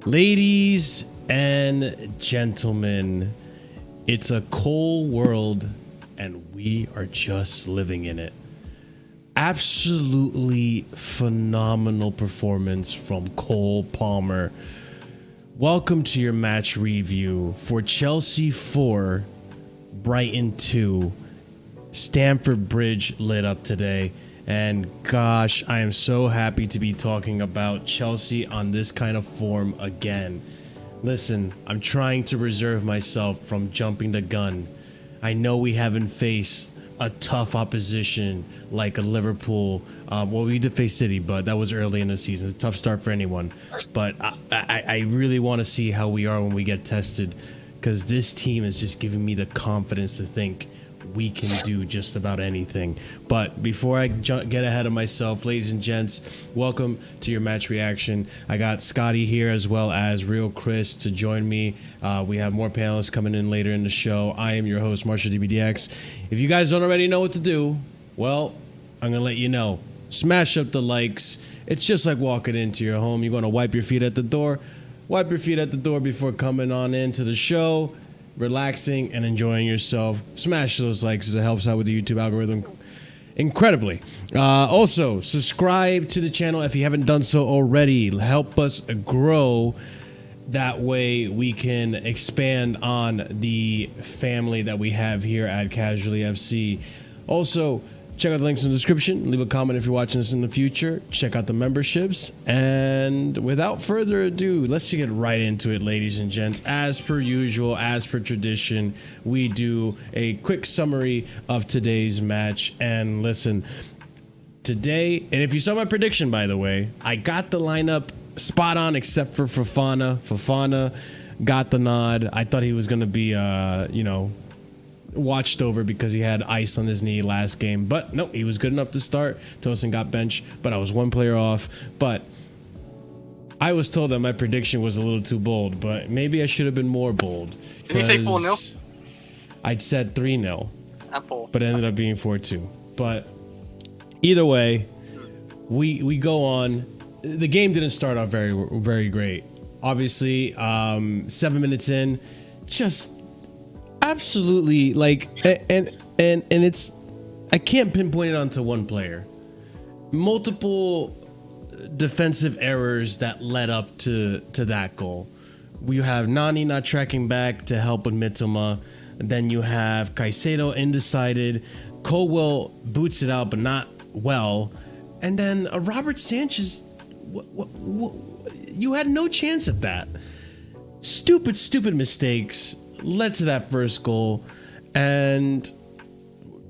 Ladies and gentlemen, it's a cold world and we are just living in it. Absolutely phenomenal performance from Cole Palmer. Welcome to your match review for Chelsea 4, Brighton 2. Stamford Bridge lit up today. And gosh, I am so happy to be talking about Chelsea on this kind of form again. Listen, I'm trying to reserve myself from jumping the gun. I know we haven't faced a tough opposition like a Liverpool. Well, we did face City, but that was early in the season. A tough start for anyone. But I really want to see how we are when we get tested, because this team is just giving me the confidence to think we can do just about anything. But before I get ahead of myself, ladies and gents, welcome to your match reaction. I got Scotty here as well as Real Chris to join me. We have more panelists coming in later in the show. I am your host, Marshalldbdx. If you guys don't already know what to do, well, I'm gonna let you know. Smash up the likes. It's just like walking into your home. You're gonna wipe your feet at the door. Wipe your feet at the door before coming on into the show, relaxing and enjoying yourself. Smash those likes as it helps out with the YouTube algorithm incredibly. Also, subscribe to the channel if you haven't done so already. Help us grow. That way we can expand on the family that we have here at Casually FC. Also, check out the links in the description. Leave a comment if you're watching this in the future. Check out the memberships. And without further ado, let's get right into it, ladies and gents. As per usual, as per tradition, we do a quick summary of today's match. And listen, today, and if you saw my prediction, by the way, I got the lineup spot on except for Fofana. Fofana got the nod. I thought he was going to be, watched over because he had ice on his knee last game, but no, he was good enough to start. Tosin got benched, but I was one player off. But I was told that my prediction was a little too bold, but maybe I should have been more bold. Did you say 4-0? I'd said 3-0, but it ended up being 4-2. But either way, we go on. The game didn't start off very great. Obviously, 7 minutes in, just absolutely, like, and it's, I can't pinpoint it onto one player. Multiple defensive errors that led up to that goal. We have Noni not tracking back to help with Mitoma. Then you have Caicedo undecided. Colwell boots it out, but not well. And then Robert Sanchez, you had no chance at that. Stupid mistakes led to that first goal, and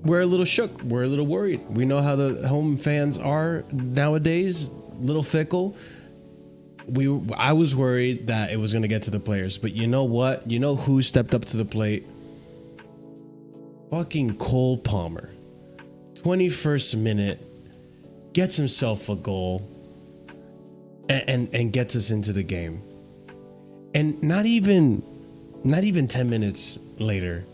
we're a little shook. We're a little worried. We know how the home fans are nowadays, little fickle. I was worried that it was going to get to the players, but you know what? You know who stepped up to the plate? Fucking Cole Palmer. 21st minute, gets himself a goal, and gets us into the game. And not even 10 minutes later,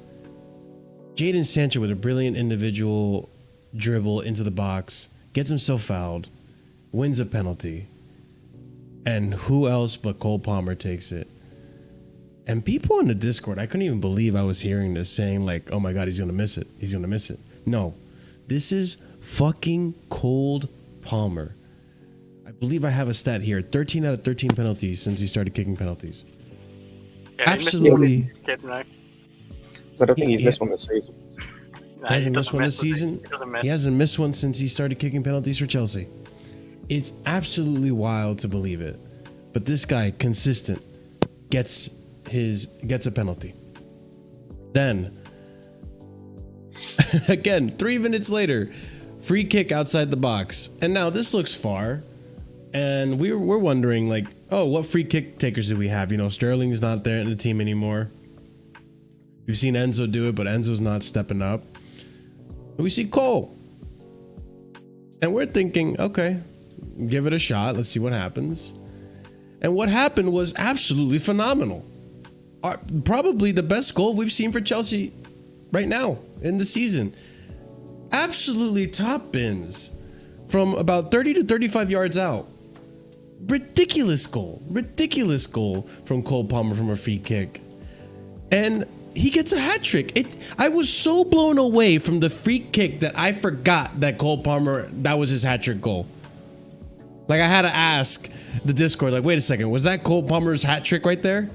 Jadon Sancho with a brilliant individual dribble into the box, gets himself fouled, wins a penalty. And who else but Cole Palmer takes it? And people in the Discord, I couldn't even believe I was hearing this, saying like, oh my God, he's going to miss it. He's going to miss it. No, this is fucking Cole Palmer. I believe I have a stat here. 13 out of 13 penalties since he started kicking penalties. Yeah, absolutely. So I don't think he's missed one this season. No, He hasn't missed one this season. He hasn't missed one since he started kicking penalties for Chelsea. It's absolutely wild to believe it. But this guy, consistent, gets a penalty. Then, again, 3 minutes later, free kick outside the box. And now this looks far. And we're wondering, like, oh, what free kick takers do we have? You know, Sterling's not there in the team anymore. We've seen Enzo do it, but Enzo's not stepping up. And we see Cole. And we're thinking, okay, give it a shot. Let's see what happens. And what happened was absolutely phenomenal. Probably the best goal we've seen for Chelsea right now in the season. Absolutely top bins from about 30 to 35 yards out. ridiculous goal from Cole Palmer from a free kick. And he gets a hat trick. I was so blown away from the free kick that I forgot that Cole Palmer, that was his hat trick goal. Like, I had to ask the Discord, like, wait a second, was that Cole Palmer's hat trick right there?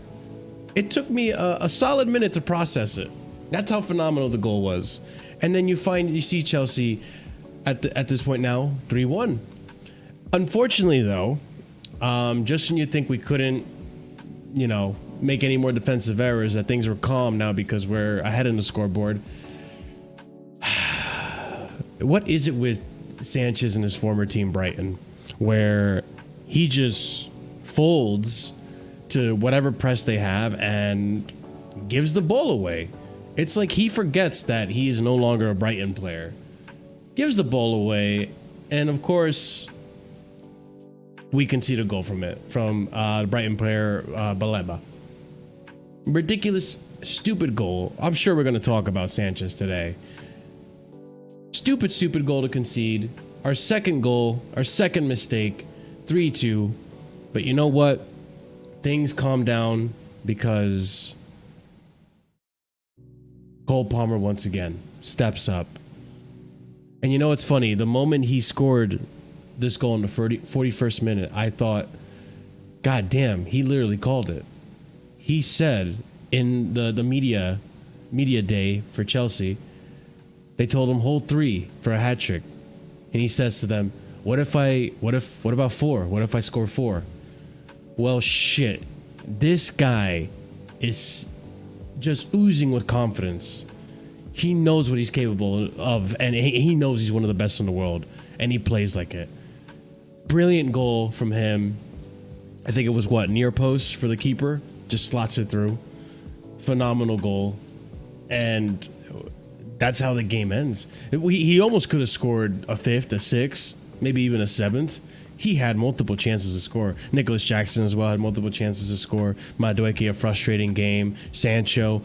It took me a solid minute to process it. That's how phenomenal the goal was. And then you see Chelsea at this point now 3-1. Unfortunately, though, just when you think we couldn't, make any more defensive errors, that things were calm now because we're ahead in the scoreboard. What is it with Sanchez and his former team Brighton, where he just folds to whatever press they have and gives the ball away? It's like he forgets that he is no longer a Brighton player. Gives the ball away, and of course, we concede a goal from the Brighton player, Baleba. Ridiculous, stupid goal. I'm sure we're going to talk about Sanchez today. Stupid goal to concede. Our second goal, our second mistake, 3-2. But you know what? Things calm down because Cole Palmer once again steps up. And you know what's funny? The moment he scored this goal in the 41st minute, I thought, God damn, he literally called it. He said in the media day for Chelsea, they told him hold 3 for a hat trick. And he says to them, what about 4? What if I score 4? Well, shit. This guy is just oozing with confidence. He knows what he's capable of, and he knows he's one of the best in the world, and he plays like it. Brilliant goal from him. I think it was near post for the keeper. Just slots it through. Phenomenal goal. And that's how the game ends. He almost could have scored a 5th, a 6th, maybe even a 7th. He had multiple chances to score. Nicholas Jackson as well had multiple chances to score. Madueke, a frustrating game. Sancho,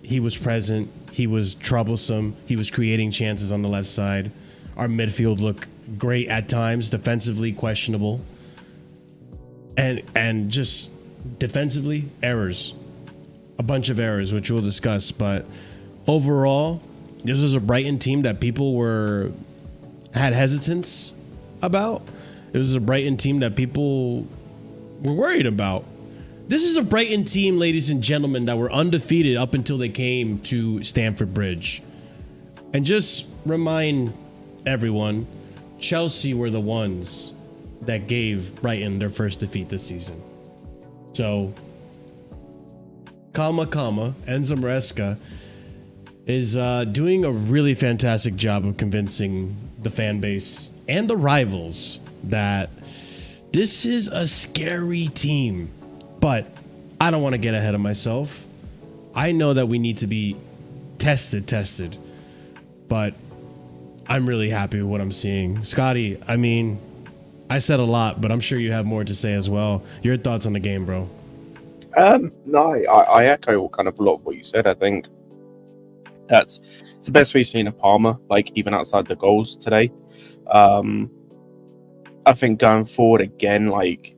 he was present. He was troublesome. He was creating chances on the left side. Our midfield looked great at times. Defensively, questionable. And just defensively, errors. A bunch of errors, which we'll discuss. But overall, this was a Brighton team that people had hesitance about. It was a Brighton team that people were worried about. This is a Brighton team, ladies and gentlemen, that were undefeated up until they came to Stamford Bridge. And just remind everyone, Chelsea were the ones that gave Brighton their first defeat this season. So, Enzo Maresca is doing a really fantastic job of convincing the fan base and the rivals that this is a scary team. But I don't want to get ahead of myself. I know that we need to be tested. But I'm really happy with what I'm seeing. Scotty, I mean, I said a lot, but I'm sure you have more to say as well. Your thoughts on the game, bro? No, I echo kind of a lot of what you said. I think it's the best we've seen of Palmer, like even outside the goals today. I think going forward again, like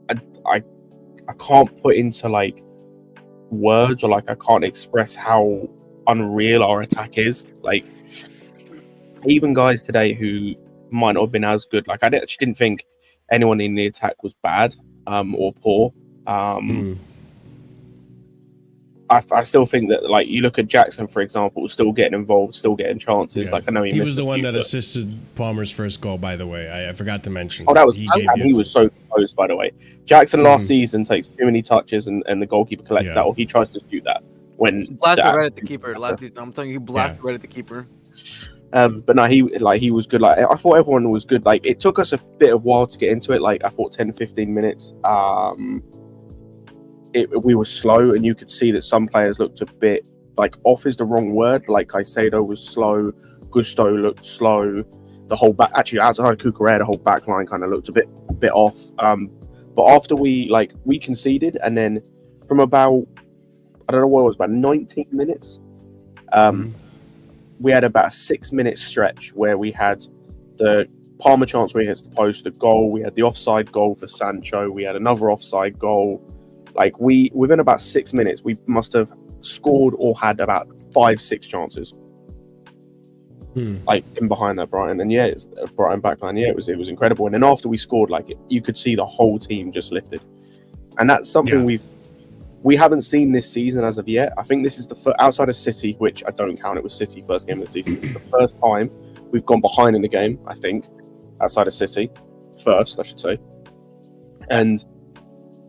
I can't put into like words, or like I can't express how unreal our attack is. Like even guys today who might not have been as good, like I actually didn't think anyone in the attack was bad or poor. I still think that, like, you look at Jackson, for example, still getting involved, still getting chances. Yeah. Like I know he was the one that assisted Palmer's first goal, by the way. I forgot to mention. Oh, that was he was so close, by the way. Jackson last season takes too many touches, and the goalkeeper collects that, or he tries to shoot that when blasted right at the keeper. Last season, I'm telling you, he blasted right at the keeper. But no, he was good. Like I thought everyone was good. Like it took us a bit of while to get into it. Like I thought 10-15 minutes. We were slow, and you could see that some players looked a bit like off is the wrong word. But like Caicedo was slow, Gusto looked slow. The whole back, actually outside of Cucurella, the whole back line kind of looked a bit off. But after we conceded, and then from about, I don't know what it was, about 19 minutes, we had about a 6-minute stretch where we had the Palmer chance where he hits the post, the goal. We had the offside goal for Sancho. We had another offside goal. Like within about 6 minutes, we must have scored or had about 5-6 chances. Like in behind that Brighton, and it's Brighton backline. Yeah, it was incredible. And then after we scored, like you could see the whole team just lifted, and that's something we haven't seen this season as of yet. I think this is the outside of City, which I don't count. It was City first game of the season. This is the first time we've gone behind in the game. I think outside of City, first I should say, and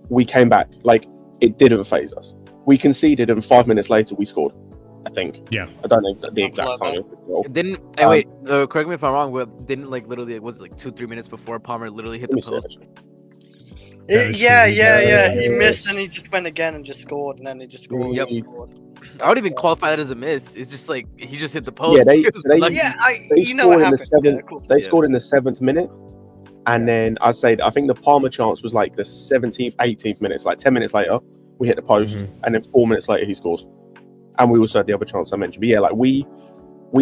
we came back. Like it didn't faze us. We conceded, and 5 minutes later we scored. I think. Yeah. I don't know the exact time of the goal. It didn't. Wait. Correct me if I'm wrong. But didn't literally it was 2-3 minutes before Palmer literally hit the post. Yeah. He missed and he just went again and just scored and then he just scored. Yep. I would even qualify that as a miss. It's just like he just hit the post. Yeah, they scored in the seventh. They scored in the 7th minute, and then I think the Palmer chance was like the 17th, 18th minutes. Like 10 minutes later, we hit the post, and then 4 minutes later he scores. And we also had the other chance I mentioned. But yeah, like we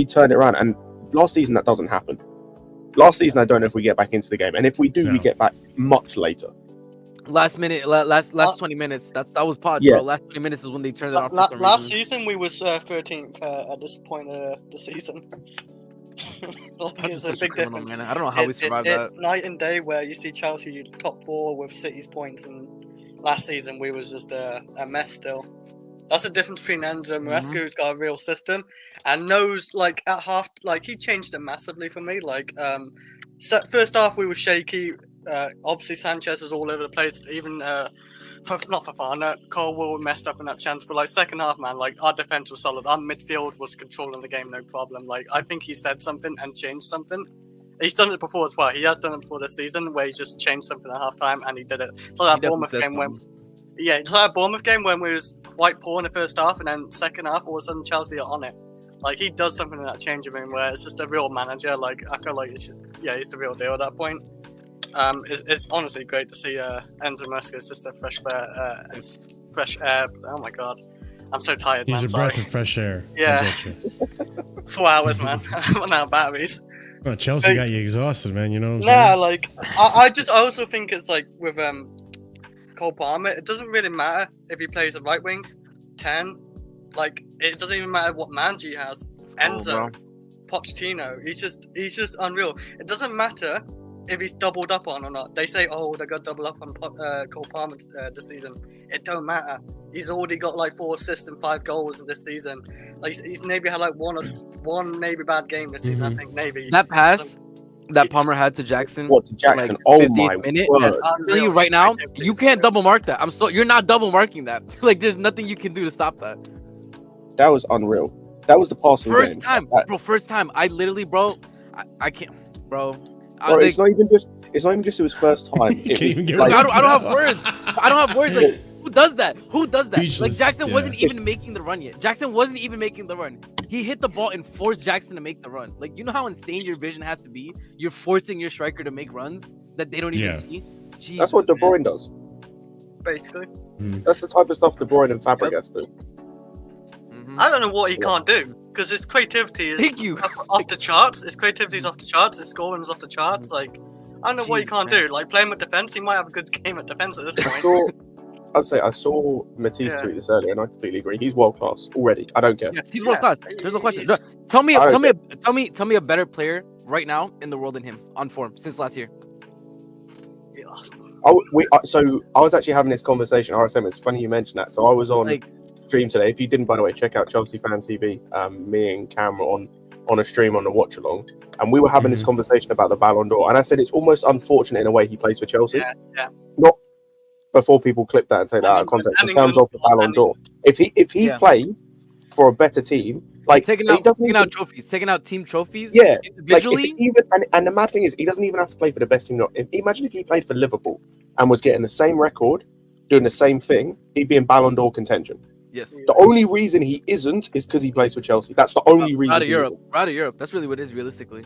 turned it around. And last season, that doesn't happen. Last season, I don't know if we get back into the game. And if we do, we get back much later. Last 20 minutes. That was pod, bro. Last 20 minutes is when they turned it off. Last season, we was 13th at this point of the season. It's a big difference. Man. I don't know how we survived that. It's night and day where you see Chelsea top 4 with City's points. And last season, we was just a mess still. That's the difference between Enzo and Maresca, who's got a real system and knows, like, at half, like, he changed it massively for me. Like, first half we were shaky. Obviously, Sanchez was all over the place. Even, not Fafana, Cole messed up in that chance. But, like, second half, man, like, our defense was solid. Our midfield was controlling the game, no problem. Like, I think he said something and changed something. He's done it before as well. He has done it before this season where he just changed something at halftime and he did it. So that Bournemouth game when... Yeah, it's like a Bournemouth game when we was quite poor in the first half, and then second half, all of a sudden Chelsea are on it. Like he does something in that changing room where it's just a real manager. Like I feel like it's just he's the real deal at that point. It's honestly great to see Enzo Maresca is just a fresh air. Oh my god, I'm so tired. He's a breath of fresh air. Yeah, 4 hours, man. I'm on out of batteries. Well, Chelsea got you exhausted, man. You know what I'm saying? Like I also think it's like with Cole Palmer, it doesn't really matter if he plays a right wing, 10. Like it doesn't even matter what manager he has. Enzo, Pochettino, he's just unreal. It doesn't matter if he's doubled up on or not. They say, they got double up on Cole Palmer this season. It don't matter. He's already got like 4 assists and 5 goals this season. Like he's maybe had like one maybe bad game this season. I think maybe that pass that Palmer had to Jackson. What to Jackson? Like, my minute. I'm telling you right now, you can't double mark that. You're not double marking that. Like there's nothing you can do to stop that. That was unreal. That was the passing first game. First time. I literally, I can't, bro. It's not even just it was first time. Can't even get I don't have words. I don't have words. Like who does that? Speechless. Like Jackson wasn't even making the run yet. He hit the ball and forced Jackson to make the run. Like you know how insane your vision has to be. You're forcing your striker to make runs that they don't even see. Jesus, that's what De Bruyne does. Basically. That's the type of stuff De Bruyne and Fabregas do. I don't know what he can't do because his creativity is off the charts. His creativity is off the charts. His scoring is off the charts. Like I don't know what he can't do. Like playing with defense, he might have a good game at defense at this point. I saw Matisse tweet this earlier, and I completely agree. He's world class already. I don't care. Yes, he's world class. There's no question. Tell me a better player right now in the world than him on form since last year. I was actually having this conversation. RSM, it's funny you mentioned that. So I was on stream today. If you didn't, by the way, check out Chelsea Fan TV. Me and Cam were on a stream on the watch along, and we were having this conversation about the Ballon d'Or. And I said it's almost unfortunate in a way he plays for Chelsea. Yeah. Not before people clip that and take that out of context. In terms of the Ballon d'Or, if he played for a better team, like taking out team trophies, individually. Like and the mad thing is, he doesn't even have to play for the best team. Imagine if he played for Liverpool and was getting the same record, doing the same thing, he'd be in Ballon d'Or contention. Yes. The only reason he isn't is because he plays for Chelsea. That's the only reason. Out of Europe. That's really what it is realistically.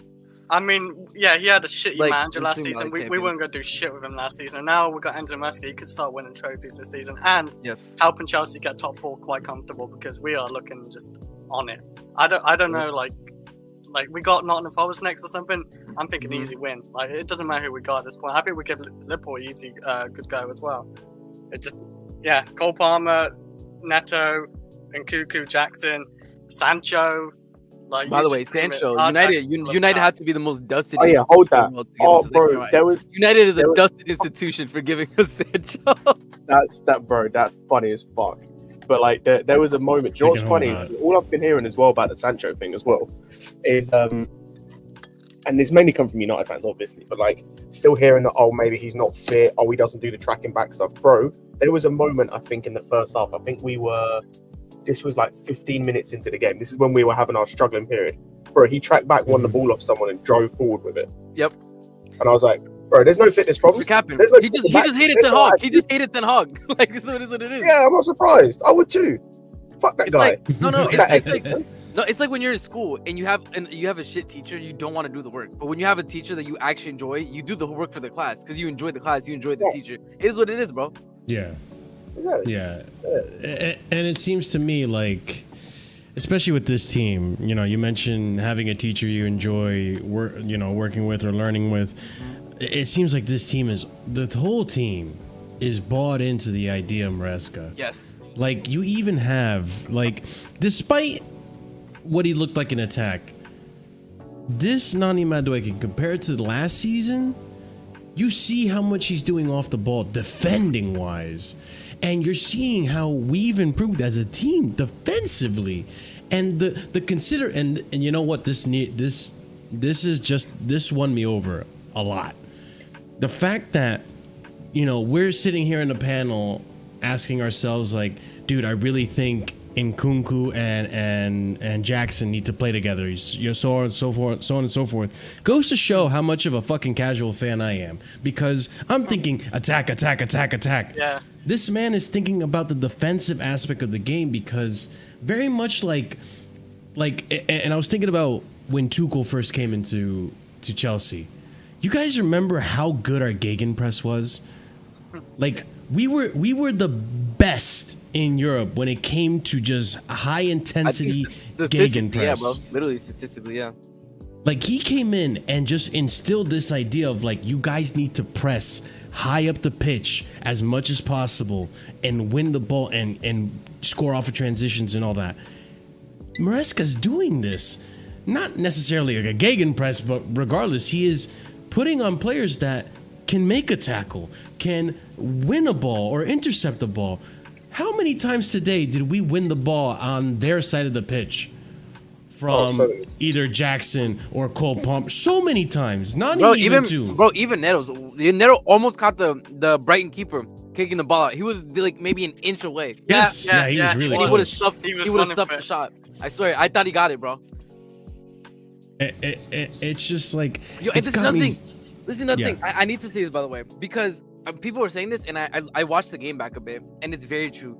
I mean, he had a shitty manager last season. We weren't going to do shit with him last season. And now we've got Enzo Maresca. He could start winning trophies this season and helping Chelsea get top 4 quite comfortable because we are looking just on it. I don't know, like, like we got Nottingham Forest next or something, I'm thinking easy win. Like it doesn't matter who we got at this point. I think we give Liverpool easy good go as well. It just Cole Palmer, Neto, and Cuckoo, Jackson, Sancho. Like, by the way, Sancho, United had to be the most dusted. Oh yeah, hold that. Oh, bro, United is a dusted institution for giving us Sancho. That's funny as fuck. But like, there was a moment. Do you know what's funny? Is all I've been hearing as well about the Sancho thing as well is and it's mainly come from United fans, obviously. But like, still hearing that maybe he's not fit. He doesn't do the tracking back stuff, bro. There was a moment I think in the first half. I think this was like 15 minutes into the game. This is when we were having our struggling period. Bro, he tracked back, won the ball off someone, and drove forward with it. Yep. And I was like, bro, there's no fitness problems. No, he just hated Ten Hag. He just hated Ten Hag. Like, this is what it is. Yeah, I'm not surprised. I would too. Fuck that guy. Like, it's like when you're in school and you have a shit teacher, you don't want to do the work. But when you have a teacher that you actually enjoy, you do the work for the class because you enjoy the class, you enjoy the teacher. It is what it is, bro. Yeah. Yeah. And it seems to me like, especially with this team, you mentioned having a teacher you enjoy working with or learning with. It seems like this team the whole team is bought into the idea of Maresca. Yes. Like, you even have, like, despite what he looked like in attack, this Noni Madueke, compared to last season, you see how much he's doing off the ball defending wise. And you're seeing how we've improved as a team defensively. And and you know what, this won me over a lot. The fact that, we're sitting here in the panel asking ourselves, like, dude, I really think Nkunku and Jackson need to play together. So on and so forth. Goes to show how much of a fucking casual fan I am, because I'm thinking attack. Yeah. This man is thinking about the defensive aspect of the game, because very much like, and I was thinking about when Tuchel first came into Chelsea. You guys remember how good our gegenpress was? Like, we were the best in Europe when it came to just high intensity gegenpress. Yeah, bro. Literally, statistically, yeah. Like, he came in and just instilled this idea of, like, you guys need to press high up the pitch as much as possible and win the ball and score off of transitions and all that. Maresca's doing this. Not necessarily like a gegenpress, but regardless, he is putting on players that can make a tackle, can win a ball or intercept the ball. How many times today did we win the ball on their side of the pitch from either Jackson or Cole Palmer? So many times. Not even two. Bro, even Neto almost caught the Brighton keeper kicking the ball out. He was like maybe an inch away. Yes, he was really close. He would have stuffed the shot. I swear, I thought he got it, bro. It's just like, yo, and this is another thing. This is another thing. I need to say this, by the way, because people were saying this, and I watched the game back a bit, and it's very true.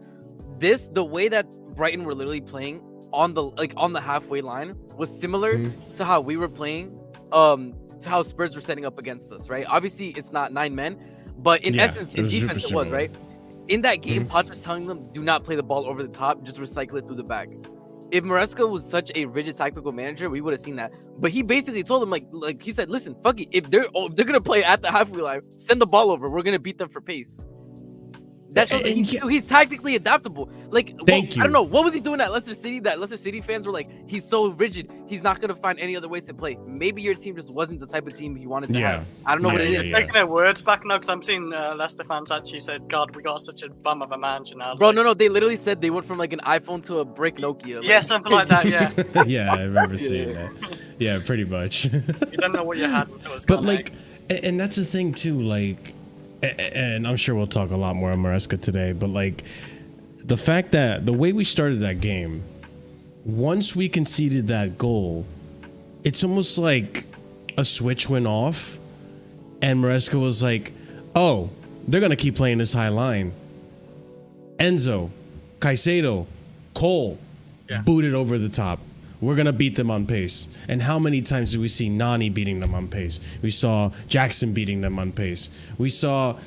The way that Brighton were literally playing on the halfway line was similar to how we were playing, to how Spurs were setting up against us, right? Obviously, it's not 9 men, but in essence, in defense, it was, right? In that game, Poch was telling them, do not play the ball over the top, just recycle it through the back. If Maresca was such a rigid tactical manager, we would have seen that. But he basically told them, like he said, listen, fuck it. If they're gonna play at the halfway line, send the ball over. We're gonna beat them for pace. That's what he's tactically adaptable. Like, I don't know, what was he doing at Leicester City? That Leicester City fans were like, he's so rigid, he's not gonna find any other ways to play. Maybe your team just wasn't the type of team he wanted to have. I don't know what it is. Taking their words back now, because I'm seeing Leicester fans actually said, "God, we got such a bum of a manager now." Bro, no, they literally said they went from like an iPhone to a brick Nokia. Yeah, something like that. Yeah. Yeah, I remember seeing that. Yeah, pretty much. You don't know what you had until it's but gone, like, and that's the thing too. Like, and I'm sure we'll talk a lot more on Maresca today, but like, the fact that the way we started that game, once we conceded that goal, it's almost like a switch went off and Maresca was like, oh, they're going to keep playing this high line. Enzo, Caicedo, Cole, booted over the top. We're going to beat them on pace. And how many times do we see Noni beating them on pace? We saw Jackson beating them on pace. We saw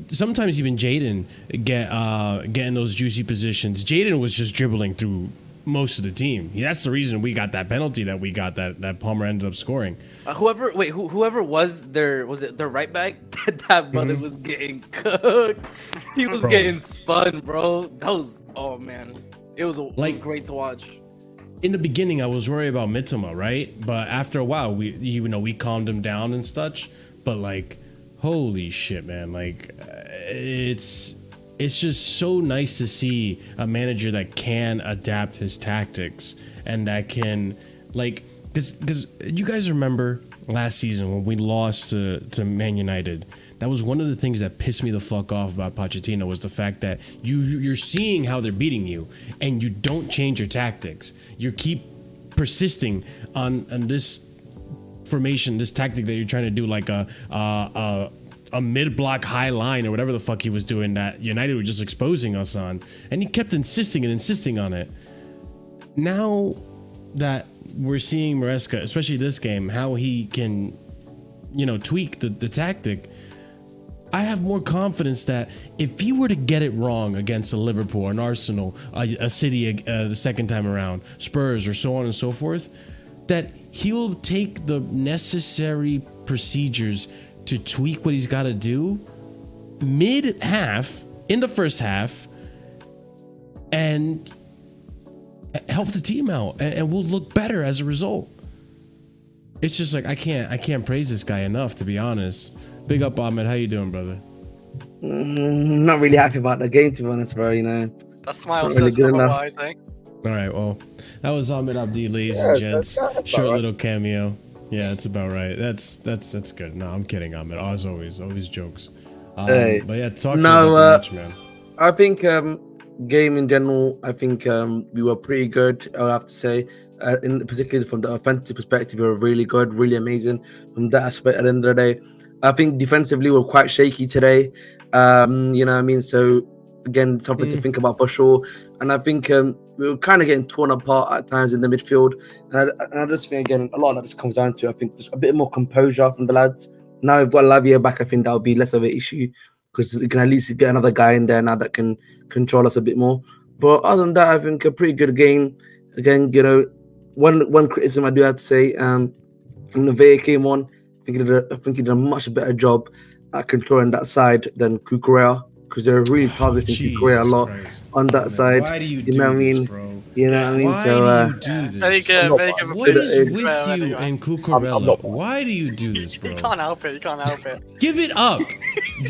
sometimes even Jadon get in those juicy positions. Jadon was just dribbling through most of the team. That's the reason we got that penalty that we got that Palmer ended up scoring. Whoever was their right back, that brother was getting cooked. He was getting spun, bro. That was, oh man, it was great to watch. In the beginning, I was worried about Mitoma, right? But after a while, we calmed him down and such. But like, holy shit, man! Like, it's just so nice to see a manager that can adapt his tactics and that can, like, because you guys remember last season when we lost to Man United. That was one of the things that pissed me the fuck off about Pochettino, was the fact that you're seeing how they're beating you and you don't change your tactics. You keep persisting on this formation, this tactic that you're trying to do, like a mid-block high line or whatever the fuck he was doing that United were just exposing us on. And he kept insisting on it. Now that we're seeing Maresca, especially this game, how he can, tweak the tactic, I have more confidence that if he were to get it wrong against a Liverpool, an Arsenal, a City the second time around, Spurs, or so on and so forth, that he will take the necessary procedures to tweak what he's got to do mid-half, in the first half, and help the team out, and we'll look better as a result. It's just like I can't praise this guy enough, to be honest. Big up, Ahmed. How you doing, brother? Not really happy about the game, to be honest, bro. That smile really says otherwise, eh? All right, well, that was Ahmed Abdi, ladies and gents. Short little cameo. Yeah, that's about right. That's good. No, I'm kidding, Ahmed. As always jokes. Hey. But yeah, talk to me about the match, man. I think game in general, I think we were pretty good, I have to say. Particularly from the offensive perspective, we were really good, really amazing from that aspect. At the end of the day, I think defensively we're quite shaky today. You know what I mean? So again, something to think about for sure. And I think we were kind of getting torn apart at times in the midfield. And I just think, again, a lot of that just comes down to, I think, just a bit more composure from the lads. Now we've got Lavia back, I think that'll be less of an issue, because we can at least get another guy in there now that can control us a bit more. But other than that, I think a pretty good game. Again, one criticism I do have to say, when the VA came on, I think he did a much better job at controlling that side than Kukurea, because they're really targeting Kukurea a lot on that side. Why do you know what I mean? bro? You know what I mean? Why So, do you do this? Very good. What is with you and Cucurella? Why do you do this, bro? You can't help it. Give it up.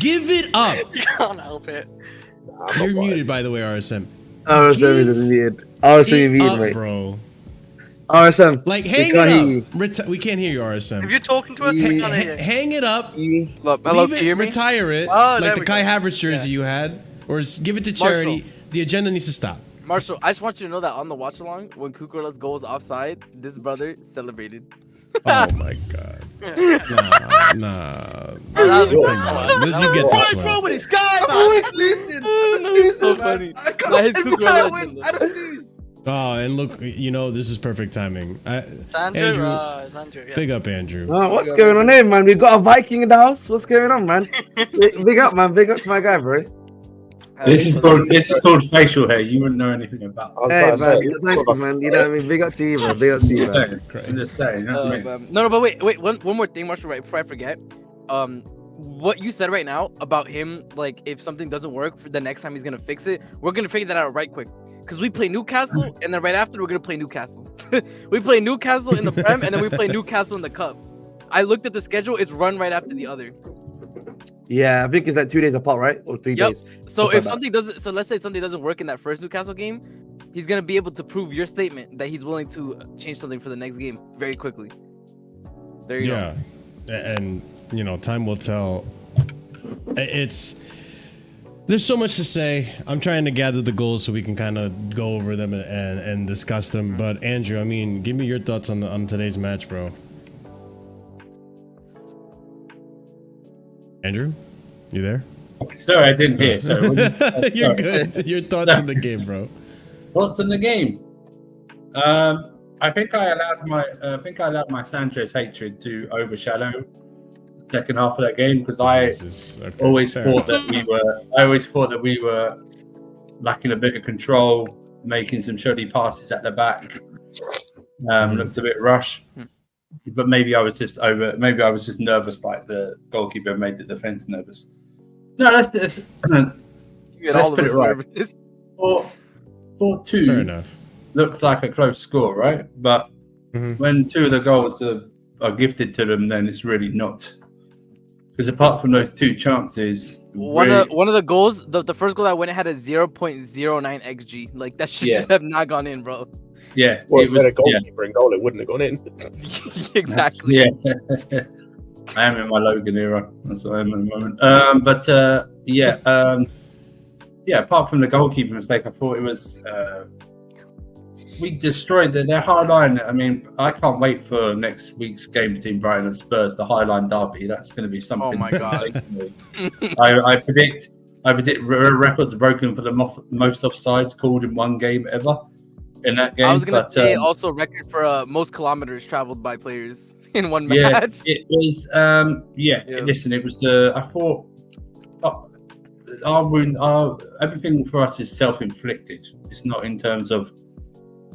Give it up. You can't help it. You're muted, by the way, RSM. RSM is muted. RSM is muted, mate. Bro. RSM. Like, hang it up. We can't hear you, RSM. If you're talking to us, we can't hear you. Hang it up. Hello, can you hear me? Retire it. Oh, like the Kai Havertz jersey you had. Or give it to charity. The agenda needs to stop. Marshall, I just want you to know that on the watch along, when Kukurella's goal was offside, this brother celebrated. Oh my god. Nah. That was a good Come on. one. You get this one. with this guy, man? Listen, so funny. Every time I win, I just lose. Oh, and look, this is perfect timing. Andrew, yes. Big up, Andrew. What's going on here, man? We got a Viking in the house. What's going on, man? Big up, man. Big up to my guy, bro. This is called facial hair. You wouldn't know anything about. Hey, man. Thank you, man. You know what I mean? Big up to you, man. Big up to you, man. I'm just saying. No, but wait. One more thing, Marshall. Right before I forget, what you said right now about him, like if something doesn't work, for the next time he's gonna fix it. We're gonna figure that out right quick. Because we play Newcastle, and then right after we're gonna play Newcastle. We play Newcastle in the Prem, and then we play Newcastle in the Cup. I looked at the schedule; it's run right after the other. Yeah, I think it's like 2 days apart, right? Or 3 days. So if something doesn't, so let's say something doesn't work in that first Newcastle game, he's gonna be able to prove your statement that he's willing to change something for the next game very quickly. There you go. Yeah, and time will tell. There's so much to say. I'm trying to gather the goals so we can kind of go over them and discuss them. But Andrew, I mean, give me your thoughts on today's match, bro. Andrew, you there? Sorry, I didn't hear. So you're good. Your thoughts on the game, bro. What's in the game? I think I allowed my Sanchez hatred to overshadow the second half of that game, because I always thought that we were lacking a bit of control. making some shoddy passes at the back. Looked a bit rushed, but maybe I was just nervous, like the goalkeeper made the defense nervous. No, let's put it right. 4-2 Fair enough. looks like a close score, right? But when two of the goals are gifted to them, then it's really not. Because apart from those two chances, one of the goals, the first goal that went had a 0.09 xg. Like that should just have not gone in, bro. Yeah, Well, it was a goalkeeper in goal, it wouldn't have gone in. Exactly. Yeah, I am in my Logan era. That's what I am at the moment. Apart from the goalkeeper mistake, I thought it was we destroyed their high line. I mean, I can't wait for next week's game between Brighton and Spurs, the high line derby. That's going to be something. Oh my god! I predict records broken for the most offsides called in one game ever. In that game, I was gonna say also record for most kilometers traveled by players in one match. Yes, it was. Listen, it was. I thought our everything for us is self-inflicted. It's not in terms of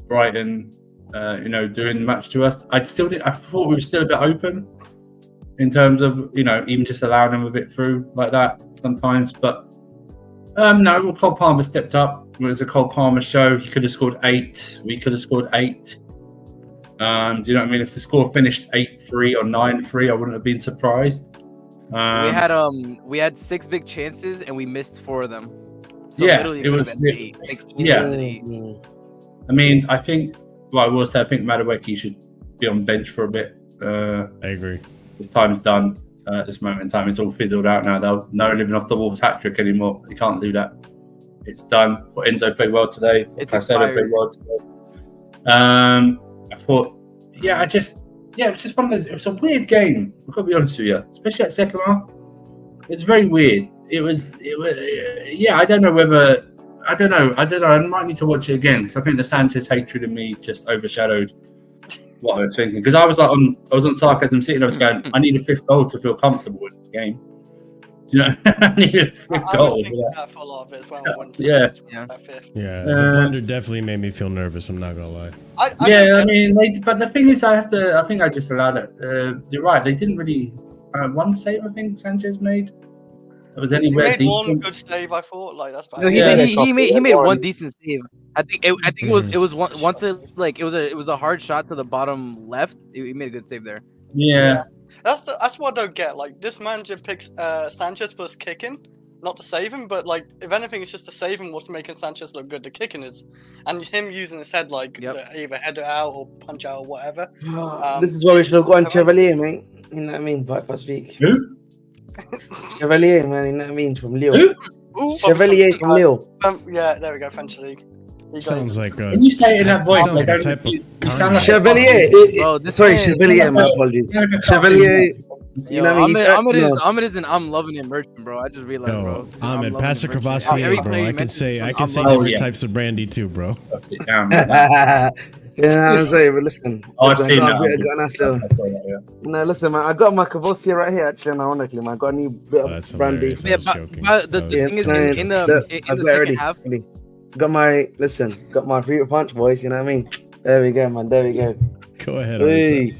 Brighton, doing the match to us. I thought we were still a bit open in terms of even just allowing them a bit through like that sometimes. But no, Cole Palmer stepped up. It was a Cole Palmer show. He could have scored 8. We could have scored 8. Do you know what I mean? If the score finished 8-3 or 9-3, I wouldn't have been surprised. We had 6 big chances and we missed 4 of them. So Yeah, literally it was. been 8. Like, Yeah. literally 8. I mean, I think. Well, I will say I think Madueke should be on bench for a bit. I agree. His time's done at this moment in time. It's all fizzled out now. They'll no living off the Wolves hat trick anymore. You can't do that. It's done. But Enzo played well today. Caicedo played well today. I thought, it was just one of those. It was a weird game. I've got to be honest with you, especially that second half. It's very weird. It was. I don't know whether. I don't know. I might need to watch it again because I think the Sanchez hatred in me just overshadowed what I was thinking. Because I was on Sarcasm City and I was going, I need a 5th goal to feel comfortable in this game. Do you know? I need a 5th goal. I was thinking that for a lot of it as well. The blunder definitely made me feel nervous. I'm not gonna lie. I mean, but the thing is, I think I just allowed it. You're right. They didn't really. One save I think Sanchez made. It was anywhere he made decent. one good save, I thought. Like that's bad. No, he made one decent save. I think it was once it was a hard shot to the bottom left. He made a good save there. Yeah. That's what I don't get. Like this manager picks Sanchez for his kicking, not to save him, but like if anything, it's just to save him. What's making Sanchez look good? The kicking is, and him using his head either head it out or punch out or whatever. This is why we should have gone Chevalier, mate. You know what I mean? First week. Who? Chevalier, man. You know what I mean? From Lille. Who? Chevalier from Lille. Yeah, there we go. French league. Sounds like a. When you say it in that voice, sounds like a type of you sound like Chevalier. Sorry, man- Chevalier. My apologies. Chevalier. You know what I mean? Ahmed is an I'm loving it merchant, bro. I just realized, Yo, bro. Ahmed, I'm pass a loving it merchant. Crevassier, Every bro. player I you can mention say is different loving it. types of brandy too, bro. Yeah, I'm sorry, but listen. I've seen that. No, listen, man. I got my Cavossier right here, actually, ironically, man. I got a new bit of That's brandy. hilarious. I Yeah, was but joking. the thing is, in the second half, Got my favorite punch, boys. You know what I mean? There we go, man. There we go. Go ahead. Hey.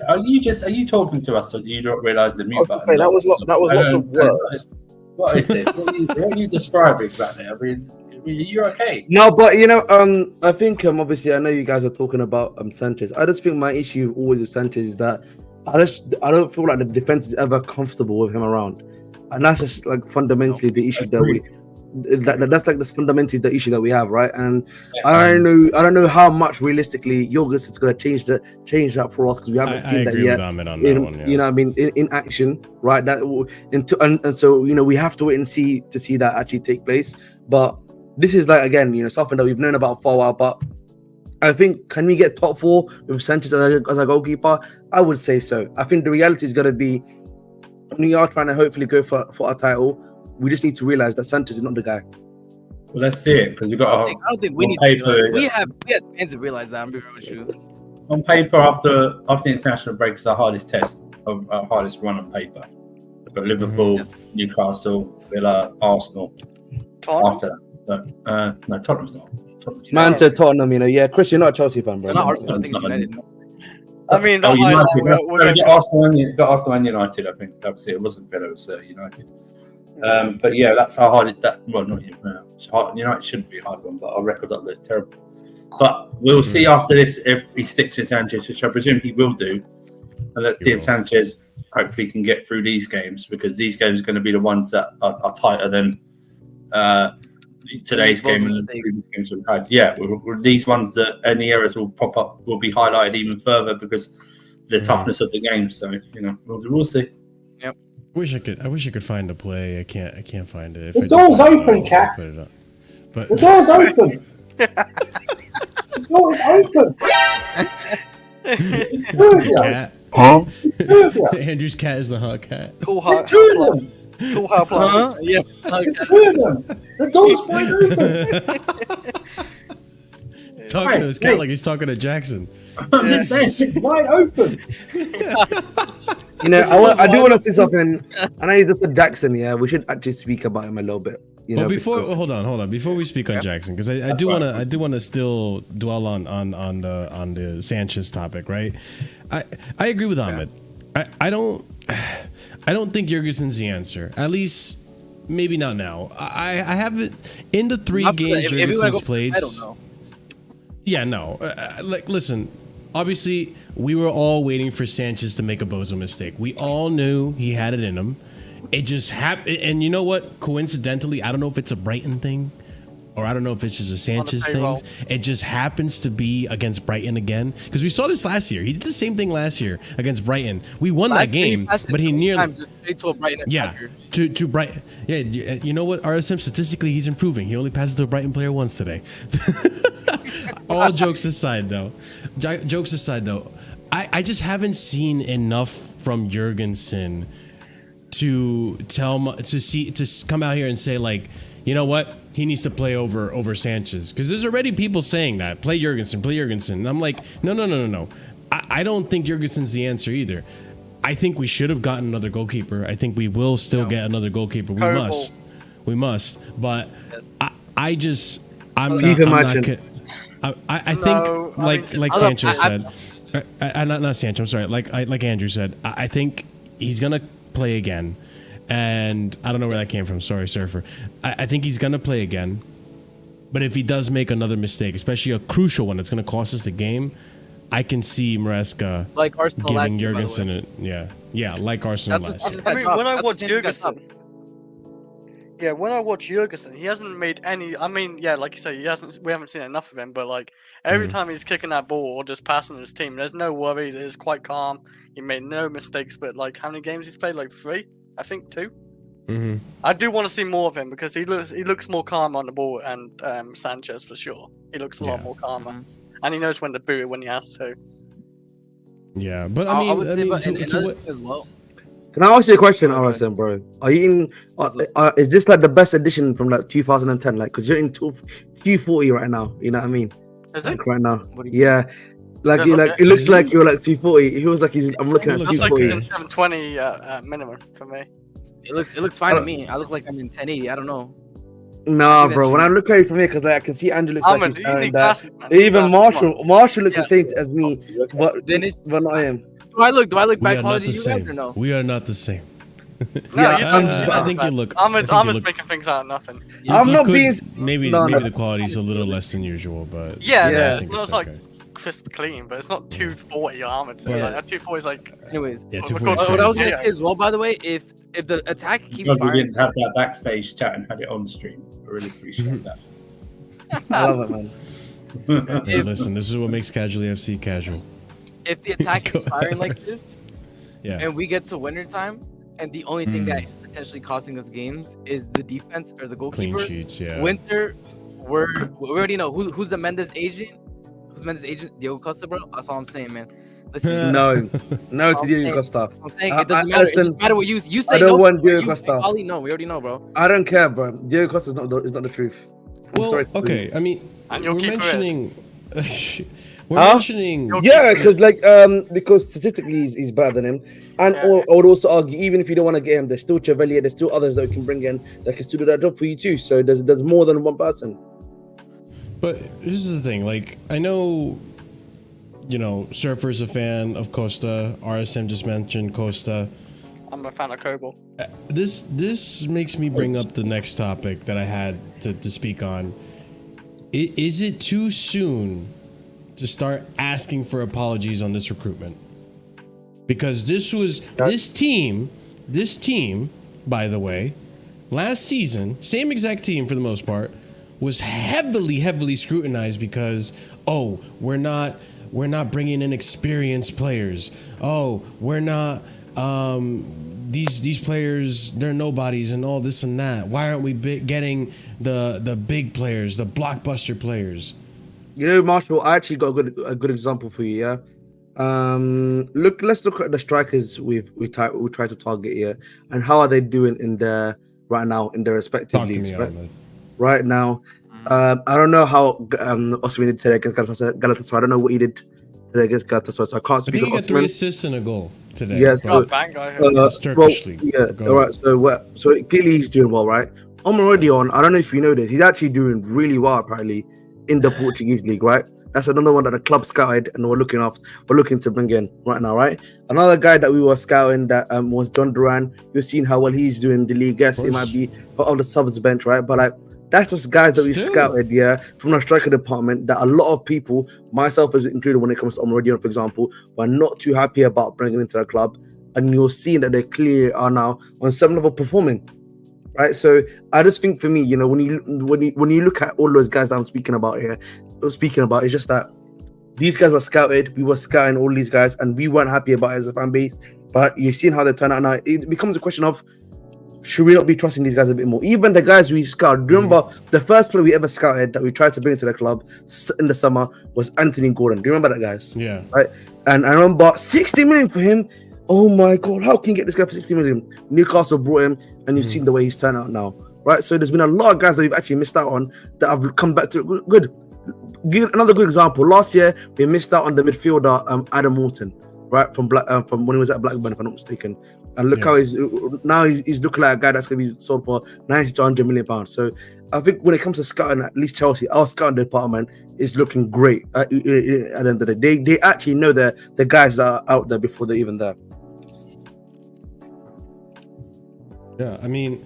Are you talking to us, or do you not realise the I mute was going button? to say that was lots of words. What is this? What are you describing exactly? I mean, you're okay. No, but I think obviously I know you guys are talking about Sanchez. I just think my issue always with Sanchez is that I don't feel like the defense is ever comfortable with him around, and that's just like fundamentally the issue that's like this fundamentally the issue that we have, right? And I don't know how much realistically Jorgensen is going to change that for us because we haven't seen that yet. Ahmed on that one, yeah. You know what I mean, in action, right? And so we have to wait and see that actually take place. But this is like again, something that we've known about for a while. But I think, can we get top 4 with Sanchez as a goalkeeper? I would say so. I think the reality is going to be when we are trying to hopefully go for a title. We just need to realize that Sanchez is not the guy. Well, let's see it because you got. I don't think we need to realize. We have fans to realize that. I'm being real with you. On paper, after the international break, is the hardest test of hardest run on paper. We've got Liverpool, Newcastle, Villa, Arsenal. Tottenham? After that, no, Tottenham's not. Man said Tottenham, you know. Yeah, Chris, you're not a Chelsea fan, bro. They're not Arsenal. I think it's United. I mean, Oh, United. we'll Got go Arsenal and United. I think obviously it wasn't Villa, it was United. But yeah, that's how hard that. Well, not it's hard. United shouldn't be a hard one, but our record up there is terrible. But we'll see after this if he sticks with Sanchez, which I presume he will do. And let's see if Sanchez hopefully can get through these games, because these games are going to be the ones that are tighter than today's game and the previous games we've had. Yeah, these ones that any errors will pop up will be highlighted even further because of the toughness of the game. So we'll see. I wish I could find a play. I can't find it. The door's open, Cat. But the door's open. The door is open. Cat. Huh? Andrew's cat is the hot cat. Cool hot plan. Cool hot plan. Yeah. The door's wide open. Talking to his cat like he's talking to Jackson. I'm just saying, it's wide open. You know, I do want to say something. I know you just said Jackson. Yeah, we should actually speak about him a little bit. Well, hold on. Before we speak on Jackson, because I do want to still dwell on the Sanchez topic, right? I agree with Ahmed. I don't think Jurgensen's the answer. At least maybe not now. I haven't in the 3 games Jurgensen's played. I don't know. Yeah, no. Listen. Obviously, we were all waiting for Sanchez to make a bozo mistake. We all knew he had it in him. It just happened. And you know what? Coincidentally, I don't know if it's a Brighton thing or I don't know if it's just a Sanchez thing. It just happens to be against Brighton again. Because we saw this last year. He did the same thing last year against Brighton. We won that game, but he nearly... Just straight to a Brighton attacker. To Brighton. Yeah, you know what? RSM, statistically, he's improving. He only passes to a Brighton player once today. All jokes aside, though. I just haven't seen enough from Jurgensen to come out here and say, like, you know what, he needs to play over Sanchez, because there's already people saying that play Jurgensen, and I'm like, no. I don't think Jurgensen's the answer either. I think we should have gotten another goalkeeper. I think we will still get another goalkeeper. We must. But I think like Sancho said, not Sancho. I'm sorry. Like Andrew said, I think he's gonna play again, and I don't know where that came from. Sorry, Surfer. I think he's gonna play again, but if he does make another mistake, especially a crucial one that's gonna cost us the game, I can see Maresca like Arsenal giving Jurgensen it. Yeah, like Arsenal last year. I mean, when I watch Jurgensen. Yeah, when I watch Jurgensen, he hasn't made any. I mean, yeah, like you say, we haven't seen enough of him. But like every time he's kicking that ball or just passing his team, there's no worry. It's quite calm. He made no mistakes. But like, how many games he's played? Like 3, I think 2. Mm-hmm. I do want to see more of him because he looks more calm on the ball, and Sanchez for sure. He looks a lot more calmer, and he knows when to boot it when he has to. Yeah, but I mean, as well. Can I ask you a question, RSM, bro? Are you in? Is this like the best edition from like 2010? Like, because you're in 240 right now. You know what I mean? Is it right now? Yeah. Like, it looks like you're like 240. It feels like I'm looking at 240. Looks like he's in 720 minimum for me. It looks fine to me. I look like I'm in 1080. I don't know. Nah, bro. When I look at it from here, because like, I can see Andrew looks like he's carrying that. Even Marshall looks the same as me, but not him. Do I look back quality to you guys or no? We are not the same. I think you look. I'm just making things out of nothing. I'm not being. Maybe the quality's a little less than usual, but yeah. It's like crisp clean, but it's not 240 armored. So like 240 is like. Anyways, yeah, what I was gonna say as well, by the way, if the attack keeps firing, we didn't have that backstage chat and had it on stream. I really appreciate that. I love it, man. Hey, listen, this is what makes Casually FC casual. If the attack is firing like this, and we get to winter time, and the only thing that is potentially costing us games is the defense or the goalkeeper. Clean sheets, yeah. Winter, we already know who's the Mendes agent. Who's Mendes agent? Diego Costa, bro. That's all I'm saying, man. Listen, no to Diego Costa. I'm saying it doesn't matter. It doesn't matter what you say. I don't want Diego Costa. No, we already know, bro. I don't care, bro. Diego Costa is not the truth. I'm sorry. Okay, I mean, we're mentioning. Mentioning, because statistically he's better than him, and I would also argue even if you don't want to get him, there's still Chevalier, there's still others that we can bring in that can still do that job for you too. So there's more than one person. But here's the thing, like, I know, Surfer's a fan of Costa. RSM just mentioned Costa. I'm a fan of Kobel. This makes me bring up the next topic that I had to speak on. Is it too soon to start asking for apologies on this recruitment? Because this team, by the way, last season, same exact team for the most part, was heavily scrutinized because, we're not bringing in experienced players. We're not these players, they're nobodies and all this and that. Why aren't we getting the big players, the blockbuster players? Marshall, I actually got a good example for you. Yeah. Let's look at the strikers we try to target here, and how are they doing right now in their respective leagues. Right now, I don't know how Osimhen did today against Galatasaray. I don't know what he did today against Galatasaray, so I can't speak. I think he got 3 assists and a goal today. Yes, League. Yeah, right. So clearly he's doing well, right? Almiron, I don't know if you know this, he's actually doing really well apparently in the Portuguese league, right? That's another one that the club scouted and we're looking to bring in right now, right? Another guy that we were scouting that was John Duran. You've seen how well he's doing in the league. Yes, he might be part of the subs bench, right? But like, that's just guys that we scouted, from the striker department, that a lot of people, myself as included when it comes to Almiron, for example, were not too happy about bringing into the club. And you're seeing that they clearly are now on some level performing. Right, so I just think for me, when you look at all those guys that I'm speaking about, it's just that these guys were scouted. We were scouting all these guys, and we weren't happy about it as a fan base. But you've seen how they turn out now. It becomes a question of, should we not be trusting these guys a bit more? Even the guys we scouted. Remember, the first player we ever scouted that we tried to bring into the club in the summer was Anthony Gordon. Do you remember that, guys? Yeah. Right, and I remember 60 million for him. Oh my God, how can you get this guy for 60 million? Newcastle brought him, and you've seen the way he's turned out now, right? So there's been a lot of guys that we've actually missed out on that have come back to good. Give another good example. Last year, we missed out on the midfielder, Adam Morton, right? From when he was at Blackburn, if I'm not mistaken. And look how he's looking like a guy that's going to be sold for 90 to 100 million pounds. So I think when it comes to scouting, at least Chelsea, our scouting department is looking great at the end of the day. They actually know that the guys are out there before they're even there. Yeah, I mean,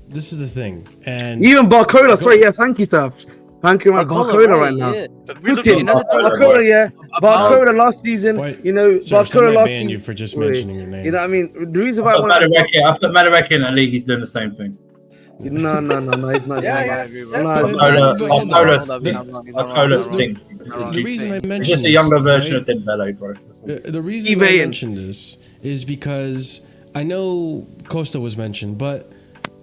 this is the thing, and even Barcola. Thank you, Staff. Thank you, Barcola right now. Barcola last season. Barcola last season. You for just mentioning your name. You know what I mean? The reason why I put Madueke in the league, he's doing the same thing. No, he's not. Barcola stinks. The reason I mentioned it's just a younger version of Dembele, bro. The reason I mentioned this is because I know Costa was mentioned, but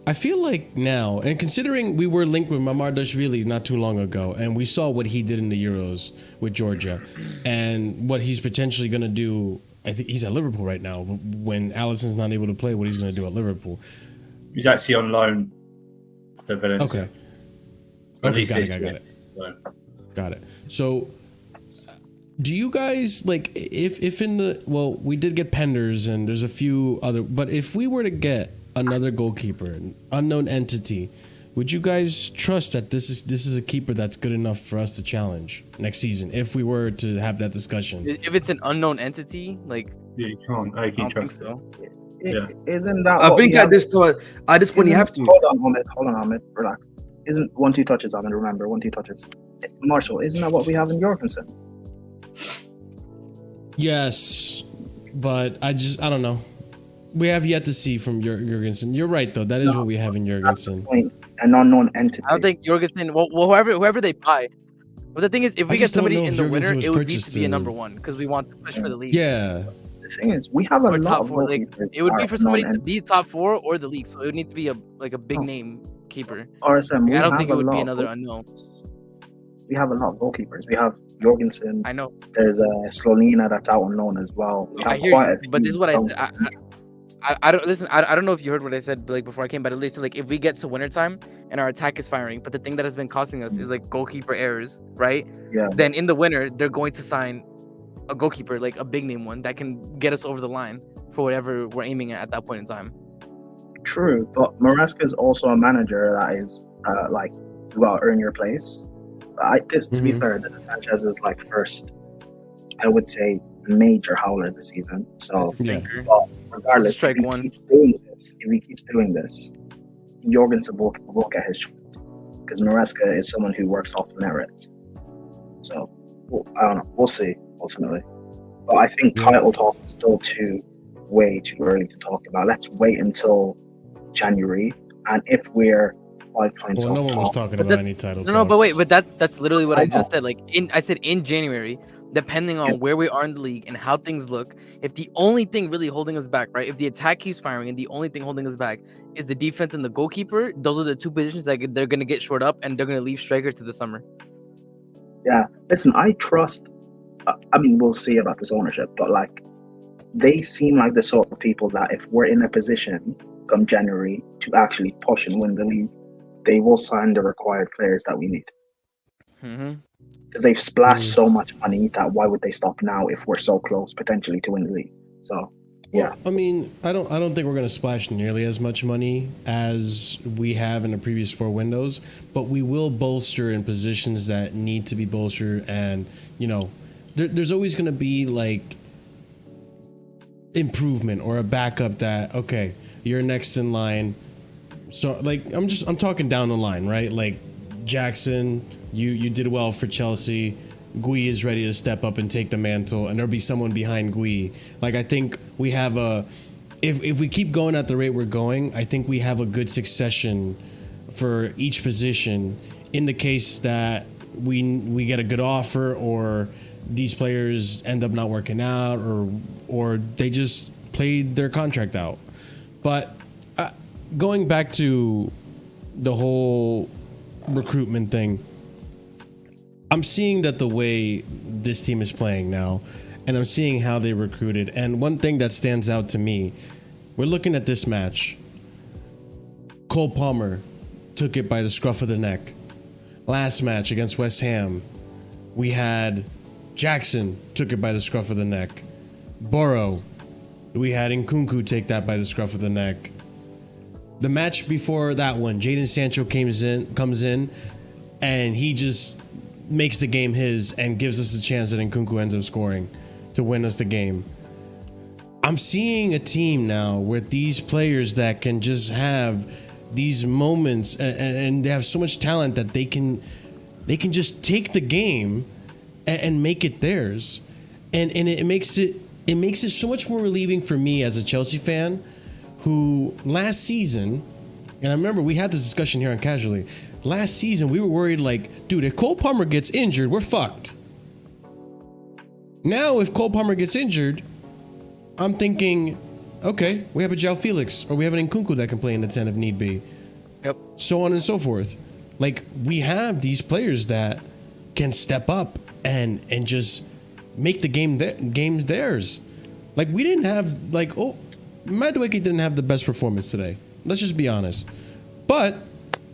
I feel like now, and considering we were linked with Mamardashvili not too long ago, and we saw what he did in the Euros with Georgia, and what he's potentially going to do. I think he's at Liverpool right now. When Alisson's not able to play, what he's going to do at Liverpool? He's actually on loan to Valencia. Okay, got it. So, do you guys like if in the we did get Penders and there's a few other, but if we were to get another goalkeeper, an unknown entity, would you guys trust that this is a keeper that's good enough for us to challenge next season? If we were to have that discussion, if it's an unknown entity, you can't. I can't trust so. Yeah. Isn't that? I think at this point you have to. Hold on, Ahmed. Relax. Isn't 1-2 touches? Ahmed, remember 1-2 touches. Marshall, isn't that what we have in Jorgensen? Yes, but I don't know. We have yet to see from Jorgensen. You're right, though. That is what we have in Jorgensen. An unknown entity. I don't think Jorgensen. Well, whoever they buy. But the thing is, if we get somebody in the winner, it would need to be a number one because we want to push for the league. Yeah. The thing is, we have a lot of four. It would be for somebody to be top 4 or the league, so it would need to be a big name keeper. RSM. I don't think it would be another unknown. We have a lot of goalkeepers. We have Jorgensen. I know. There's Slonina that's out on loan as well. I hear you, but this is what I said. I don't listen. I don't know if you heard what I said before I came, but at least if we get to winter time and our attack is firing, but the thing that has been costing us is goalkeeper errors, right? Yeah. Then in the winter they're going to sign a goalkeeper, a big name one that can get us over the line for whatever we're aiming at that point in time. True, but Maresca is also a manager that is you gotta earn your place. To be fair, Sanchez is like first, I would say, major howler this season. So, well, regardless, Strike if one. he keeps doing this, Jorgensen will get his shot because Maresca is someone who works off merit. So, I don't know. We'll see ultimately. But I think title talk is still way too early to talk about. Let's wait until January, and if we're 5 points Well, no one was talking about any title. No, but wait, but that's literally what I just said. Like I said in January, depending on where we are in the league and how things look, if the only thing really holding us back, right? If the attack keeps firing and the only thing holding us back is the defense and the goalkeeper, those are the two positions that they're gonna get short up and they're gonna leave striker to the summer. Yeah, listen, I trust. I mean, we'll see about this ownership, but like, they seem like the sort of people that if we're in a position come January to actually push and win the league, they will sign the required players that we need. Because they've splashed so much money that why would they stop now if we're so close potentially to win the league? So, yeah. Well, I mean, I don't think we're going to splash nearly as much money as we have in the previous 4 windows, but we will bolster in positions that need to be bolstered, and there's always going to be like improvement or a backup that, okay, you're next in line. So like I'm talking down the line, right? Like Jackson, you did well for Chelsea. Gui is ready to step up and take the mantle, and there'll be someone behind Gui. Like I think we have if we keep going at the rate we're going, I think we have a good succession for each position in the case that we get a good offer or these players end up not working out or they just played their contract out. But going back to the whole recruitment thing, I'm seeing that the way this team is playing now, and I'm seeing how they recruited. And one thing that stands out to me, we're looking at this match. Cole Palmer took it by the scruff of the neck. Last match against West Ham, we had Jackson took it by the scruff of the neck. Borough, we had Nkunku take that by the scruff of the neck. The match before that one, Jadon Sancho comes in, and he just makes the game his and gives us a chance that Nkunku ends up scoring to win us the game. I'm seeing a team now with these players that can just have these moments and they have so much talent that they can just take the game and make it theirs. And it makes it so much more relieving for me as a Chelsea fan who last season, and I remember we had this discussion here on Casually, last season we were worried like, dude, if Cole Palmer gets injured, we're fucked. Now if Cole Palmer gets injured, I'm thinking, okay, we have a João Felix or we have an Nkunku that can play in the 10 if need be. Yep. So on and so forth. Like we have these players that can step up and just make the game theirs. Like we didn't have Madueke didn't have the best performance today. Let's just be honest. But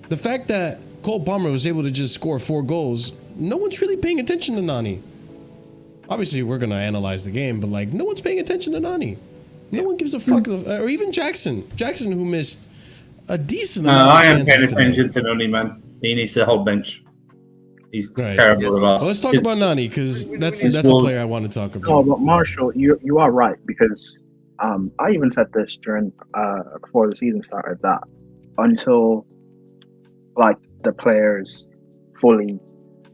the fact that Cole Palmer was able to just score 4 goals, no one's really paying attention to Noni. Obviously, we're going to analyze the game, but like no one's paying attention to Noni. No one gives a fuck. Or even Jackson. Jackson, who missed a decent amount of chances. I am paying attention to Noni, man. He needs the whole bench. He's terrible with us. Well, let's talk about Noni, because that's a player I want to talk about. No, but Marshall, you are right, because I even said this during before the season started that until like the players fully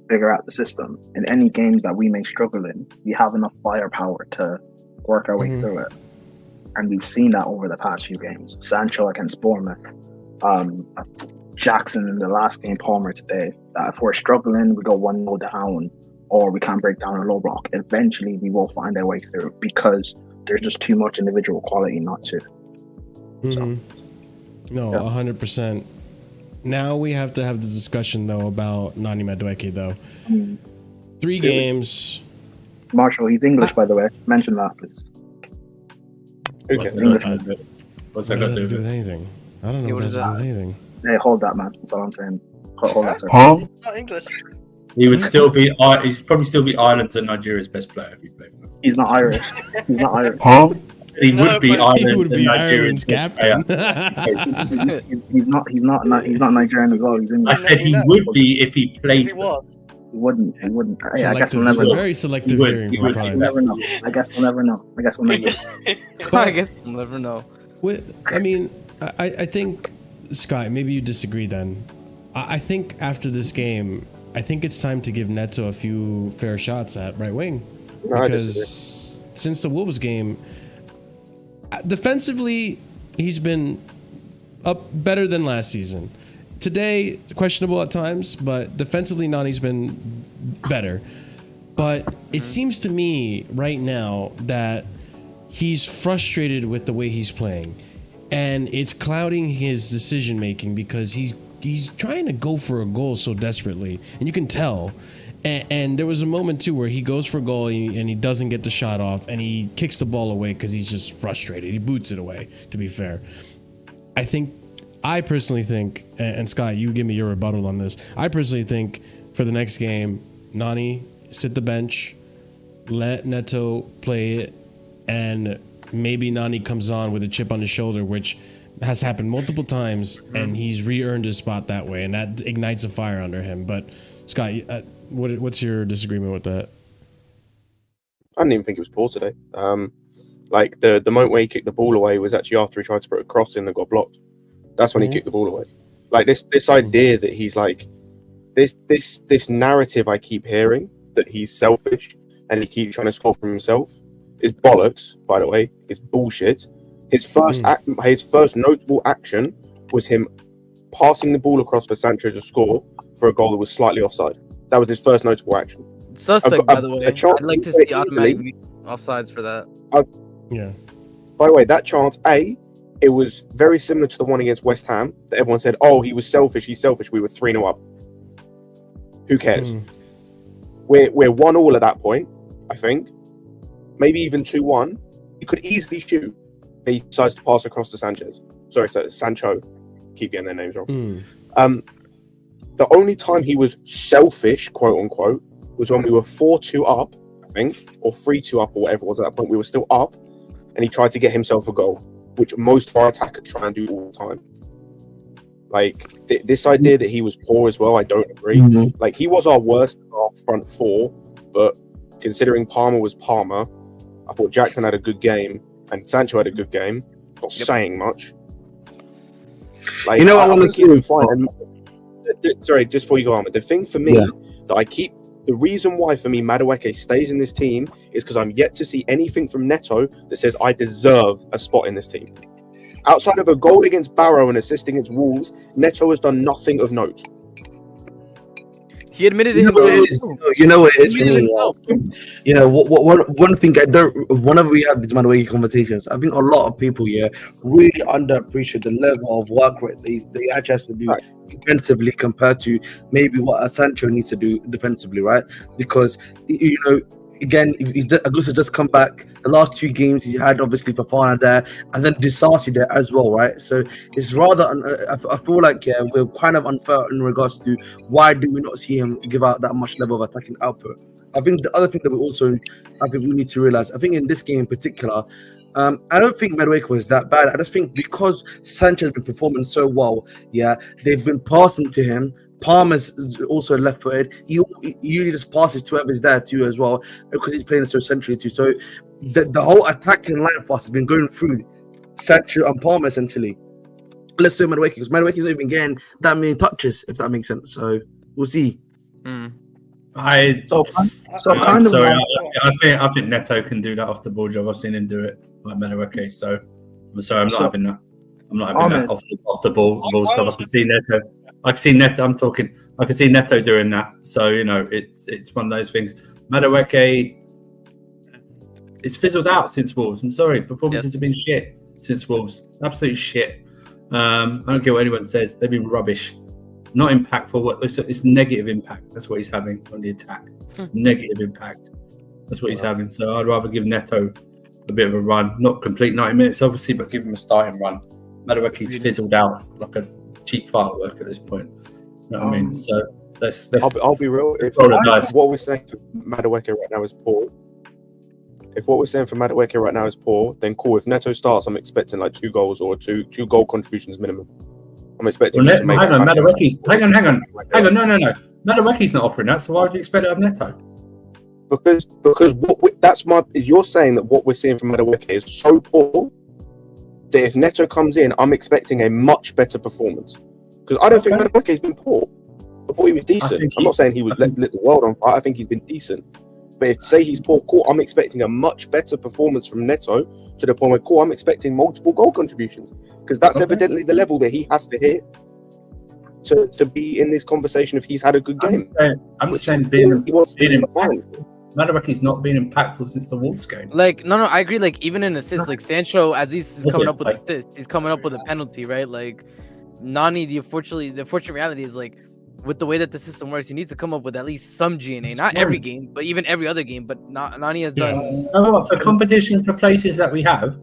figure out the system in any games that we may struggle in, we have enough firepower to work our way through it, and we've seen that over the past few games. Sancho against Bournemouth, Jackson in the last game, Palmer today. That if we're struggling, we go 1-0 down, or we can't break down a low block, eventually we will find our way through because there's just too much individual quality not to. So, no, 100%. Now we have to have the discussion though about Noni Madueke though. 3 games. Marshall, he's English, by the way. Mention that, please. What's that got to do with anything? I don't know what that has to do with anything. Hey, hold that, man. That's all I'm saying. Hold that, sir. Not English. He would still be. He'd probably still be Ireland's and Nigeria's best player if he played. He's not Irish. He's not Irish. He would be Ireland's and Nigeria's captain. He's not Nigerian as well. He's English. I said he would be if he played. He was. wouldn't. I guess we'll Selective, never know. very selective You would, hearing you from would. Prime. We'll never know. I guess we'll never know. I guess we'll never know. I mean, I think, Scott, maybe you disagree then. I think after this game, I think it's time to give Neto a few fair shots at right wing. No, I Because since the Wolves game, defensively, he's been up better than last season. Today, questionable at times, but defensively, Nani's been better. But it seems to me right now that he's frustrated with the way he's playing. And it's clouding his decision making because he's trying to go for a goal so desperately, and you can tell. And there was a moment too where he goes for a goal and he doesn't get the shot off, and he kicks the ball away because he's just frustrated. He boots it away. To be fair, I personally think, and Scott, you give me your rebuttal on this. I personally think for the next game, Noni sit the bench, let Neto play it, and maybe Noni comes on with a chip on his shoulder, which has happened multiple times, and he's re-earned his spot that way, and that ignites a fire under him. But Scott, what's your disagreement with that? I didn't even think it was poor today. Like the moment where he kicked the ball away was actually after he tried to put a cross in that got blocked. That's when he kicked the ball away. Like this idea that he's like this narrative I keep hearing that he's selfish and he keeps trying to score for himself is bollocks. By the way, it's bullshit. His first notable action was him passing the ball across for Sancho to score for a goal that was slightly offside. That was his first notable action. Suspect, by the way. I'd like to see automatic offsides for that. Yeah. By the way, that chance, it was very similar to the one against West Ham that everyone said, oh, he was selfish, he's selfish. We were 3-0 up. Who cares? We're 1-1 at that point, I think. Maybe even 2-1. He could easily shoot. He decides to pass across to Sanchez. Sorry, Sancho. Keep getting their names wrong. The only time he was selfish, quote unquote, was when we were 4-2 up, I think, or 3-2 up, or whatever it was at that point. We were still up, and he tried to get himself a goal, which most of our attackers try and do all the time. Like, this idea that he was poor as well, I don't agree. Like, he was our worst of our front four, but considering Palmer was Palmer, I thought Jackson had a good game, and Sancho had a good game. Not saying much. Like, you know what I want to see? Sorry, just before you go on, but the thing for me that the reason why for me Madueke stays in this team is because I'm yet to see anything from Neto that says I deserve a spot in this team. Outside of a goal against Barrow and assist against Wolves, Neto has done nothing of note. He admitted it. You know what it is for me. You know, one thing I don't. Whenever we have these Madueke conversations, I think a lot of people really underappreciate the level of work rate they actually has to do defensively compared to maybe what Sancho needs to do defensively, right? Because again, Augusto just come back. The last two games he had obviously Fofana there, and then Disasi there as well, right? So it's rather, I feel like we're kind of unfair in regards to why do we not see him give out that much level of attacking output. I think the other thing that we need to realize, I think in this game in particular, I don't think Madueke was that bad. I just think because Sanchez has been performing so well, they've been passing to him. Palmer's also left-footed. He usually just passes to whoever's there too as well because he's playing so centrally too. So the whole attacking line for us has been going through Sancho and Palmer essentially. Let's say Madueke, because Madueke's not even getting that many touches, if that makes sense. So we'll see. I think Neto can do that off the ball job. I've seen him do it like Madueke. So I'm sorry, I'm not having that. I'm not having that off the ball stuff. I can see Neto. I can see Neto doing that. So it's one of those things. Madueke, it's fizzled out since Wolves. I'm sorry, performances have been shit since Wolves. Absolute shit. I don't care what anyone says. They've been rubbish. Not impactful. It's negative impact. That's what he's having on the attack. Negative impact. That's what he's having. So I'd rather give Neto a bit of a run. Not complete 90 minutes, obviously, but give him a starting run. Madueke's fizzled out like a cheap firework at this point. You know what I mean? So let's I'll be real. If what we're saying for Madueke right now is poor, then cool. If Neto starts, I'm expecting like 2 goals or two goal contributions minimum. I'm expecting him to make Madueke. Hang on. No. Madueke's not offering that, so why would you expect it of Neto? Because you're saying that what we're seeing from Madueke is so poor that if Neto comes in, I'm expecting a much better performance. Because I don't think Madueke's been poor. I thought he was decent. I'm not saying he would lit the world on fire. I think he's been decent. But if say he's poor, cool, I'm expecting a much better performance from Neto to the point where, cool, I'm expecting multiple goal contributions. Because that's evidently the level that he has to hit to be in this conversation if he's had a good game. I'm saying being impactful. Madueke's not been impactful since the Wolves game. Like, no, I agree. Like, even in assists, like Sancho, as he's coming up with assists, he's coming up with a penalty, right? Like, Noni, the unfortunate reality is, like, with the way that the system works, you need to come up with at least some GNA. Not every game, but even every other game. But Noni has done. For competition for places that we have,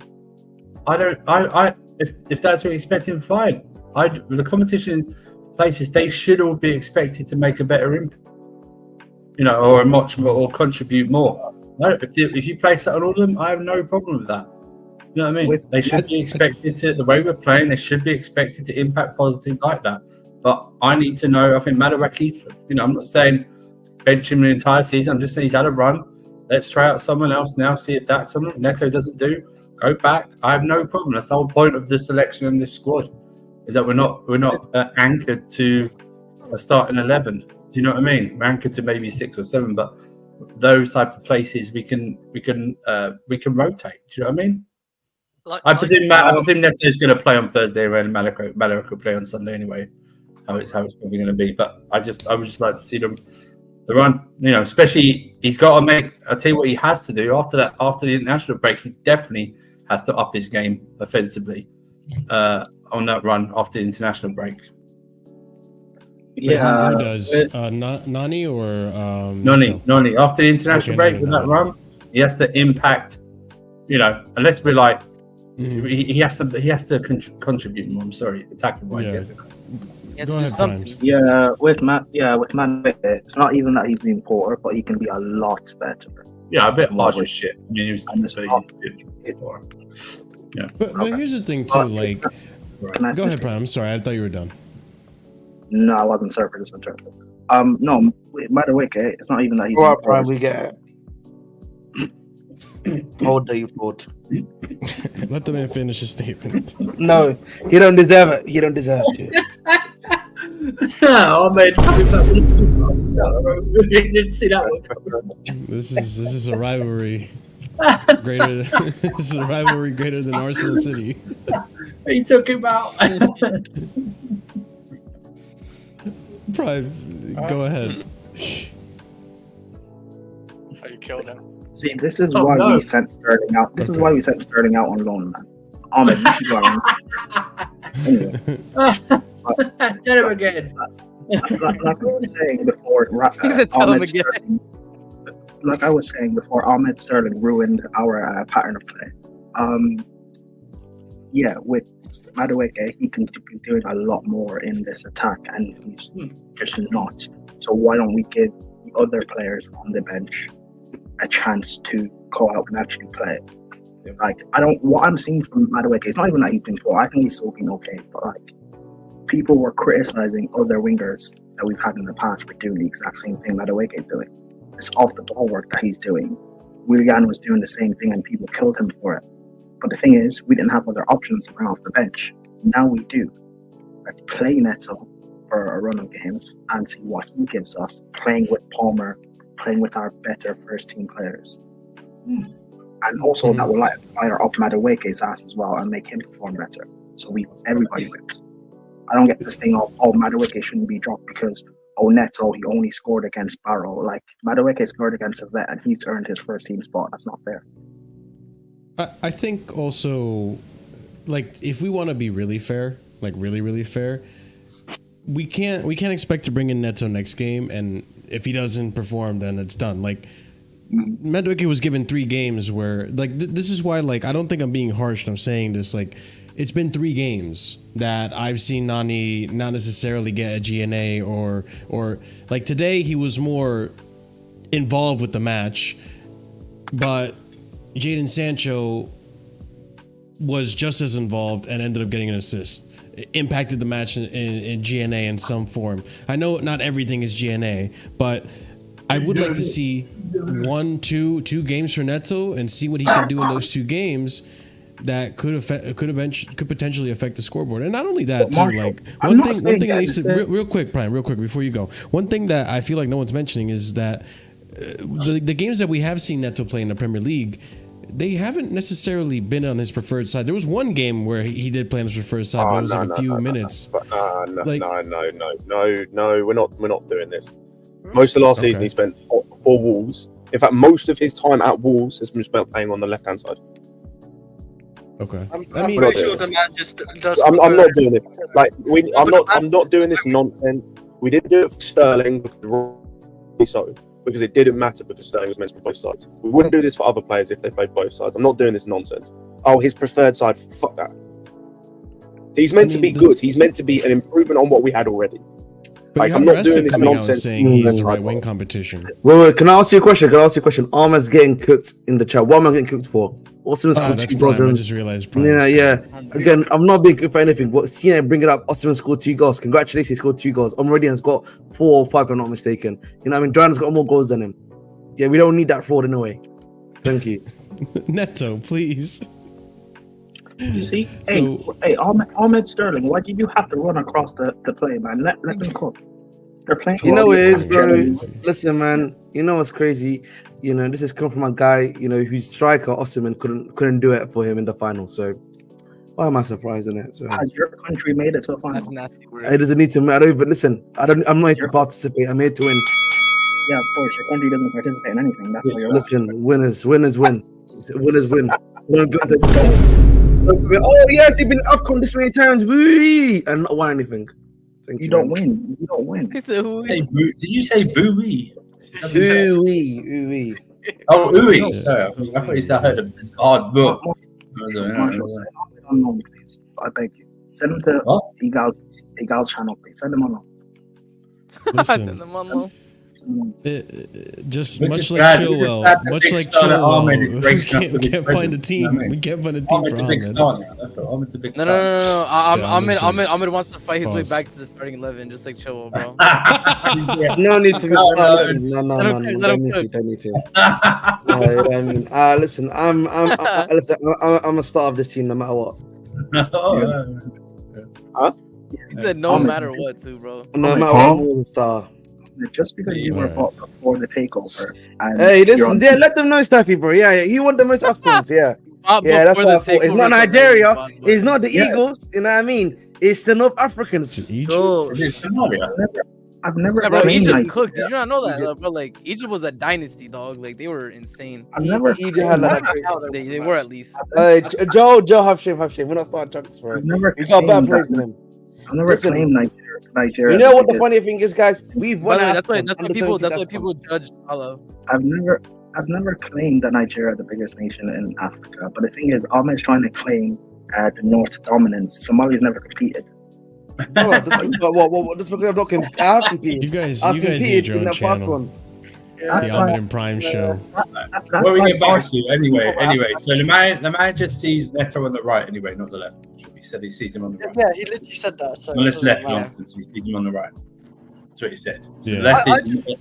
if that's what you're expecting, fine. The competition places, they should all be expected to make a better impact, or a much more, or contribute more. No, if you place that on all of them, I have no problem with that. You know what I mean? They should be expected to, the way we're playing, they should be expected to impact positive like that. But I need to know, I think Madueke's, I'm not saying bench him the entire season, I'm just saying he's had a run. Let's try out someone else now, see if that's something Neto doesn't do. Go back. I have no problem. That's the whole point of this selection and this squad, is that we're not anchored to a starting 11. Do you know what I mean? We're anchored to maybe 6 or 7, but those type of places we can rotate. Do you know what I mean? I presume Neto's going to play on Thursday, and Madueke will play on Sunday anyway. How it's probably going to be. But I would just like to see the run. Especially he's got to make. I'll tell you what he has to do after the international break. He definitely has to up his game offensively on that run after the international break. Yeah, who does Noni or Noni after the international break with that run, he has to impact. Unless we're like, he has to contribute more. I'm sorry, attacking wise. Yeah. Go ahead, Primes. Yeah, with Madueke, it's not even that he's been poor, but he can be a lot better. Yeah, a bit harsh as shit. I mean, he was But here's the thing too, like, go ahead, Prime. I'm sorry, I thought you were done. No, I wasn't sorry for this interruption. No, with Madueke, it's not even that he's been poor. Prime, we get it. Hold the thought. Let the man finish his statement. No, he don't deserve it. He don't deserve it. I made didn't see that one. This is a rivalry greater. This is a rivalry greater than Arsenal City. He took him out. Prime, go ahead. Oh, you killed him. See, this is why we sent Sterling out. This is why we sent Sterling out on loan, man. Ahmed, you should go on. Anyway, tell him again. Like I was saying before, Ahmed Sterling ruined our pattern of play. With Madueke, he can be doing a lot more in this attack, and he's just not. So why don't we give the other players on the bench a chance to go out and actually play? Like, what I'm seeing from Madueke, it's not even that he's been poor. I think he's still been okay, but like, people were criticizing other wingers that we've had in the past for doing the exact same thing Madueke is doing. It's off the ball work that he's doing. Willian was doing the same thing and people killed him for it. But the thing is, we didn't have other options to bring off the bench. Now we do. Let's play Neto for a run of games and see what he gives us, playing with Palmer, playing with our better first team players. And also that will fire up Madueke's ass as well and make him perform better. So everybody wins. I don't get this thing of, Madueke shouldn't be dropped because, Neto, he only scored against Barrow. Like, Madueke scored against a vet and he's earned his first team spot. That's not fair. I think also, like, if we want to be really fair, like really, really fair, we can't expect to bring in Neto next game, and if he doesn't perform, then it's done. Like, Madueke was given 3 games where, like, this is why, like, I don't think I'm being harsh. I'm saying this, like, it's been 3 games that I've seen Noni not necessarily get a GNA or like today he was more involved with the match, but Jadon Sancho was just as involved and ended up getting an assist. impacted the match in GNA in some form. I know not everything is GNA, but I would like to see two games for Neto and see what he can do in those 2 games that could potentially affect the scoreboard. And not only that, too, like one thing that needs to real quick, Prime, real quick before you go. One thing that I feel like no one's mentioning is that the games that we have seen Neto play in the Premier League, they haven't necessarily been on his preferred side. There was one game where he did play on his preferred side, but it was like a few minutes. No, we're not doing this. Most of last season he spent for Wolves. In fact, most of his time at Wolves has been spent playing on the left-hand side. Okay. I'm pretty sure the man just does. I'm not doing it. Like I'm not doing this nonsense. We didn't do it for Sterling because it didn't matter because Sterling was meant to be both sides. We wouldn't do this for other players if they played both sides. I'm not doing this nonsense. Oh, his preferred side. Fuck that. He's meant to be good. He's meant to be an improvement on what we had already. But I'm not doing this nonsense. Saying he's the right wing competition. Wait, can I ask you a question? Arma's getting cooked in the chat. What am I getting cooked for? Osimhen's scored 2 goals. I just realized. Yeah. Again, I'm not being cooked for anything. But bring it up. Osimhen scored 2 goals. Congratulations, he scored 2 goals. Meridian's got 4 or 5, if I'm not mistaken. You know what I mean? Duran's got more goals than him. Yeah, we don't need that fraud in a way. Thank you. Neto, please. You see, hey, Ahmed Sterling, why did you have to run across the play, man? Let them cook. They're playing. You know what it is, bro. Listen, man. You know what's crazy? You know, this is coming from a guy, you know, whose striker Osimhen couldn't do it for him in the final. So why am I surprised in it? So has your country made it to a final? That's nasty word. I didn't need to. I don't even listen. I'm not here to participate. I'm here to win. Yeah, of course. Your country doesn't participate in anything. That's why you're listen. Winners win. Winners win. Oh yes, you've been AFCON this many times, woo, and not won anything. You don't win. You don't win. Hey, did you say boo-wee? Ooh-wee. Oh, ooh-wee. Sorry, I thought you said I heard a hard book. Marshall, send him on, please. I beg you. Send him to Egal's channel, please. Send him on. Listen. Just much like Chilwell, we can't find a team. We can't find a team for Ahmed. No. Ahmed wants to fight his way back to the starting 11, just like Chilwell, bro. No need to get started. No. Don't need to. I mean, listen, I'm a star of this team no matter what. Huh? He said no matter what, too, bro. No matter what, I'm a star. Just because you were bought before the takeover. And hey, listen, let them know, Staffy, bro. Yeah, he won the most AFCONs, yeah. That's what I thought. It's not Nigeria. It's not the Eagles. You know what I mean? It's the North Africans. It's Somalia. I've never. Yeah, bro, Egypt cooked. Did you not know that, bro? Like Egypt was a dynasty, dog. Like they were insane. I've never. Egypt had like they were at least. Joe, have shame. We're not starting chucks for it. We got bad praise in him. I've never claimed Nigeria. You know what the funny thing is, guys? We've won. That's why people judge Salah. I've never claimed that Nigeria is the biggest nation in Africa. But the thing is, Ahmed's trying to claim the North dominance. Somalia's never competed. Just because I'm not competing. I have competed. You guys need your own channel. The Ahmed Prime show. Where we get back to anyway. So the man just sees Neto on the right anyway, not the left. He said he sees him on the right. Yeah, he literally said that. So unless left nonsense, he sees him on the right. That's what he said. So the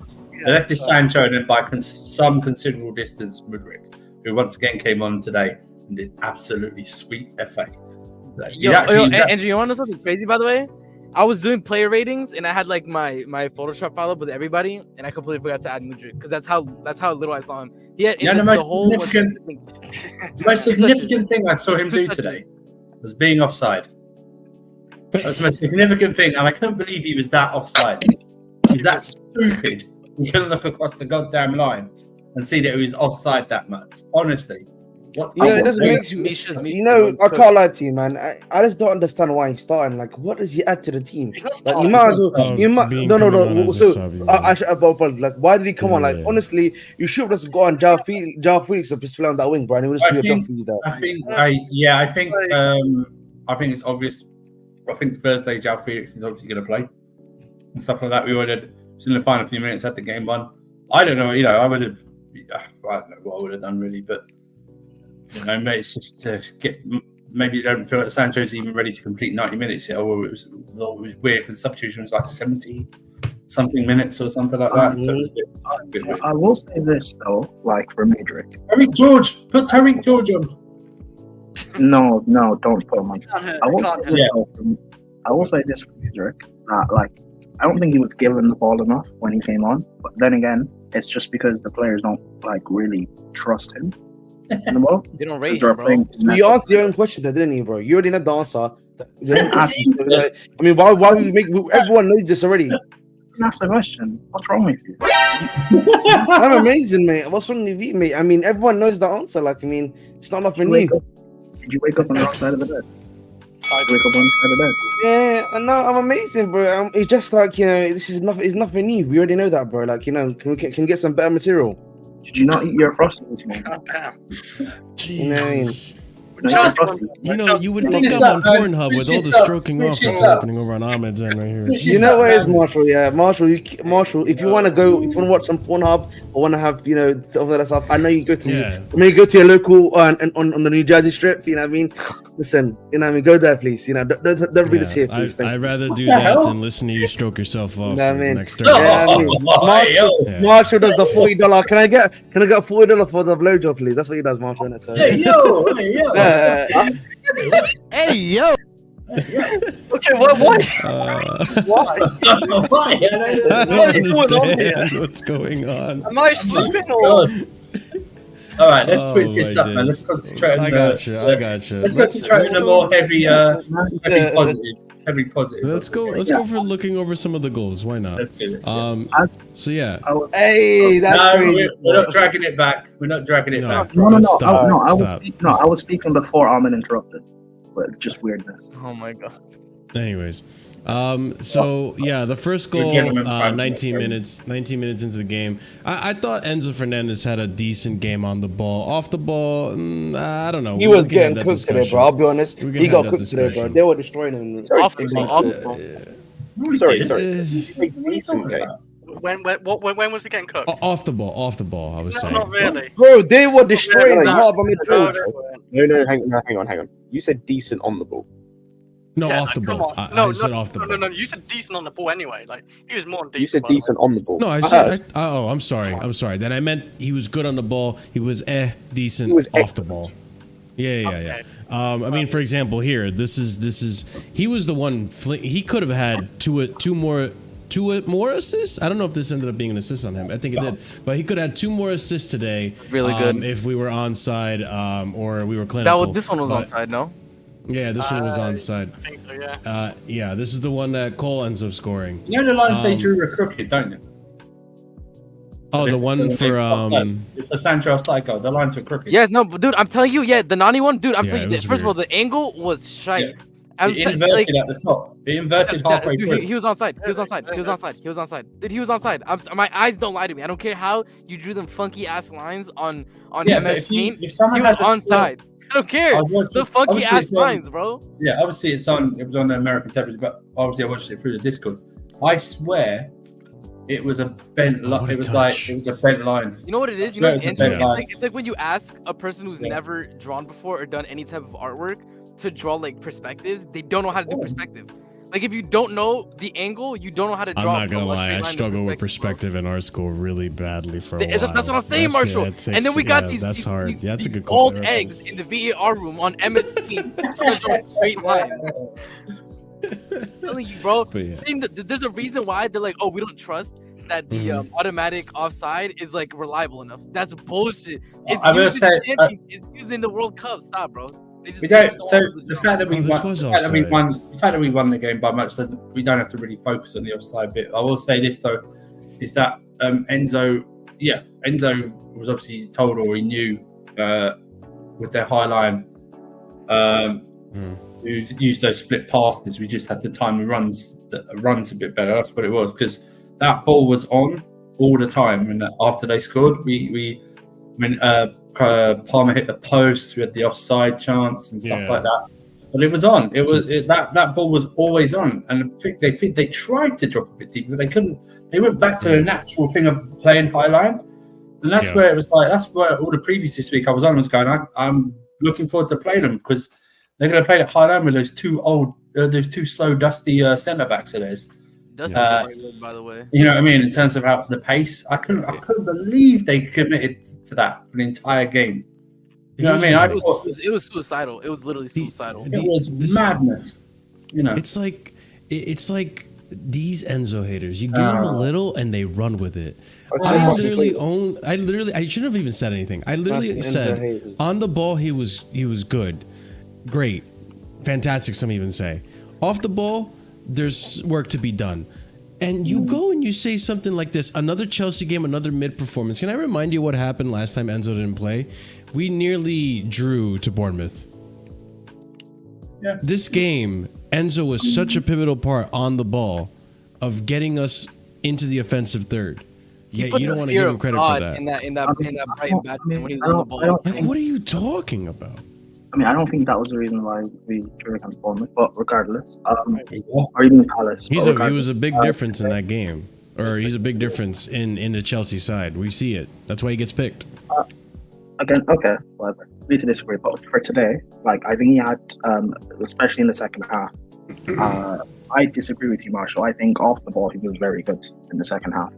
left is Sancho, and then by some considerable distance, Mudryk, who once again came on today and did absolutely sweet FA. Andrew, you want to know something crazy, by the way? I was doing player ratings and I had like my Photoshop file up with everybody, and I completely forgot to add Mudryk because that's how little I saw him. He had the most significant thing I saw him do today was being offside. That's the most significant thing, and I couldn't believe he was that offside. He's that stupid. He couldn't look across the goddamn line and see that he was offside that much. Honestly. It doesn't make you. I can't lie to you, man. I just don't understand why he's starting. Like, what does he add to the team? Like, you might as well. So, like, why did he come on? Like, honestly, you should have just gone João Felix to play on that wing, Brian. He would just do a job for you there. I think it's obvious. I think Thursday João Felix is obviously going to play and stuff like that. We would have in the final few minutes had the game won. I don't know. I would have. I don't know what I would have done really, but. Mate, it's just to get maybe you don't feel like Sancho's even ready to complete 90 minutes yet, or it was weird because substitution was like 70-something minutes or something like that. So it was a bit weird. I will say this though, like for Madrid. Tariq George, put Tariq George on. No, don't put him on. Can't I will say this for Madrid. Like, I don't think he was given the ball enough when he came on. But then again, it's just because the players don't like really trust him. Anymore. They don't rate They're him, bro. playing So you asked your own question, didn't you, bro? You already know the answer. They didn't ask you. So, like, I mean, why would we make? Everyone knows this already. That's the question. What's wrong with you? I'm amazing, mate. What's wrong with you, mate? I mean, everyone knows the answer. Like, I mean, it's not nothing new. Did you wake up on the wrong side of the bed? I wake up on the side of the bed. Yeah, no, I'm amazing, bro. It's just like, you know, this is nothing. It's nothing new. We already know that, bro. Like, you know, can we get some better material? Did you not eat your frosties this morning? God damn. You know what I mean? You know, you would think I'm on Pornhub with all the stroking off that's happening over on Ahmed's end right here. You know what it is, Marshall? Yeah, Marshall. Marshall, if you want to go, if you want to watch some Pornhub or want to have, you know, all that stuff, I know you go to. Yeah. I mean, you go to your local on the New Jersey Strip. You know what I mean? Listen, you know what I mean? Go there, please. You know, don't bring this here, please. I'd rather do that than listen to you stroke yourself off. You know what I mean? Next Thursday. Yeah, I mean, Marshall does the $40. Can I get $40 for the blowjob, please? That's what he does, Marshall. So, Hey yo! Hey yo! Okay, what? Why? Why? I don't understand what's going on. Am I sleeping or? All right, let's switch this my up, man. Let's days. concentrate on I gotcha. Let's concentrate on the more heavy positive. Heavy positive. Let's go for looking over some of the goals. Why not? Let's do this. So yeah. hey, that's No, crazy. we're not dragging it back. We're not dragging it back. No. Stop. I was speaking before Ahmed interrupted. But just weirdness. Oh my god. Anyways, so yeah, the first goal, 19 minutes into the game. I thought Enzo Fernandez had a decent game on the ball. Off the ball, I don't know. He was getting cooked today, bro. I'll be honest. He got cooked today, bro. They were destroying him. Off the ball. Sorry. When was he getting cooked? Off the ball. I was No, saying. not really. Bro, they were destroying the hard midfield. No, hang on. You said decent on the ball. No, Yeah, off the come ball. on. I said off the ball. No. You said decent on the ball anyway. Like he was more than decent. You said by the way. decent on the ball. No, I said. I'm sorry. Then I meant he was good on the ball. He was decent He was off the ball. Yeah. Okay. I mean, for example, here, this is. He was the one. He could have had two more assists. I don't know if this ended up being an assist on him. I think it did, but he could have had 2 more assists today. Really good. If we were onside, or we were clinical. This one was onside, no? Yeah, this one was onside. I think so, yeah. Yeah, this is the one that Cole ends up scoring. You know the lines they drew were crooked, don't you? Oh, the one for it's a Sancho offside goal. The lines were crooked. Yeah, no, but dude, I'm telling you, the Nani one, dude, I'm Yeah, telling it you, was first of all, weird. the angle was shite. Yeah. It inverted at the top. It inverted halfway Dude, through. he was onside. Dude, he was onside. My eyes don't lie to me. I don't care how you drew them funky ass lines on Yeah, but MS if Paint. if someone He was has a onside. I don't care. I was watching- The funky obviously ass it's on- lines, bro. Yeah, obviously it was on the American television, but obviously I watched it through the Discord. I swear, it was a bent line. What a It was touch. like it was a bent line. You know what it is? You swear know, it's a it's bent line. like when you ask a person who's Yeah. never drawn before or done any type of artwork to draw like perspectives, they don't know how to do Yeah. perspective. Like if you don't know the angle, you don't know how to I'm draw. not gonna from a lie, straight I line to struggle with bro. perspective in our school really badly for a That's while. what I'm saying, Marshall. And then we got these. That's these, hard. These, Yeah, that's a these good gold reference. eggs in the VAR room on MSP trying to draw straight lines. I'm telling you, bro. But yeah. There's a reason why they're like, oh, we don't trust that the automatic offside is like reliable enough. That's bullshit. It's I will used say, it's used in the World Cup. Stop, bro. They just We don't. don't So do the job. fact that we Oh, this won, was the fact that we offside. won, the fact that we won the game by much doesn't. We don't have to really focus on the offside bit. I will say this though, is that Enzo was obviously told or he knew with their high line, who used those split passes. We just had to time the runs a bit better. That's what it was, because that ball was on all the time. And after they scored, when Palmer hit the post, we had the offside chance and stuff Yeah. like that. But it was on. That ball was always on, and they tried to drop a bit deeper, but they couldn't. They went back to the natural thing of playing high line, and that's where it was like. That's where all the previous this week I was on was going. I'm looking forward to playing them because They're going to play it hard on with those two slow, dusty centre backs of theirs. That's the right word, by the way. You know what I mean? In terms of how the pace, I couldn't believe they committed to that for the entire game. You know what I mean? It was suicidal. It was literally suicidal. It was madness. You know, it's like these Enzo haters. You give them a little and they run with it. I shouldn't have even said anything. I literally said on the ball he was good, great, fantastic. Some even say off the ball there's work to be done. And you go and you say something like this, another Chelsea game, another mid performance. Can I remind you what happened last time Enzo didn't play? We nearly drew to Bournemouth. Yeah. This game, Enzo was such a pivotal part on the ball of getting us into the offensive third. Yeah, you don't want to give him credit for that. In that Brighton back when he was on the ball. What are you talking about? I mean, I don't think that was the reason why we drew against Bournemouth, but regardless, or even Palace. He was a big difference in that game, or he's a big difference in the Chelsea side. We see it. That's why he gets picked. Again, okay, whatever. I need to disagree, but for today, like I think he had, especially in the second half. I disagree with you, Marshall. I think off the ball he was very good in the second half.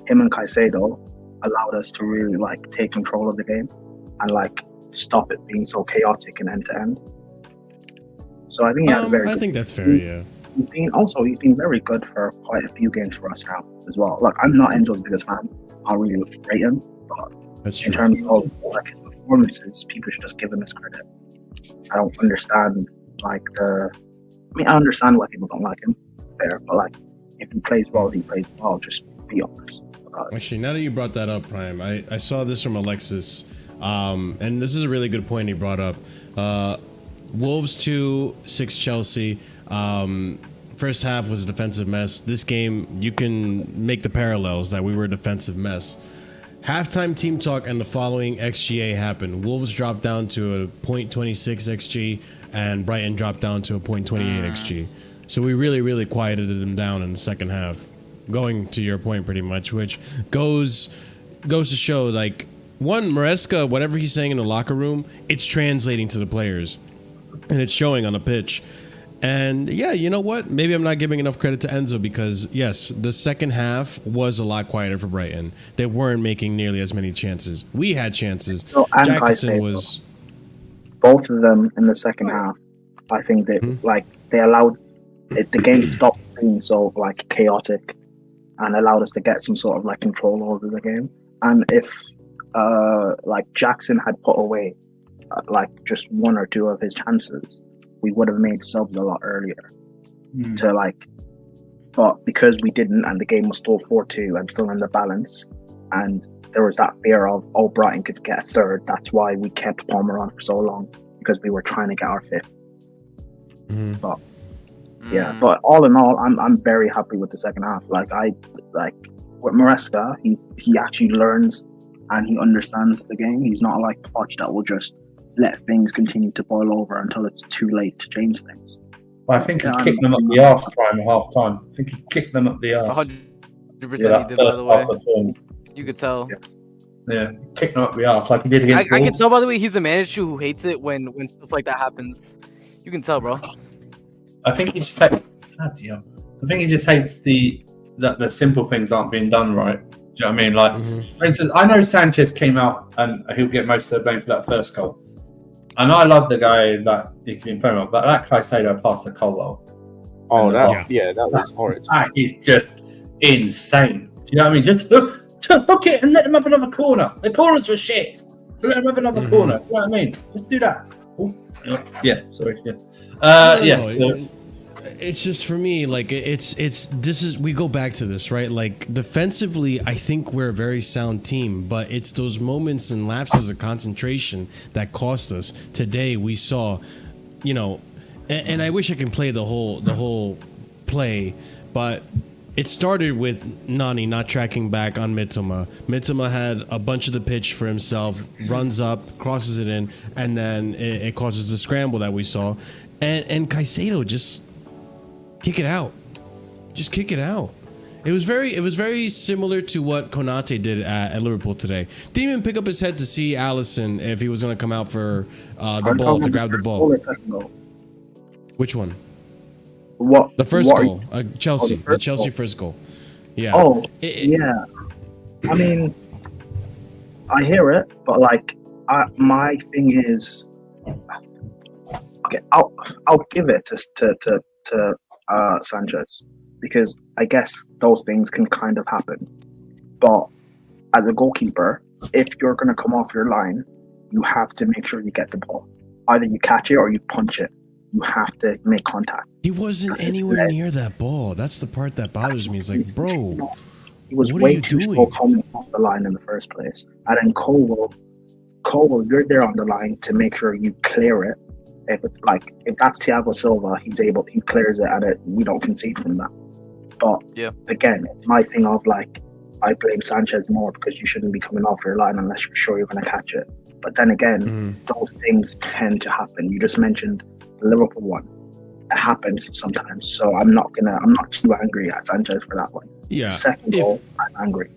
Him and Caicedo allowed us to really like take control of the game and like stop it being so chaotic and end to end. So I think he had a very. I think that's fair. Yeah. He's been very good for quite a few games for us now as well. Like I'm not Enzo's biggest fan. I really rate him, but in terms of like his performances, people should just give him his credit. I don't understand I understand why people don't like him. Fair, but like if he plays well, he plays well. Just be honest. Actually, now that you brought that up, Prime, I saw this from Alexis, and this is a really good point he brought up. Wolves 2-6 Chelsea. First half was a defensive mess. This game, you can make the parallels that we were a defensive mess. Halftime team talk and the following XGA happened. Wolves dropped down to a .26 XG, and Brighton dropped down to a .28 XG. So we really, really quieted them down in the second half. Going to your point, pretty much, which goes to show, like, one, Maresca, whatever he's saying in the locker room, it's translating to the players, and it's showing on the pitch. And yeah, you know what? Maybe I'm not giving enough credit to Enzo because, yes, the second half was a lot quieter for Brighton. They weren't making nearly as many chances. We had chances. Jackson was... Both of them in the second half, I think that they allowed the game to stop being so like chaotic and allowed us to get some sort of like control over the game. And if like Jackson had put away like just one or two of his chances, we would have made subs a lot earlier to like, but because we didn't and the game was still 4-2 and still in the balance, and there was that fear of, Brighton could get a third. That's why we kept Palmer on for so long, because we were trying to get our fifth. But yeah, but all in all, I'm very happy with the second half. Like with Maresca, he actually learns and he understands the game. He's not like Poch that will just let things continue to boil over until it's too late to change things. I think he kicked them up the arse Prime at half time. I think he kicked them up the arse. 100% he did, by the way. You could tell. Yeah, kicked them up the arse like he did against I can tell, by the way, he's a manager who hates it when stuff like that happens. You can tell, bro. I think he just hates. I think he just hates that the simple things aren't being done right. Do you know what I mean? Like, for instance, I know Sanchez came out and he'll get most of the blame for that first goal. And I love the guy that he's been playing with, but that Caicedo passed to Colwell. Oh, that was horrid. That is just insane. Do you know what I mean? Just hook it and let them have another corner. The corners were shit. So let them have another corner. You know what I mean? Just do that. Oh, yeah, sorry. Yeah. So, it's just, for me, like, we go back to this, right? Like, defensively, I think we're a very sound team, but it's those moments and lapses of concentration that cost us. Today we saw, and I wish I could play the whole play, but it started with Noni not tracking back on Mitoma. Mitoma had a bunch of the pitch for himself, runs up, crosses it in, and then it causes the scramble that we saw. And Caicedo just kick it out. Just kick it out. It was very similar to what Konate did at Liverpool today. Didn't even pick up his head to see Alisson if he was going to come out for the ball, to grab the ball. Which one? What The first what are goal, Chelsea. Oh, the the Chelsea first first goal. Yeah. Oh, yeah. I mean, I hear it, but like, my thing is, okay, I'll give it to Sanchez, because I guess those things can kind of happen. But as a goalkeeper, if you're going to come off your line, you have to make sure you get the ball. Either you catch it or you punch it. You have to make contact. He wasn't anywhere near that ball. That's the part that bothers me. It's like, bro, he was what are way you too doing? slow coming off the line in the first place. And then Cole, you're there on the line to make sure you clear it. If that's Thiago Silva, he clears it, and we don't concede from that. But again, it's my thing of like, I blame Sanchez more because you shouldn't be coming off your line unless you're sure you're going to catch it. But then again, those things tend to happen. You just mentioned the Liverpool one. It happens sometimes. So I'm not too angry at Sanchez for that one. Yeah. Second goal, I'm angry.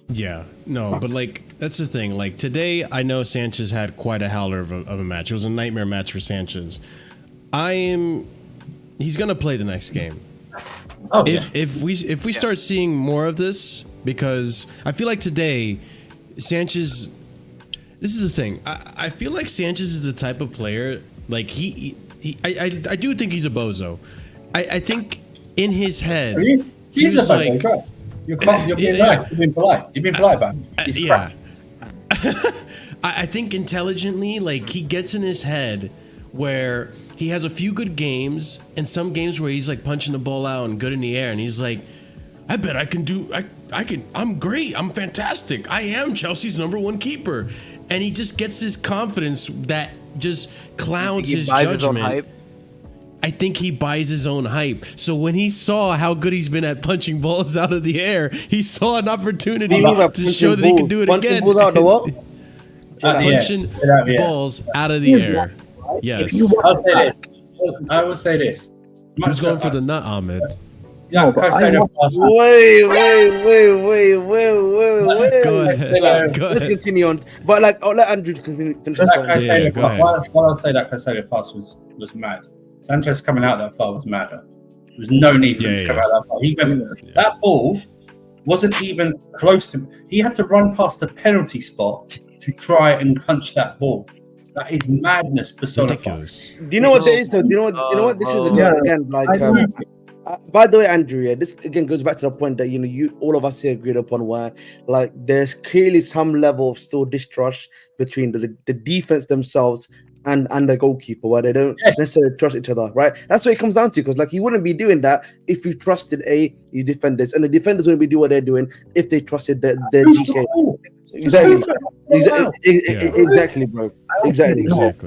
Yeah, no, but like, that's the thing. Like, today, I know Sanchez had quite a howler of a match. It was a nightmare match for Sanchez. He's going to play the next game. Oh, If we start seeing more of this, because I feel like today, Sanchez, this is the thing. I feel like Sanchez is the type of player, like I do think he's a bozo. I think in his head, he was like, you're being nice. You're being polite. You're being polite about him. He's crap. I think intelligently, like, he gets in his head where he has a few good games and some games where he's like punching the ball out and good in the air, and he's like, I bet I can do. I'm great. I'm fantastic. I am Chelsea's #1 keeper, and he just gets his confidence that just clouds his judgment. I think he buys his own hype. So when he saw how good he's been at punching balls out of the air, he saw an opportunity to show that he can do it again. Balls out the what? Punching balls out of the air. Yes. I will say this. Who's going for the nut, Ahmed? Yeah, Wait. Go ahead. Let's continue on. But like, I'll let Andrew finish. While I say that Caicedo pass was mad. Sanchez coming out that far was mad. There was no need for him to come out that far. That ball wasn't even close to him. He had to run past the penalty spot to try and punch that ball. That is madness personified. Ridiculous. Do you know what this is though? Do you know what this is again? Like, by the way, Andrew, this again goes back to the point that you all of us here agreed upon, where like there's clearly some level of still distrust between the defense themselves and the goalkeeper, where they don't necessarily trust each other, right? That's what it comes down to, because like you wouldn't be doing that if you trusted your defenders, and the defenders wouldn't be doing what they're doing if they trusted their GK. Exactly, bro. Exactly. It's not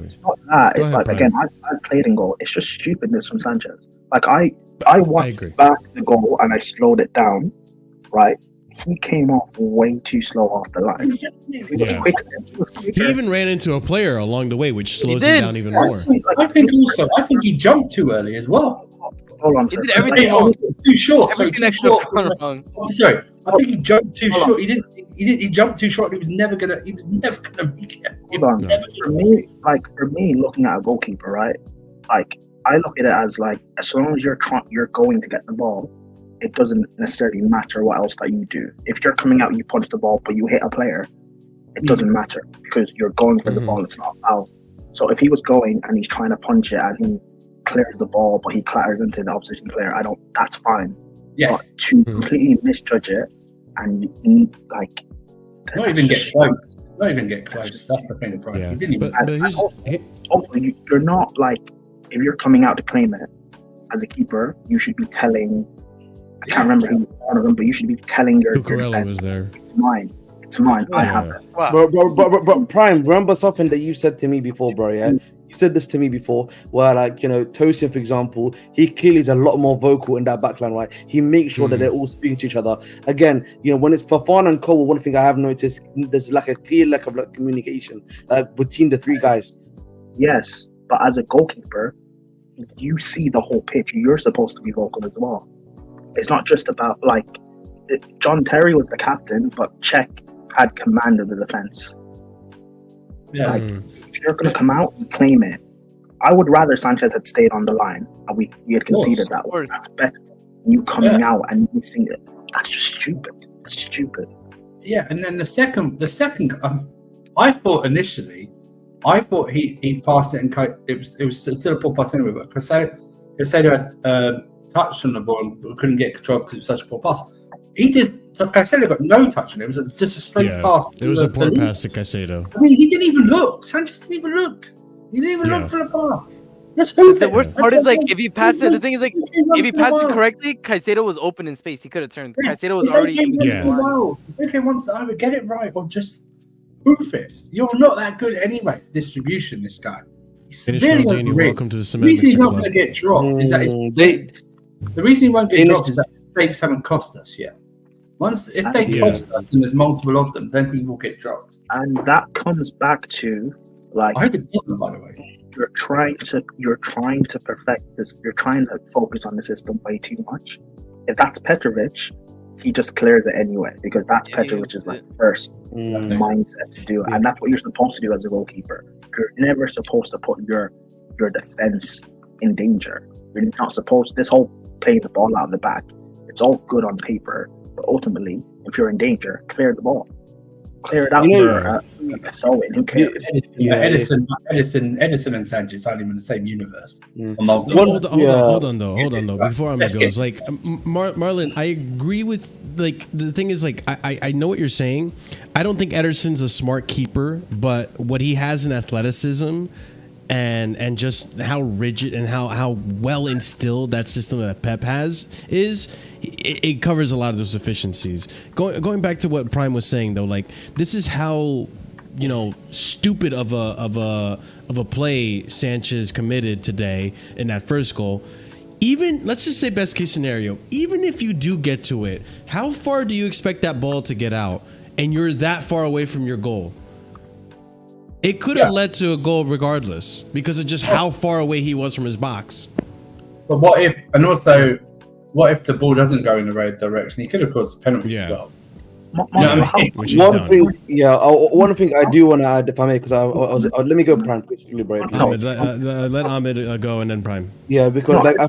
that. It's like, again, I've played in goal. It's just stupidness from Sanchez. Like I watched back the goal and I slowed it down, right? He came off way too slow off the line. He even ran into a player along the way, which slows him down even more. I think he jumped too early as well. Hold on, he did everything wrong. It was too short. Everything wrong. Sorry, I think he jumped too short. He jumped too short. He was never gonna make it. Hold on. For me, looking at a goalkeeper, right? Like, I look at it as like, as long as you're going to get the ball, it doesn't necessarily matter what else that you do. If you're coming out, you punch the ball, but you hit a player, it doesn't matter because you're going for the ball. It's not a foul. So if he was going and he's trying to punch it and he clears the ball, but he clatters into the opposition player, that's fine. Yes. But to completely misjudge it and like, not even get close. Not even get close. That's the thing. Yeah. He didn't even. Also, you're not like, if you're coming out to claim it as a keeper, you should be telling. I can't remember who one of them, but you should be telling your. Cucurella was there. It's mine. I have it. Wow. Bro, Prime, remember something that you said to me before, bro, yeah? You said this to me before, where like, Tosin, for example, he clearly is a lot more vocal in that backline, right? He makes sure that they're all speaking to each other. Again, when it's Fafana and Cole, one thing I have noticed, there's like a clear lack of like communication between the three guys. Yes, but as a goalkeeper, you see the whole pitch. You're supposed to be vocal as well. It's not just about like, John Terry was the captain, but Czech had command of the defense. Yeah. Like, if you're going to come out and claim it, I would rather Sanchez had stayed on the line and we had conceded that one. That's better. You coming out and missing it. That's just stupid. It's stupid. Yeah, and then the second, I thought initially, he passed it and it was still a poor pass anyway. But Caicedo had touched on the ball and couldn't get control because it was such a poor pass. Caicedo got no touch on it. It was just a straight pass. It was a poor pass to Caicedo. I mean, he didn't even look. Sanchez didn't even look. He didn't even look for the pass. The worst part is, like, if he passed it, the thing is, like, if he passed it correctly, Caicedo was open in space. He could have turned. Caicedo was already in the lines. It's okay once to either get it right or just proof it. You're not that good anyway. Distribution, this guy. Finish Maldini, welcome to the The reason he's not going to get dropped is that the reason he won't get dropped is that mistakes haven't cost us yet. If they cost us and there's multiple of them, then he will get dropped. And that comes back to, like, I hope it doesn't, by the way. You're trying to perfect this. You're trying to focus on the system way too much. If that's Petrovic, he just clears it anyway because that's Petrovic's like first mindset to do, and that's what you're supposed to do as a goalkeeper. You're never supposed to put your defense in danger. You're not supposed. This whole playing the ball out of the back, it's all good on paper, but ultimately, if you're in danger, clear the ball. Clear it out. Who cares? Edison and Sanchez aren't even in the same universe. Hold on though. Before Ahmed goes, like, Marlon, I agree with, like, the thing is, like, I know what you're saying. I don't think Ederson's a smart keeper, but what he has in athleticism and just how rigid and how well instilled that system that Pep has is, it covers a lot of those deficiencies. Going back to what Prime was saying though, like, this is how, you know, stupid of a play Sanchez committed today in that first goal. Even, let's just say best case scenario, even if you do get to it, how far do you expect that ball to get out and you're that far away from your goal? It could have led to a goal regardless because of just how far away he was from his box. But what if the ball doesn't go in the right direction? He could have caused a penalty as well. One thing I do want to add, if I may, because I was let me go Prime quickly, bro. Let Ahmed go and then Prime. Yeah, because like I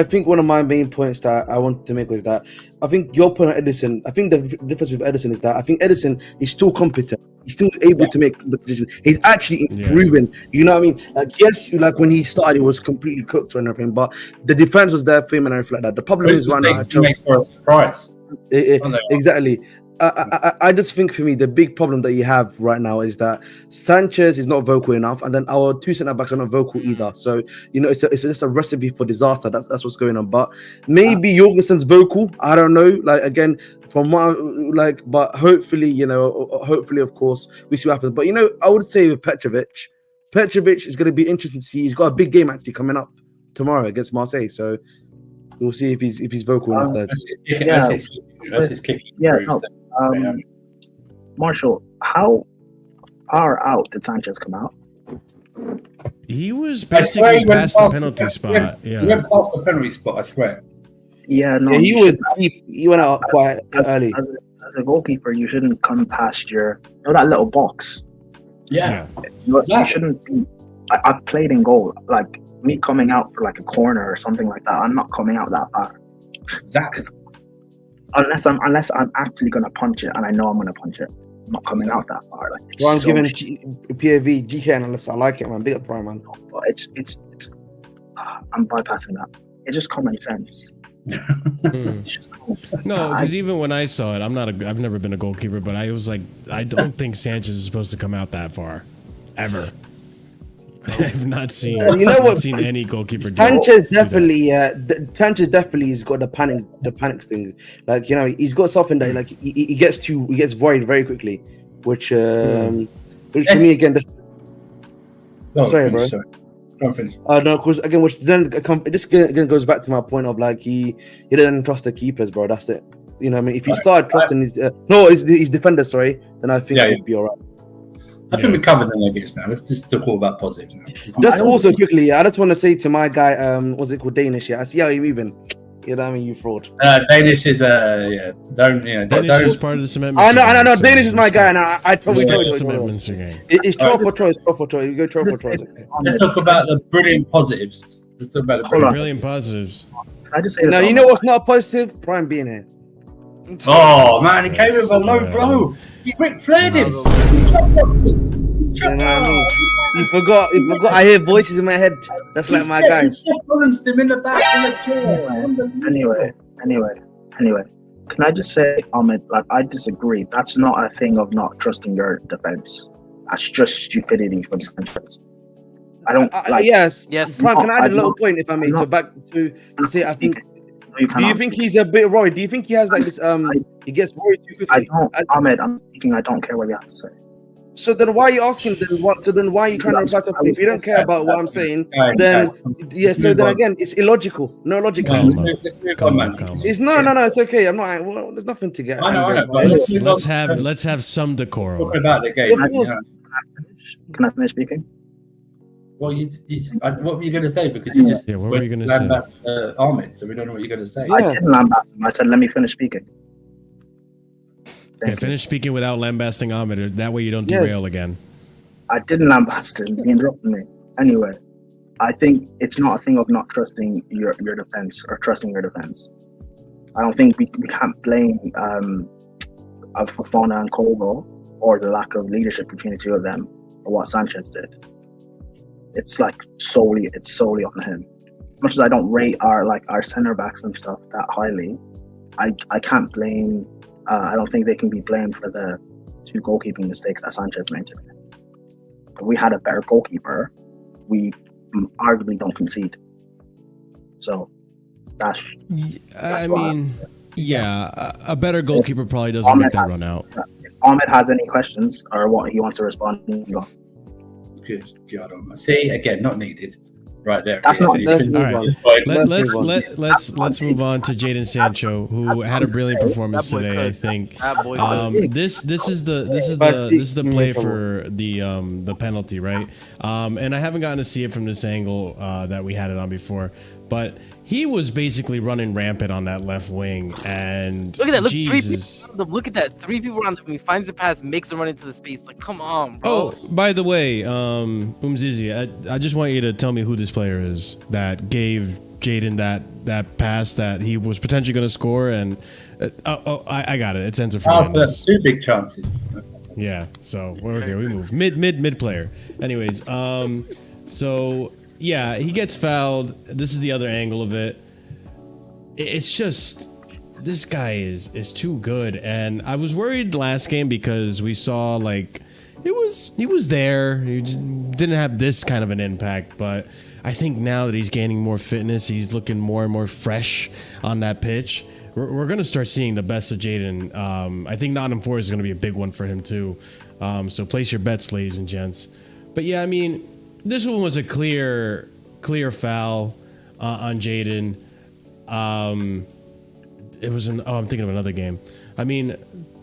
think one of my main points that I wanted to make was that I think your point on Edison. I think the difference with Edison is that I think Edison is still competent. He's still able to make the decision. He's actually improving. You know what I mean? Like, yes, like when he started, he was completely cooked or anything, but the defense was there for him and everything like that. The problem is right now, he makes for a surprise. Exactly. I just think for me the big problem that you have right now is that Sanchez is not vocal enough, and then our two centre backs are not vocal either. So you know it's just a recipe for disaster. That's what's going on. But maybe Jorgensen's vocal. I don't know. Like again, from what but hopefully of course we see what happens. But I would say with Petrovic is going to be interesting to see. He's got a big game actually coming up tomorrow against Marseille. So we'll see if he's vocal enough there. That's his kicking. Marshall, how far out did Sanchez come out? He was basically past the penalty spot. He went past the penalty spot, I swear. Yeah, no. He was deep. He went out quite early. As a goalkeeper, you shouldn't come past that little box. Yeah. You shouldn't be. I've played in goal. Like, me coming out for like a corner or something like that, I'm not coming out that far. Exactly. Unless I'm actually gonna punch it, and I know I'm gonna punch it, I'm not coming out that far. Like, I'm giving PAV GK analyst. I like it, man. Big up Prime, man. But it's I'm bypassing that. It's just common sense. No, because even when I saw it, I've never been a goalkeeper, but I was like, I don't think Sanchez is supposed to come out that far, ever. I've not seen. Seen any goalkeeper. Sanchez definitely has got the panic thing. Like he's got something that like he gets worried very quickly, which for me again. Sorry, bro. No, because again, which then this again goes back to my point of like he doesn't trust the keepers, bro. That's it. You know what I mean? If you start trusting his defenders, sorry, then I think he'd be alright. I think we covered the negatives now. Let's just talk all about positives now. Just also quickly, I just want to say to my guy, what's it called, Danish? I see how you're moving. You know what I mean? You fraud. Danish is don't Danish is don't. part of the cement. I know. Danish is my guy, and I totally Respect the know. cement mincer game. It's troll for choice. Troll for choice. You go troll for choice. Okay. Let's talk about the brilliant positives. Let's talk about the Brilliant positives. Can I just say this? Now you know what's not positive? Prime being here. Oh man, he came with a low blow. He Ric Flaired him. You know what I mean? You forgot. I hear voices in my head. That's like my guy. He Seth him in the back of the chair. Anyway. Can I just say, Ahmed, like, I disagree. That's not a thing of not trusting your defense. That's just stupidity from Sanchez. I don't like. Yes. Prime, can I add a I'm little not- point if I may? I'm To not- back to say, I think. No, you Do you cannot think speak. he's a bit worried? Do you think he has like this? He gets worried too I quickly. don't, Ahmed. I'm speaking. I don't care what you have to say. So then why are you asking? Then why are you trying to reply to me? If you don't care about what I'm saying, then yeah. So then again, it's illogical. No logic. Let's move on, man. It's no. It's okay. I'm not. Well, there's nothing to get. I know. angry But about. Let's have some decorum. Talk about the game. Of course. Can I finish speaking? Well, what were you going to say? Because you just what were you going to say? lambast Ahmed, so we don't know what you're going to say. Yeah. I didn't lambast him. I said, let me finish speaking. Yeah, Thank you. finish speaking without lambasting Ahmed. That way you don't Yes. derail again. I didn't lambast him. He interrupted me. Anyway, I think it's not a thing of not trusting your defense or trusting your defense. I don't think we can't blame Fofana and Colville or the lack of leadership between the two of them or what Sanchez did. It's like solely on him. As much as I don't rate our center backs and stuff that highly, I can't blame. I don't think they can be blamed for the 2 goalkeeping mistakes that Sanchez made today. If we had a better goalkeeper, we arguably don't concede. So that's I why. mean, yeah, a better goalkeeper probably doesn't make that run out. If Ahmed has any questions or what he wants to respond to, Good God, see again, not needed. Right there. That's not- Let's All move right. on. Let's move on to Jadon Sancho, who had a brilliant performance That boy today. I could. think. That boy could. This is the play for the penalty, right? And I haven't gotten to see it from this angle that we had it on before, but he was basically running rampant on that left wing, and Look at that. Look, Jesus. 3 people around him. Look at that. 3 people around him. He finds the pass, makes a run into the space. Like, come on, bro. Oh, by the way, Umzizi, I just want you to tell me who this player is that gave Jadon that pass that he was potentially going to score, and I got it. It's Enzo Oh, so that's Fernandez. 2 big chances. Yeah, so we're here. We move mid player. Anyways, so yeah, he gets fouled. This is the other angle of it. It's just this guy is too good, and I was worried last game because we saw like he was there. He just didn't have this kind of an impact, but I think now that he's gaining more fitness, he's looking more and more fresh on that pitch. We're going to start seeing the best of Jadon. I think Nottingham Forest is going to be a big one for him too. So place your bets, ladies and gents. But yeah, I mean, this one was a clear foul on Jadon. It was I'm thinking of another game. I mean,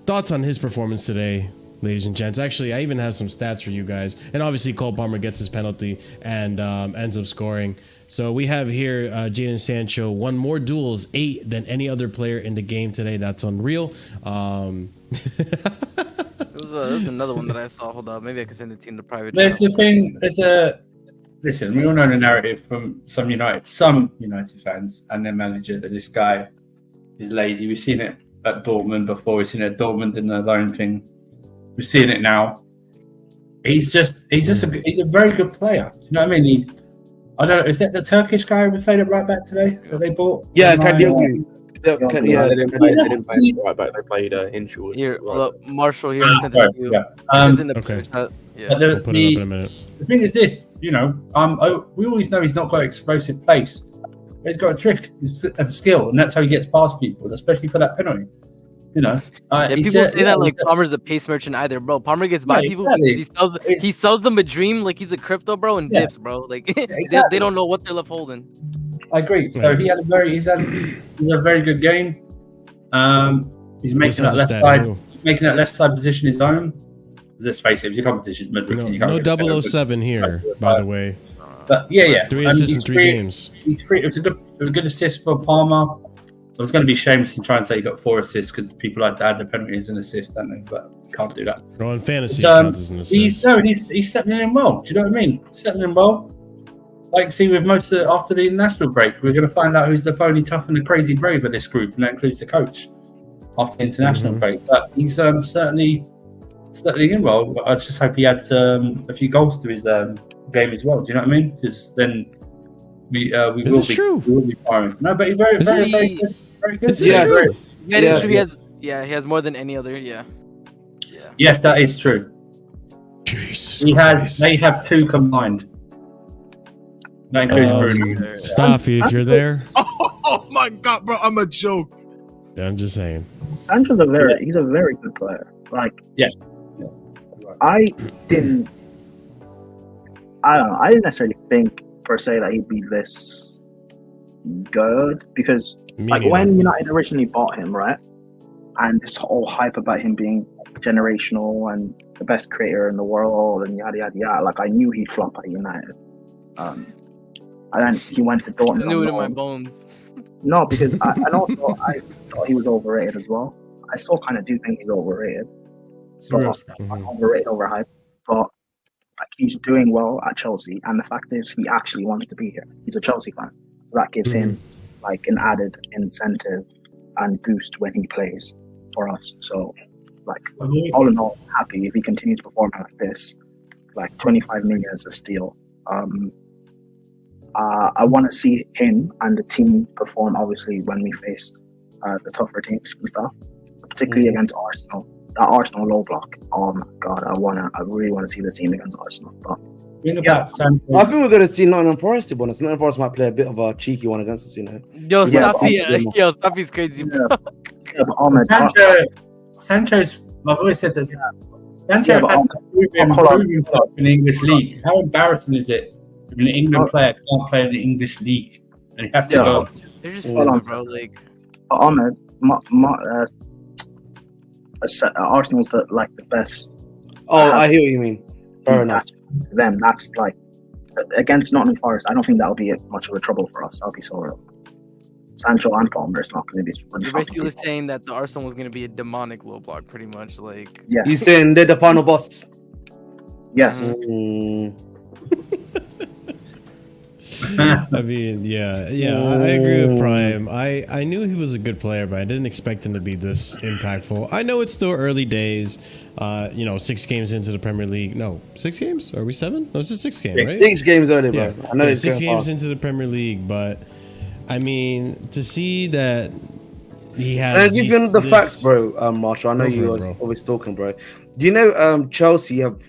thoughts on his performance today, ladies and gents. Actually, I even have some stats for you guys. And obviously, Cole Palmer gets his penalty and ends up scoring. So we have here Jadon Sancho won more duels, 8 than any other player in the game today. That's unreal. There was another one that I saw. Hold up. Maybe I can send it to you in the private There's channel. the thing. Listen. We all know the narrative from some United fans and their manager that this guy is lazy. We've seen it at Dortmund before. We've seen it at Dortmund in their own thing. We're seeing it now. He's a very good player. Do you know what I mean? I don't know. Is that the Turkish guy who played at right back today that they bought? Yeah, Am I- Kadioglu. They didn't play right back. They played Hinshaw. Here, Right. look, Marshall here. I sent Sorry. it to you. Yeah. It's in the okay. private chat. Yeah. But We'll put it up in a minute. the thing is this, we always know he's not got explosive pace. He's got a trick and skill, and that's how he gets past people, especially for that penalty. Yeah, people say that like Palmer's a pace merchant either, bro. Palmer gets by people because he sells them a dream like he's a crypto bro and dips, bro. Like they don't know what they're left holding. I agree. So he's a very good game. He's making that left side position his own. Let's face it, if your competition's Madrid, No 007 here, by the way. But yeah. 3 assists in 3 games. He's free. It was a good assist for Palmer. was going to be shameless and try and say he got 4 assists because people like to add the penalties and assists, don't they? But can't do that. On fantasy, counts as an assist. He's settling in well. Do you know what I mean? Settling in well. Like, see, with most of after the international break, we're going to find out who's the phony tough and the crazy brave of this group, and that includes the coach after the international break. But he's certainly settling in well. I just hope he adds a few goals to his game as well. Do you know what I mean? Because then we will be firing. No, but he's very good. Very good. Yeah, true. He has more than any other. Yeah. Yes, that is true. Jesus They have 2 combined. That includes Bruno. Staffy, if you're there. Oh my God, bro! I'm a joke. I'm just saying. Sancho's he's a very good player. Like, I didn't necessarily think per se that he'd be this good because when United originally bought him, right, and this whole hype about him being generational and the best creator in the world and yada yada yada, like I knew he'd flop at United. And then he went to Dortmund. It's new to my bones. No, because I thought he was overrated as well. I still kind of do think he's overrated. Overrated, overhyped. But like, he's doing well at Chelsea, and the fact is he actually wants to be here. He's a Chelsea fan. That gives him like an added incentive and boost when he plays for us. So, like, all in all, happy if he continues performing like this. Like 25 million is a steal. I want to see him and the team perform, obviously, when we face the tougher teams and stuff, particularly against Arsenal. That Arsenal low block. Oh my God, I really want to see this team against Arsenal. But I think we're going to see Nottingham Forest, to be honest. Nottingham Forest might play a bit of a cheeky one against us, you know. Staffy's crazy. Sanchez, I've always said this. Sanchez has to prove himself in the English league. How embarrassing is it? An England player can't play in the English league, and he has to go. They're just stupid, bro. Like, Ahmed, Arsenal's the best. Oh, I hear what you mean. Fair enough. That's like against Nottingham Forest. I don't think that'll be much of a trouble for us. I'll be so real. Sancho and Palmer is not going to be. You're basically saying that the Arsenal was going to be a demonic low block, pretty much. Like, yes. He's saying they're the final boss. Yes. I mean, I agree with Prime. I knew he was a good player, but I didn't expect him to be this impactful. I know it's still early days. 6 games into the Premier League. No, 6 games? Are we 7? No, it's a 6th game, right? 6 games early, bro. I know it's 6 games into the Premier League, but I mean, to see that he has. And give you the facts, bro, Marshall. I know you are always talking, bro. Do you know Chelsea have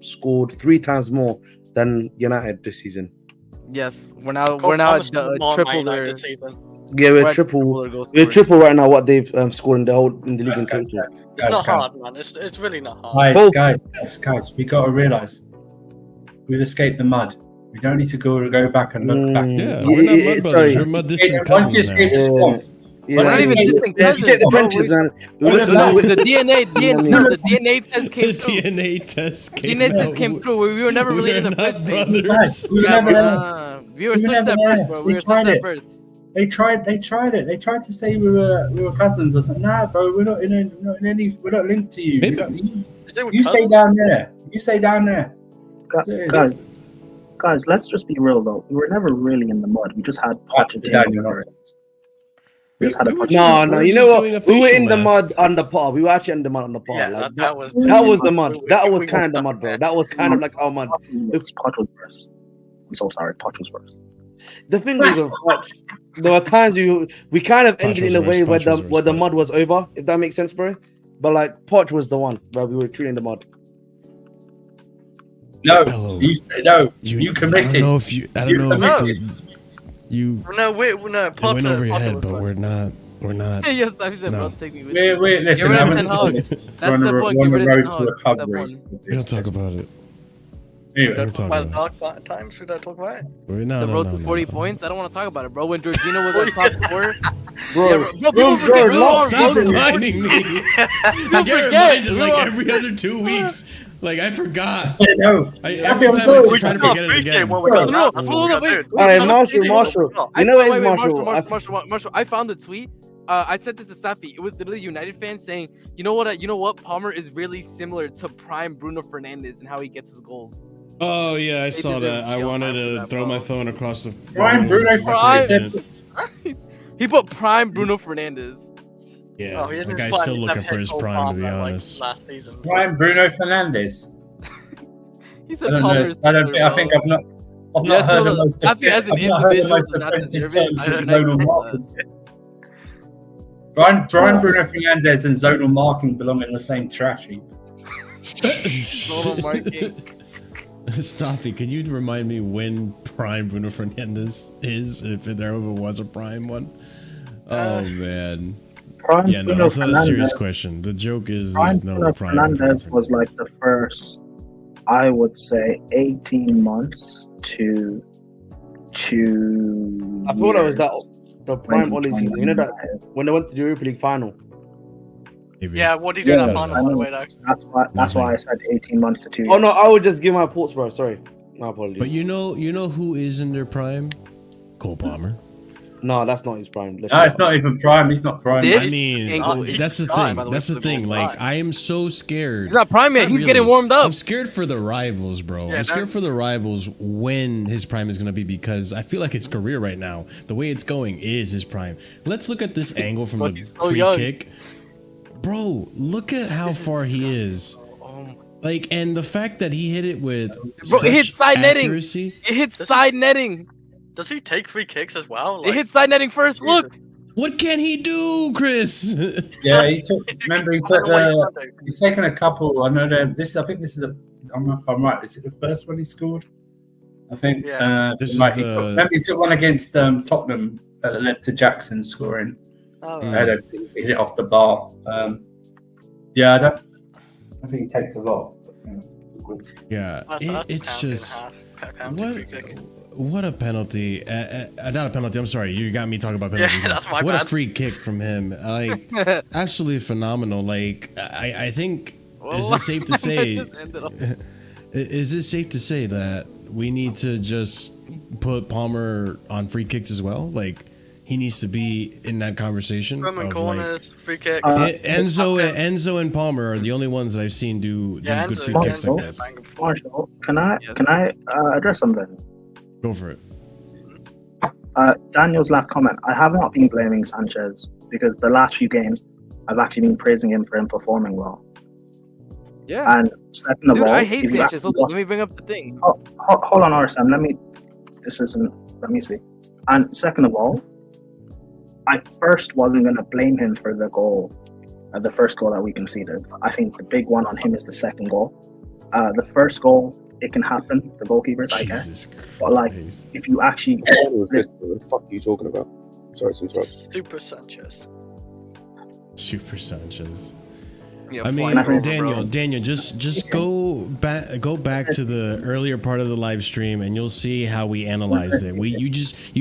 scored 3 times more than United this season? Yes, we're now at triple their season. Yeah, we're triple right now what they've scored in the league in total. It's not hard, man. It's really not hard. Guys, we got to realise we've escaped the mud. We don't need to go back and look back. Yeah, we're not mud brothers. We're mud distant cousins now. We're not even distant cousins. The trenches, man. The DNA test came through. The DNA test came through. We were never really in the first brothers. We were switched at first, bro. We were switched at first. They tried it. They tried to say we were cousins or something. Nah, bro, we're not linked to you. You stay down there. Guys, let's just be real though. We were never really in the mud. We just had Pochettino. No. You know what? We were in the mud on the pod. We were actually in the mud on the pod. Yeah, that was the mud. That was kind of the mud, bro. That was kind of like our mud. Poch was worse. I'm so sorry. Poch was worse. The thing is, there were times we kind of ended in a way where the mud was over, if that makes sense, bro. But like Poch was the one where we were truly in the mud. No, you committed. I don't know if you. Potter, it went over your head, but we're not. Yes, I said, bro, take me with you. Listen, we're on the road to recovery. We don't talk about it. Should I talk about it? The road to 40 points? I don't want to talk about it, bro. When Jorginho was on top 4. Bro, stop reminding me. I get reminded like every other 2 weeks. Like I forgot. I know. Every I'm time sorry. I try to forget it again. When we got No, that, that's what we wait. gotta do. All right, Marshall, Marshall. You know what is Marshall? Marshall, I found the tweet. I sent it to Staffy. It was literally United fans saying, you know what? Palmer is really similar to prime Bruno Fernandes and how he gets his goals. Oh yeah, I saw that. I wanted to throw my phone across the Prime Bruno Fernandes. He put prime Bruno Fernandes. Yeah, he the guy's still looking for his prime, to be honest. Last season. Prime Bruno Fernandes. He said I don't know. I think I've not heard the most. I've not heard the most offensive terms of zonal marking. Brian Bruno Fernandes and zonal marking belong in the same trash heap. Zonal marking. Staffy, can you remind me when prime Bruno Fernandes is, if there ever was a prime one? Oh man. Prime Yeah, no, Bruno that's not a serious Fernandes- question. The joke is Prime there's no Bruno prime. Fernandes was like the first, I would say, 18 months to I thought that was the prime Oli season. You know that when they went to the Europa League final. Maybe. Yeah, what did you do in that Yeah, final, I by the know. way, though? That's why I said 18 months to 2 years. Oh no, I would just give my thoughts, bro. Sorry, my apologies. But you know who is in their prime? Cole Palmer. No, that's not his prime. No, it's not even prime. He's not prime. This I mean, angle that's the prime, thing. by the way, That's the for the thing. most Like, prime. I am so scared. He's not prime yet. Not He's really. getting warmed up. I'm scared for the rivals, bro. Yeah, I'm scared for the rivals when his prime is going to be, because I feel like his career right now, the way it's going, is his prime. Let's look at this angle from But the he's so free young. kick. Bro, look at how far he is. Like, and the fact that he hit it with Bro, it hit such side netting. accuracy. It hits side netting. Does he take free kicks as well? It hits side netting first. Jesus. Look. What can he do, Chris? Yeah, he took. Remember, he I don't took. know what he's gonna do. He's taken a couple. I know that this. I think this is the. I don't know if I'm right. Is it the first one he scored? I think. Yeah. This is He the- remember, he took one against Tottenham that led to Jackson scoring. Oh, I don't think he hit it off the bar. Yeah, I think he takes a lot. Yeah, that's it's pound and a just half, pound to free kick. what a penalty. Not a penalty. I'm sorry. You got me talking about penalties. Yeah, now. that's my what bad. a free kick from him. Like, absolutely phenomenal. Like, I think, is it safe to say? Just ended up- Is it safe to say that we need to just put Palmer on free kicks as well? Like, he needs to be in that conversation. Roman of, corners, free kicks. Enzo and Palmer are the only ones that I've seen do Yeah, good Enzo- free kicks Enzo- like this. bang before. Marshall, can I Yes. address something? Go for it. Daniel's last comment. I have not been blaming Sanchez because the last few games I've actually been praising him for him performing well. Yeah. And second of Dude, all, I hate if you Sanchez. actually Hold on, watch- let me bring up the thing. hold on, RSM. Let me speak. And second of all, I first wasn't going to blame him for the goal, the first goal that we conceded. I think the big one on him is the second goal. The first goal, it can happen. The goalkeepers, I guess. Jesus But like, Christ. if you actually, What the fuck are you talking about? Sorry to interrupt. Super Sanchez. Super Sanchez. Yeah, I mean, flying over, Daniel, bro. Daniel, just go back to the earlier part of the live stream, and you'll see how we analyzed it. You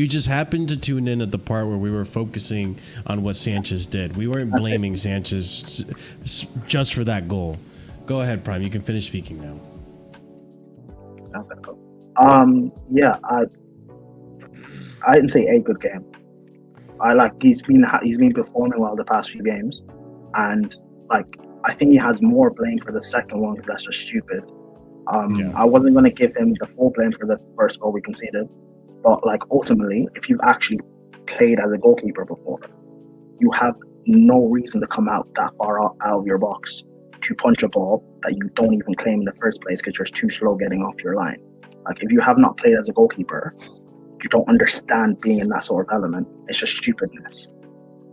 just happened to tune in at the part where we were focusing on what Sanchez did. We weren't blaming Sanchez just for that goal. Go ahead, Prime. You can finish speaking now. yeah, I didn't say a good game. I like he's been performing well the past few games, and like I think he has more blame for the second one because that's just stupid. Yeah. I wasn't going to give him the full blame for the first goal we conceded, but like ultimately, if you've actually played as a goalkeeper before, you have no reason to come out that far out of your box to punch a ball that you don't even claim in the first place because you're too slow getting off your line. Like if you have not played as a goalkeeper, you don't understand being in that sort of element. It's just stupidness.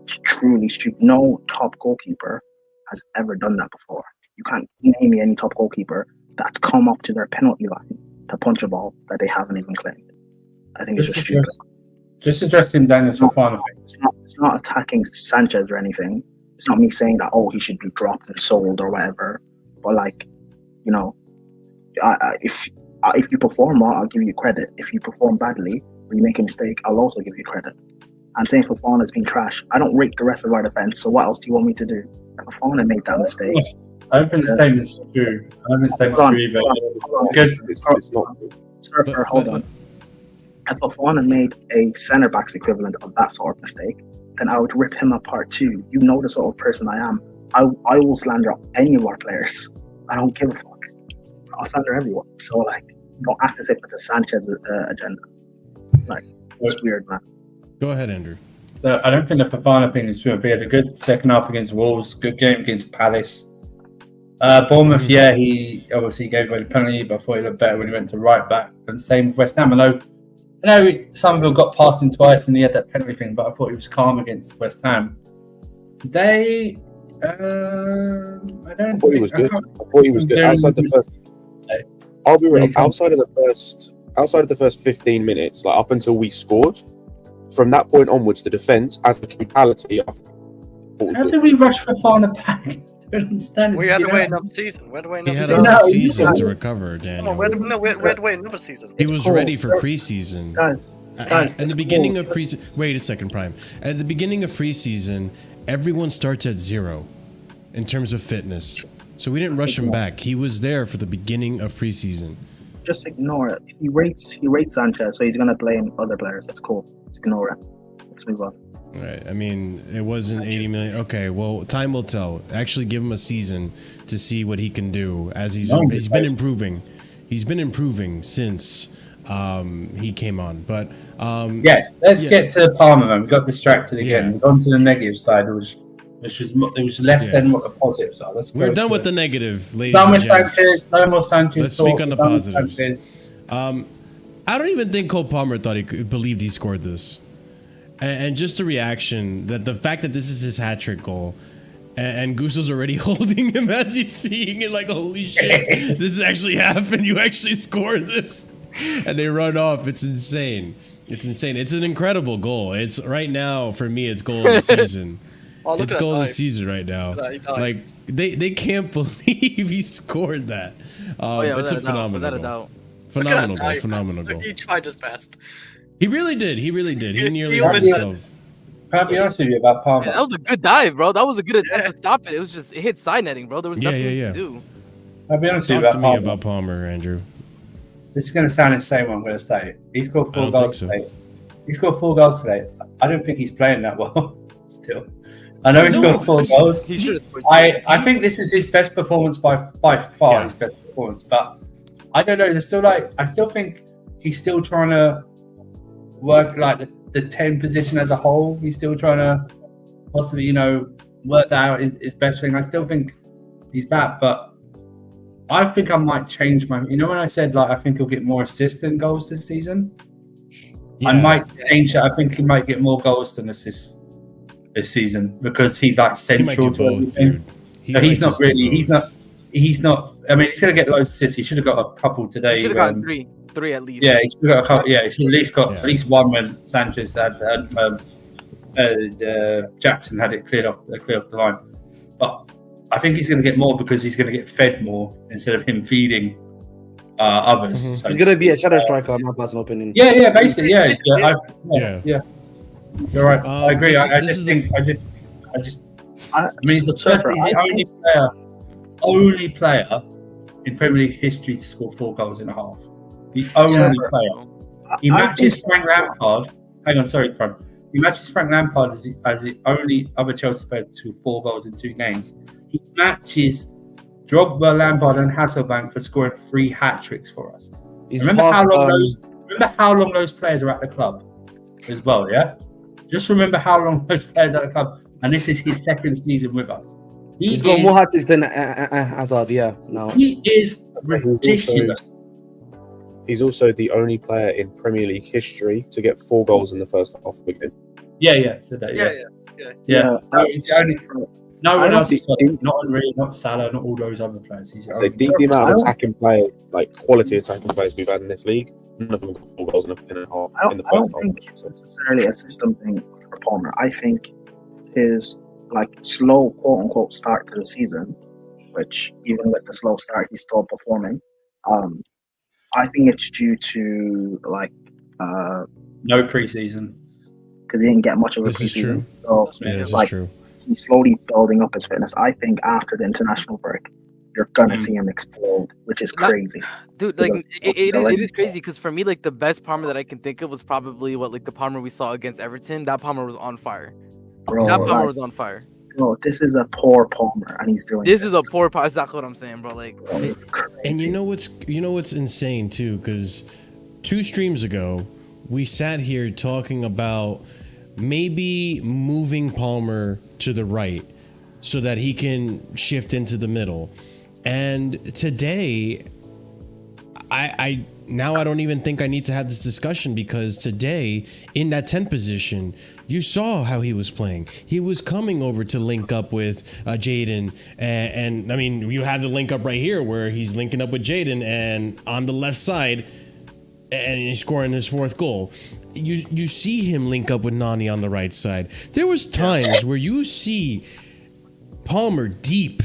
It's truly stupid. No top goalkeeper has ever done that before. You can't name me any top goalkeeper that's come up to their penalty line to punch a ball that they haven't even claimed. I think it's just stupid. Just addressing Daniel's final thing. It's not attacking Sanchez or anything. It's not me saying that, oh, he should be dropped and sold or whatever. But like, you know, if you perform well, I'll give you credit. If you perform badly or you make a mistake, I'll also give you credit. I'm saying Fofana's been trash. I don't rate the rest of our defense, so what else do you want me to do? If Fofana made that mistake, I don't think the statement's true. I don't think the statement's true either. Good. It's not. Surfer, hold on. If Fofana made a centre back's equivalent of that sort of mistake, then I would rip him apart too. You know the sort of person I am. I will slander any of our players. I don't give a fuck. I'll slander everyone. So like, don't act as if it's a Sanchez agenda. Like, it's weird, man. Go ahead, Andrew. I don't think the Fofana thing is true. He had a good second half against Wolves, good game against Palace. Bournemouth, yeah, he obviously gave away the penalty, but I thought he looked better when he went to right back. And same with West Ham. I know Somerville got past him twice and he had that penalty thing, but I thought he was calm against West Ham. I thought he was good. Outside the first, I'll be real. Outside of the first 15 minutes, like up until we scored, from that point onwards, the defense as the totality. How did we rush Fofana back? I don't understand. We had to wait another season. He had another season to recover, Daniel. We had to wait another season. He was ready for preseason. Guys, at the beginning of preseason, wait a second, Prime. At the beginning of preseason, everyone starts at 0 in terms of fitness. So we didn't rush him back. He was there for the beginning of preseason. Just ignore it. He rates Sanchez, so he's gonna blame other players. That's cool. Just ignore it. Let's move on. Right. I mean, it wasn't 80 million. Okay, well, time will tell. Actually, give him a season to see what he can do. As he's been improving. He's been improving since he came on. But yes, let's get to Palmer. Man. We got distracted again. We've gone to the negative side. It was less than what the positives are. We're done with the negative, ladies done and with gents. Sanchez. No more Sanchez. Let's speak on the positives. I don't even think Cole Palmer thought he believed he scored this. And just the reaction, that the fact that this is his hat-trick goal, and Gusto's already holding him as he's seeing it, like, holy shit, this actually happened. You actually scored this. And they run off. It's insane. It's insane. It's an incredible goal. It's right now, for me, it's goal of the season. It's goal of the season right now. Like, they can't believe he scored that. It's a phenomenal goal. Phenomenal goal. Phenomenal goal. He tried his best. He really did. He nearly hurt himself. Can I be honest with you about Palmer? Yeah, that was a good dive, bro. That was a good attempt to stop it. It was just, it hit side netting, bro. There was nothing to do. I'll be honest with you about Palmer, Andrew. This is going to sound insane what I'm going to say. He scored 4 goals today. He scored 4 goals today. I don't think he's playing that well still. I know he scored 4 goals. He should have. I think this is his best performance by far, his best performance. But I don't know. There's still I still think he's still trying to work like the 10 position as a whole. He's still trying to possibly, work that out his best thing. I still think he's that, but I think I might change my. When I said I think he'll get more assists than goals this season, I might change it. I think he might get more goals than assists this season because he's central to everything. He's not really. He's not. I mean, he's gonna get loads of assists. He should have got a couple today. He should have gotten 3 at least. Yeah, he should have got a couple. Yeah, he should at least got at least one when Sanchez had Jackson had it cleared off the line. But I think he's going to get more because he's going to get fed more instead of him feeding others. Mm-hmm. So he's going to be a shadow striker, in my personal opinion. Yeah, basically, yeah. You're right. I agree. I mean, he's the only player in Premier League history to score 4 goals in a half. The only player. He matches Frank Lampard. Hang on, sorry, Frank. He matches Frank Lampard as the only other Chelsea player to score 4 goals in 2 games. He matches Drogba, Lampard, and Hasselbank for scoring 3 hat-tricks for us. Remember how long those players are at the club as well, yeah? Just remember how long those players are at the club. And this is his 2nd season with us. He's got more hat-tricks than Hazard, yeah. No. He is ridiculous. He's also the only player in Premier League history to get 4 goals in the first half of the game. Yeah. Said that. Yeah. No one else has got it. Not Henry, not Salah, not all those other players. The amount of attacking players, quality attacking players we've had in this league, none of them got 4 goals in a half. I don't think it's necessarily a system thing for Palmer. I think his slow quote unquote start to the season, which even with the slow start he's still performing. I think it's due to no preseason because he didn't get much of a preseason. So he's slowly building up his fitness. I think after the international break, you're gonna see him explode, which is crazy. Dude, like it is crazy because for me, like the best Palmer that I can think of was probably like the Palmer we saw against Everton. That Palmer was on fire. Bro, That Palmer was on fire. Bro, this is a poor Palmer, and he's doing this. Is a poor Palmer. Exactly what I'm saying, bro. Like, bro, it's crazy. And you know what's insane too, because 2 streams ago we sat here talking about maybe moving Palmer to the right so that he can shift into the middle. And today, I don't even think I need to have this discussion, because today in that 10 position, you saw how he was playing. He was coming over to link up with Jadon, and I mean, you have the link up right here where he's linking up with Jadon, and on the left side, and he's scoring his 4th goal. You see him link up with Noni on the right side. There was times where you see Palmer deep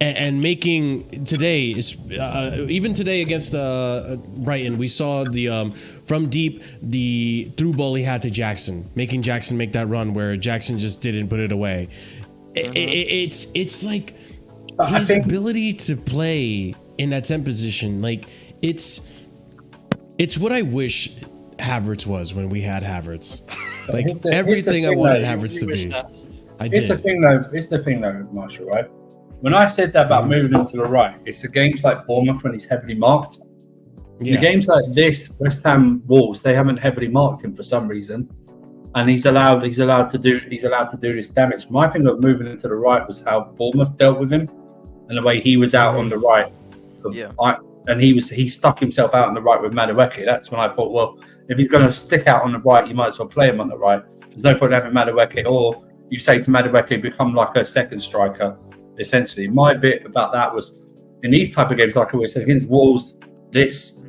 and making today is even today against Brighton, we saw the from deep the through ball he had to Jackson, making Jackson make that run where Jackson just didn't put it away. It's like his ability to play in that 10 position, like it's what I wish Havertz was when we had Havertz. Like everything I wanted Havertz to be. It's the thing though, Marshall, right? When I said that about moving him to the right, it's the games like Bournemouth when he's heavily marked. The games like this, West Ham, Wolves, they haven't heavily marked him for some reason, and he's allowed to do this damage. My thing of moving him to the right was how Bournemouth dealt with him, and the way he was out on the right. And he stuck himself out on the right with Madueke. That's when I thought, well, if he's going to stick out on the right, you might as well play him on the right. There's no point having Madueke, or you say to Madueke, become like a second striker. Essentially, my bit about that was in these type of games, like I always said, against Wolves, this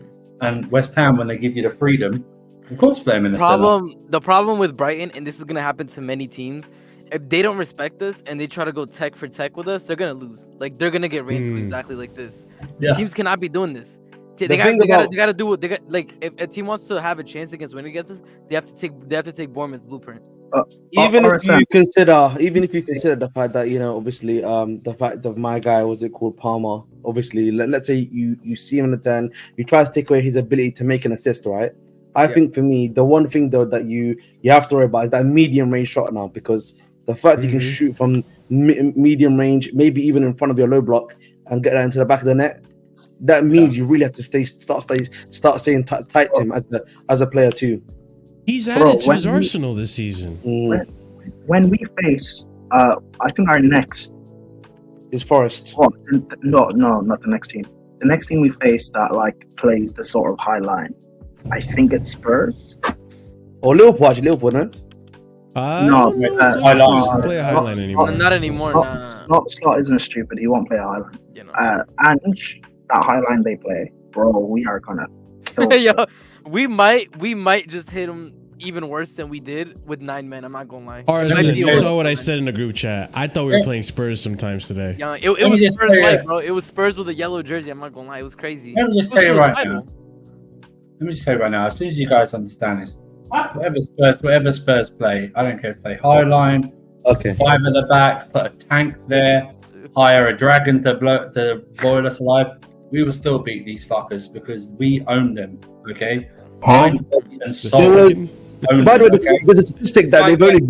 and West Ham, when they give you the freedom, of course, play him in the center. The problem with Brighton, and this is gonna happen to many teams, if they don't respect us and they try to go tech for tech with us, they're gonna lose. Like they're gonna get ran through exactly like this. Yeah. Teams cannot be doing this. They gotta do what they got. Like if a team wants to have a chance against winning against us, they have to take Bournemouth's blueprint. Even if you consider the fact that, you know, obviously the fact of my guy, was it called Palmer, obviously let's say you see him in the 10, you try to take away his ability to make an assist, right? I think for me the one thing though that you have to worry about is that medium range shot now, because the fact you can shoot from medium range, maybe even in front of your low block, and get that into the back of the net, that means you really have to start staying tight to him as a player too. He's added to his arsenal this season. When we face, I think our next is Forest. Oh, no, not the next team. The next team we face that like plays the sort of high line, I think it's Spurs or Liverpool. Actually, Liverpool, no. No, play a high line anymore. Not anymore. No. Slot isn't stupid. He won't play a high line. You know. And that high line they play, bro, we are gonna kill Yo, we might just hit him even worse than we did with 9 men. I'm not gonna lie. Arson, you saw what I said in the group chat. I thought we were playing Spurs sometimes today. Yeah, it was Spurs white, bro. It was Spurs with a yellow jersey. I'm not gonna lie. It was crazy. Let me just say right now. As soon as you guys understand this, whatever Spurs play, I don't care if they high line, 5 at the back, put a tank there, hire a dragon to boil us alive. We will still beat these fuckers because we own them. Okay. By the way, there's a statistic that they've only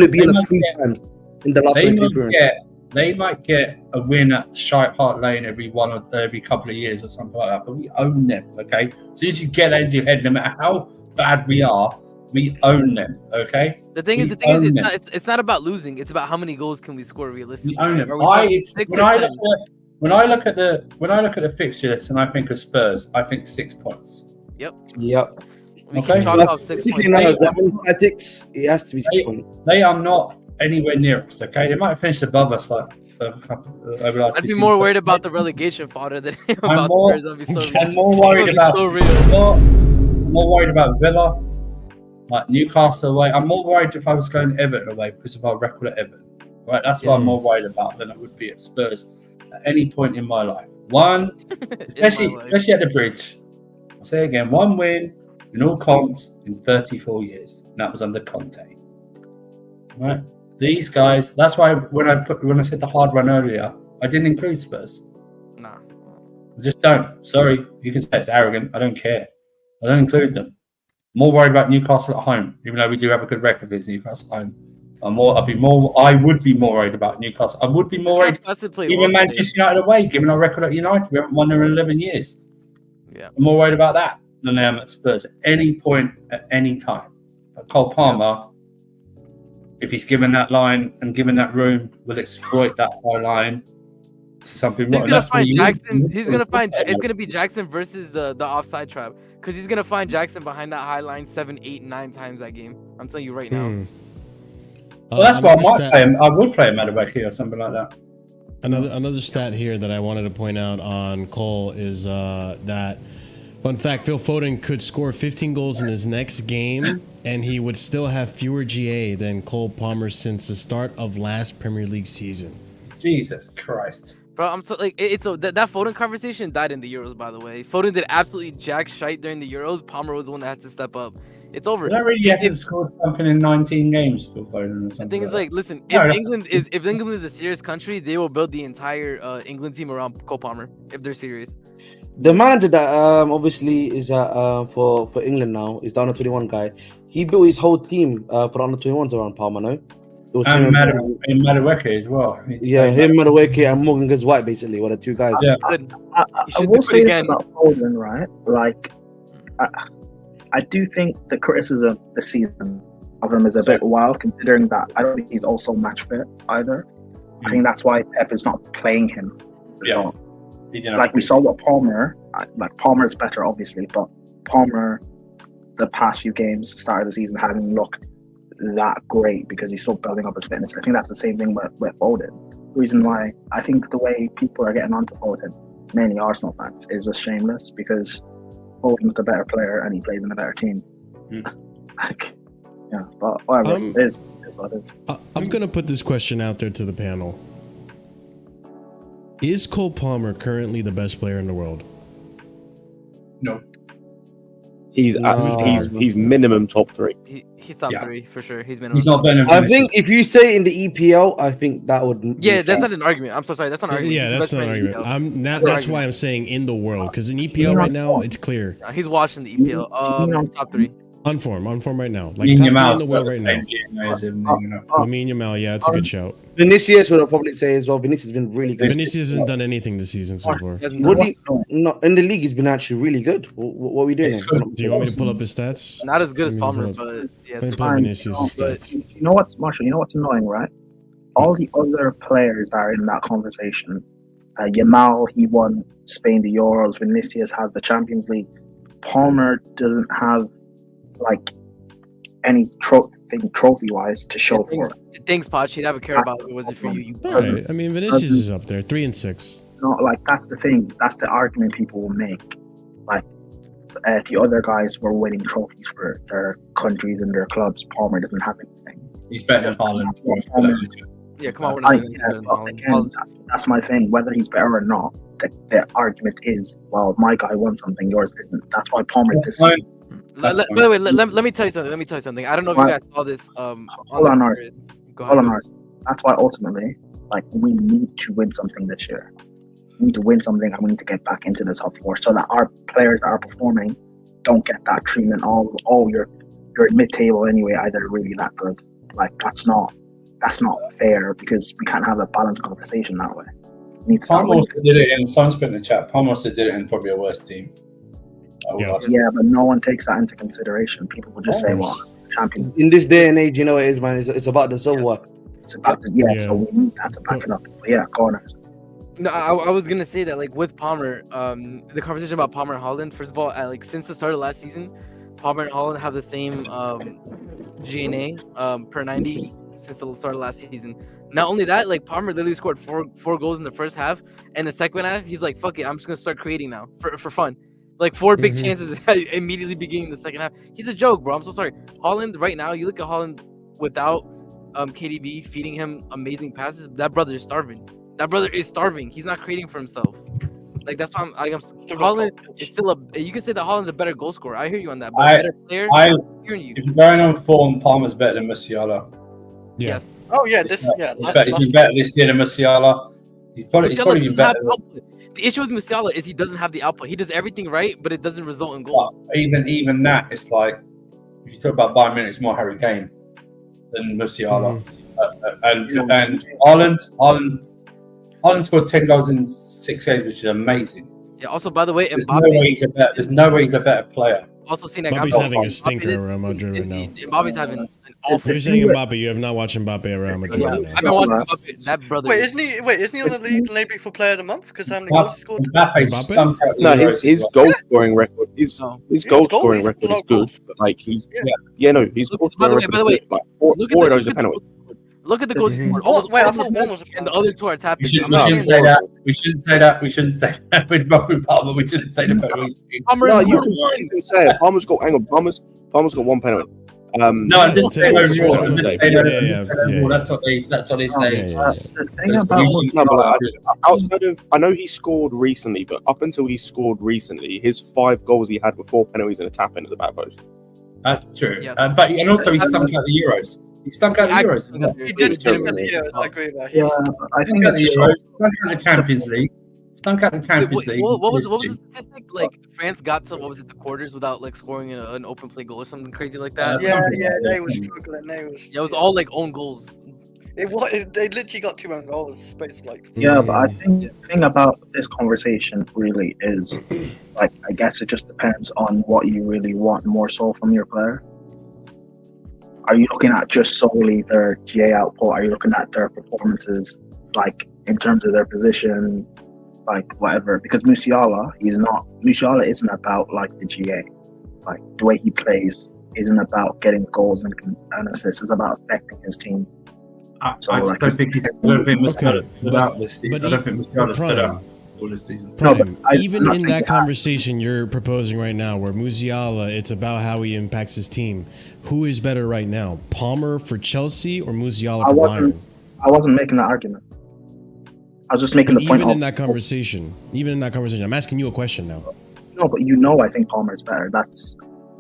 beaten us 3 times in the last 22 periods. They might get a win at Shite Hart Lane every couple of years or something like that, but we own them. Okay, as soon as you get that into your head, no matter how bad we are, we own them. Okay. The thing is, it's not about losing. It's about how many goals can we score realistically. We own them. When I look at the fixture list and I think of Spurs, I think 6 points. Yep. We can chalk off 6 points. It has to be 6 points. They are not anywhere near us. Okay, they might have finished above us like a couple. I'd be more worried about the relegation fodder than about Spurs. I'm more worried about Villa, like Newcastle away. I'm more worried if I was going Everton away because of our record at Everton. Right, that's what I'm more worried about than I would be at Spurs at any point in my life. Especially at the Bridge. I'll say again, 1 win in all comps in 34 years. And that was under Conte. Right? These guys, that's why when I said the hard run earlier, I didn't include Spurs. Nah. I just don't. Sorry, you can say it's arrogant. I don't care. I don't include them. More worried about Newcastle at home, even though we do have a good record against Newcastle at home. I would be more worried about Newcastle. I would be more worried even Manchester United away, given our record at United. We haven't won there in 11 years. Yeah. I'm more worried about that than I am at Spurs at any point, at any time. But Cole Palmer, if he's given that line and given that room, will exploit that high line to something He's wrong. gonna find Jackson. He's gonna find. It's gonna be Jackson versus the offside trap, because he's gonna find Jackson behind that high line 7, 8, 9 times that game. I'm telling you right now. Well, that's why I might play him. I would play him Madueke or something like that. Another stat here that I wanted to point out on Cole is that, fun fact, Phil Foden could score 15 goals in his next game, and he would still have fewer GA than Cole Palmer since the start of last Premier League season. Jesus Christ. Bro, I'm so like that Foden conversation died in the Euros, by the way. Foden did absolutely jack shite during the Euros. Palmer was the one that had to step up. It's over. That really hasn't scored something in 19 games for Foden or something. The thing is, like, listen, No, if England is a serious country, they will build the entire England team around Cole Palmer if they're serious. The manager that obviously is for England now is the under 21 guy. He built his whole team for the under 21s around Palmer, no? It was and Madueke as well. Yeah, him, Madueke, and Morgan Gibbs White basically were the two guys. Yeah. I will say this about Foden, right? Like, I do think the criticism this season of him is a bit wild, considering that I don't think he's also match fit either. I think that's why Pep is not playing him. Yeah. Like we saw what Palmer, like Palmer is better obviously, but Palmer, the past few games, start of the season, hasn't looked that great because he's still building up his fitness. I think that's the same thing with Foden. The reason why I think the way people are getting onto Foden, mainly Arsenal fans, is just shameless because Foden's the better player and he plays in a better team. Like, yeah, but whatever, it is what it is. I'm going to put this question out there to the panel. Is Cole Palmer currently the best player in the world? No. He's minimum top 3. He's top 3 for sure. He's minimum. He's not better than I think if you say in the EPL, I think that would. Yeah, that's not an argument. I'm so sorry. That's not an argument. Yeah, that's not an argument. That's why I'm saying in the world, because in EPL right now it's clear. He's watching the EPL. Top 3. On form right now. Like top 3 in the world right now. Lamine Yamal, yeah, it's a good shout. Vinicius would probably say as well. Vinicius has been really good. Vinicius hasn't done anything this season so far. No, in the league, he's been actually really good. What are we doing? Do you want me to pull up his stats? Not as good as Palmer, but yes. Vinicius' stats. You know what, Marshall? You know what's annoying, right? All the other players that are in that conversation. Yamal, he won Spain the Euros. Vinicius has the Champions League. Palmer doesn't have like any trophy-wise to show for it. Thanks, Poch. He'd have a care about if it wasn't for you. Right. I mean, Vinicius is up there, 3 and 6. No, like that's the thing. That's the argument people will make. Like the other guys were winning trophies for their countries and their clubs. Palmer doesn't have anything. He's better than Haaland. Yeah, come on. Again, that's my thing. Whether he's better or not, the argument is, well, my guy won something, yours didn't. That's why Palmer this season. Let me tell you something. I don't know if you guys saw this. Hold on, Ars. That's why ultimately, like, we need to win something this year. We need to win something, and we need to get back into the top 4 so that our players that are performing don't get that treatment. Oh, you're mid-table anyway. Either really that good. Like that's not fair because we can't have a balanced conversation that way. Palmer did it in. Someone's put in the chat. Palmer did it in probably a worse team. Yeah, but no one takes that into consideration. People will just say, "Well, champions." In this day and age, you know it is, man. It's about the silver. It's about so we need that to back it up. But yeah, go on. No, I was gonna say that, like, with Palmer, the conversation about Palmer and Haaland. First of all, like, since the start of last season, Palmer and Haaland have the same GNA per 90 since the start of last season. Not only that, like, Palmer literally scored four goals in the first half, and the second half he's like, "Fuck it, I'm just gonna start creating now for fun." Like 4 big chances immediately beginning the second half. He's a joke, bro. I'm so sorry. Haaland right now, you look at Haaland without KDB feeding him amazing passes. That brother is starving. He's not creating for himself. Like that's why Haaland is still you can say that Haaland's a better goal scorer. I hear you on that. But better player, I'm hearing you. If you're going on form, Palmer's better than Musiala. Yes. Oh yeah, he's better this year than Musiala. He's probably been doesn't better. have output. The issue with Musiala is he doesn't have the output. He does everything right, but it doesn't result in goals. But even that, it's like if you talk about Bayern Munich, it's more Harry Kane than Musiala. And Haaland scored 10 goals in 6 games, which is amazing. Yeah. Also, by the way, There's Mbappe. no way he's a better player. Also seen that Mbappe's having a stinker at Real Madrid right now. Mbappe's having an awful. You're saying Mbappe, you have not watched Mbappe at Real Madrid Yeah, right now. I've been watching Mbappe. That brother. Wait, isn't he on the league maybe for Player of the Month? Because how many goals he scored? No, his goal scoring record, his goal scoring record is good. But like his goal scoring record is good. Like four of those are penalties. Look at the goals he scored. Wait, I thought one was a and the other two are tapping. We shouldn't say that. We shouldn't say that. We shouldn't say that with Palmer. We shouldn't say the penalties. No, you can say it. Palmer's got 1 penalty. No, I'm just saying overall. I'm just saying overall. That's what they say. The thing about Outside of, I know he scored recently, but up until he scored recently, his 5 goals he had were 4 penalties and a tap in at the back post. That's true. Yes. But and also he stunk out the Euros. He stunk out the Euros. He did stunk out the Euros. I agree with that. Yeah, I think Stunk out the Euros. Stunk out the Champions League. Stunk out the Champions League. What was the statistic? Like France got to the quarters without like scoring an open play goal or something crazy like that. They were struggling. It was all like own goals. They literally got 2 own goals. Space like. Yeah, but I think the thing about this conversation really is, like, I guess it just depends on what you really want more so from your player. Are you looking at just solely their GA output? Are you looking at their performances, like in terms of their position, like whatever? Because Musiala isn't about like the GA. Like the way he plays isn't about getting goals and assists. It's about affecting his team. I don't think Musiala stood out this season. I don't think Musiala stood out all this season. Prime, even in that conversation you're proposing right now, where Musiala, it's about how he impacts his team. Who is better right now, Palmer for Chelsea or Musiala for Bayern? I wasn't making that argument. I was just making the point. Even in that conversation, I'm asking you a question now. No, but I think Palmer is better. That's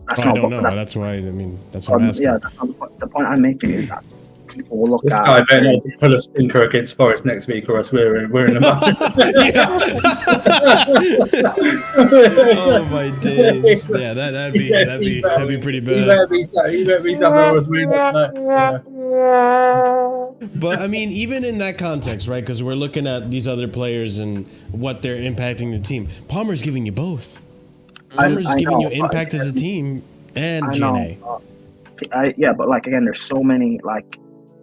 I not. don't know. That's why. I mean, that's what I'm asking. Yeah, that's not the point. The point I'm making is that people will look This at. guy better not pull a stinker against Forest next week, or else we're in the match. Oh my days! Yeah, that'd be pretty bad. He better be something else. But I mean, even in that context, right? Because we're looking at these other players and what they're impacting the team. Palmer's giving you both. Palmer's giving you impact as a team and GNA. Yeah, but like again, there's so many like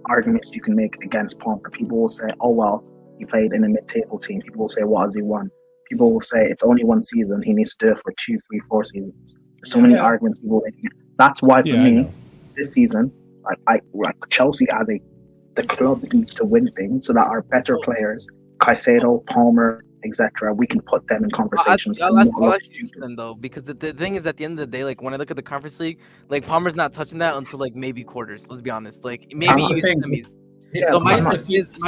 arguments you can make against Palmer. People will say, "Oh well, he played in a mid-table team." People will say, "What has he won?" People will say, "It's only 1 season. He needs to do it for 2, 3, 4 seasons." There's so many arguments people making. That's why for me, this season, like Chelsea as the club needs to win things so that our better players, Caicedo, Palmer, etc., we can put them in conversations. I'll ask you then though, because the thing is, at the end of the day, like when I look at the conference league, like Palmer's not touching that until like maybe quarters. Let's be honest, like maybe even semis. Yeah, so my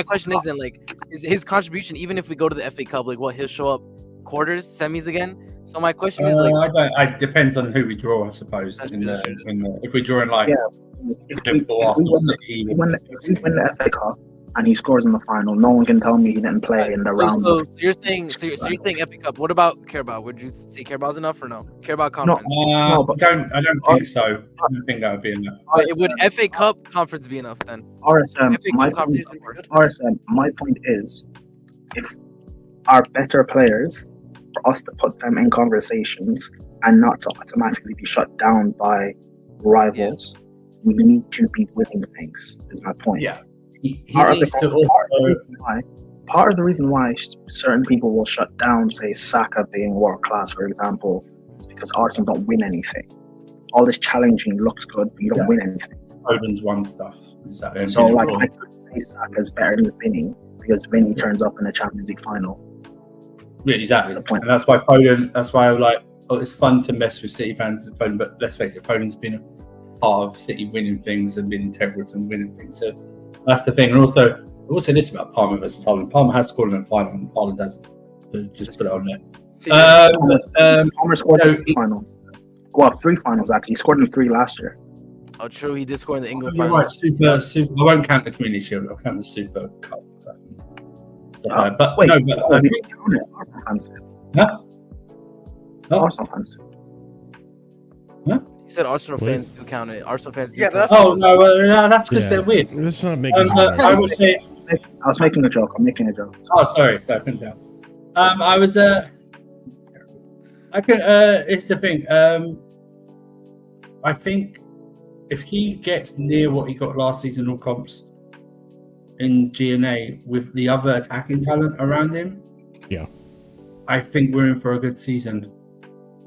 question is then, like, is his contribution, even if we go to the FA Cup, like what he'll show up quarters, semis again? So my question is like, it depends on who we draw, I suppose. If we draw in like if we win the FA Cup and he scores in the final, no one can tell me he didn't play in the round. So you're saying FA Cup. What about Carabao? Would you say Carabao's enough or no? Carabao conference? I don't think so. I don't think that would be enough. Would FA Cup conference be enough then? RSM, my point is, it's our better players for us to put them in conversations and not to automatically be shut down by rivals. We need to be winning things, is my point. Yeah. Part of the reason why certain people will shut down, say, Saka being world class, for example, is because Arsenal don't win anything. All this challenging looks good, but you don't win anything. Foden's won stuff. So, like, I could say Saka's better than Vinny because Vinny turns up in the Champions League final. Yeah, exactly. And that's why Foden. That's why I'm like, it's fun to mess with City fans and Foden, but let's face it, Foden's been a part of City winning things and being integral and winning things. So that's the thing. And also, I will say this about Palmer versus Haaland. Palmer has scored in the final, and Haaland doesn't. So just put it on there. Palmer scored in 3 finals. Well, 3 finals actually. He scored in 3 last year. Oh, true. He did score in the England final. Right, super. I won't count the Community Shield. I'll count the Super Cup. stuff like that. But wait, no, but we didn't count it. Arsenal fans do. huh? Oh. Arsenal fans do. He said Arsenal Wait. fans do count it. Arsenal fans do Yeah, count but it. Oh no, that's because they're weird. Let's not make this I would say. I was making a joke. I'm making a joke. Oh, sorry, I couldn't tell. I was I could. It's the thing. I think if he gets near what he got last season all comps in GNA with the other attacking talent around him, Yeah. I think we're in for a good season.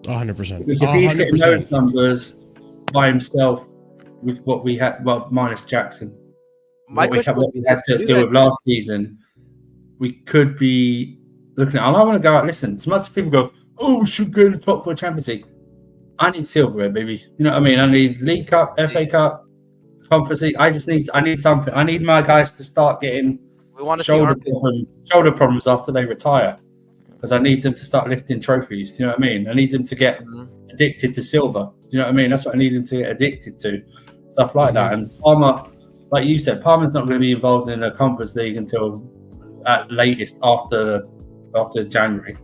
100%. Because if he's getting those numbers by himself with what we had, well, minus Jackson, what we had to deal with last season, we could be looking at. And I want to go out. Listen, as much as people go, "Oh, we should go in the top 4 Champions League." I need silverware, baby. You know what I mean? I need League Cup, FA Cup, Conference League. I need something. I need my guys to start getting shoulder problems after they retire, because I need them to start lifting trophies. You know what I mean? I need them to get addicted to silver. You know what I mean? That's what I need them to get addicted to, stuff like that. And Palmer, like you said, Palmer's not going to be involved in the Conference League until at latest after January.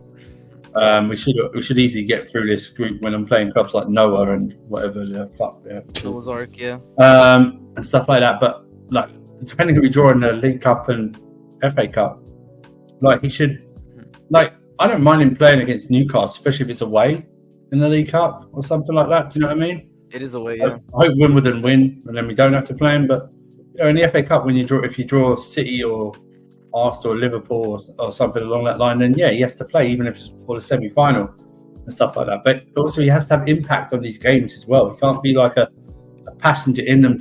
We should easily get through this group when I'm playing clubs like Noah and whatever the fuck, Ozark, yeah, and stuff like that. But like, depending if we draw in the League Cup and FA Cup, like he should, like, I don't mind him playing against Newcastle, especially if it's away in the League Cup or something like that. Do you know what I mean? it is away. Yeah, I hope Wimbledon win, and then we don't have to play him. But you know, in the FA Cup, if you draw City or Arsenal or Liverpool or something along that line, then yeah, he has to play, even if it's for the semi-final and stuff like that. But also he has to have impact on these games as well. He can't be like a passenger in them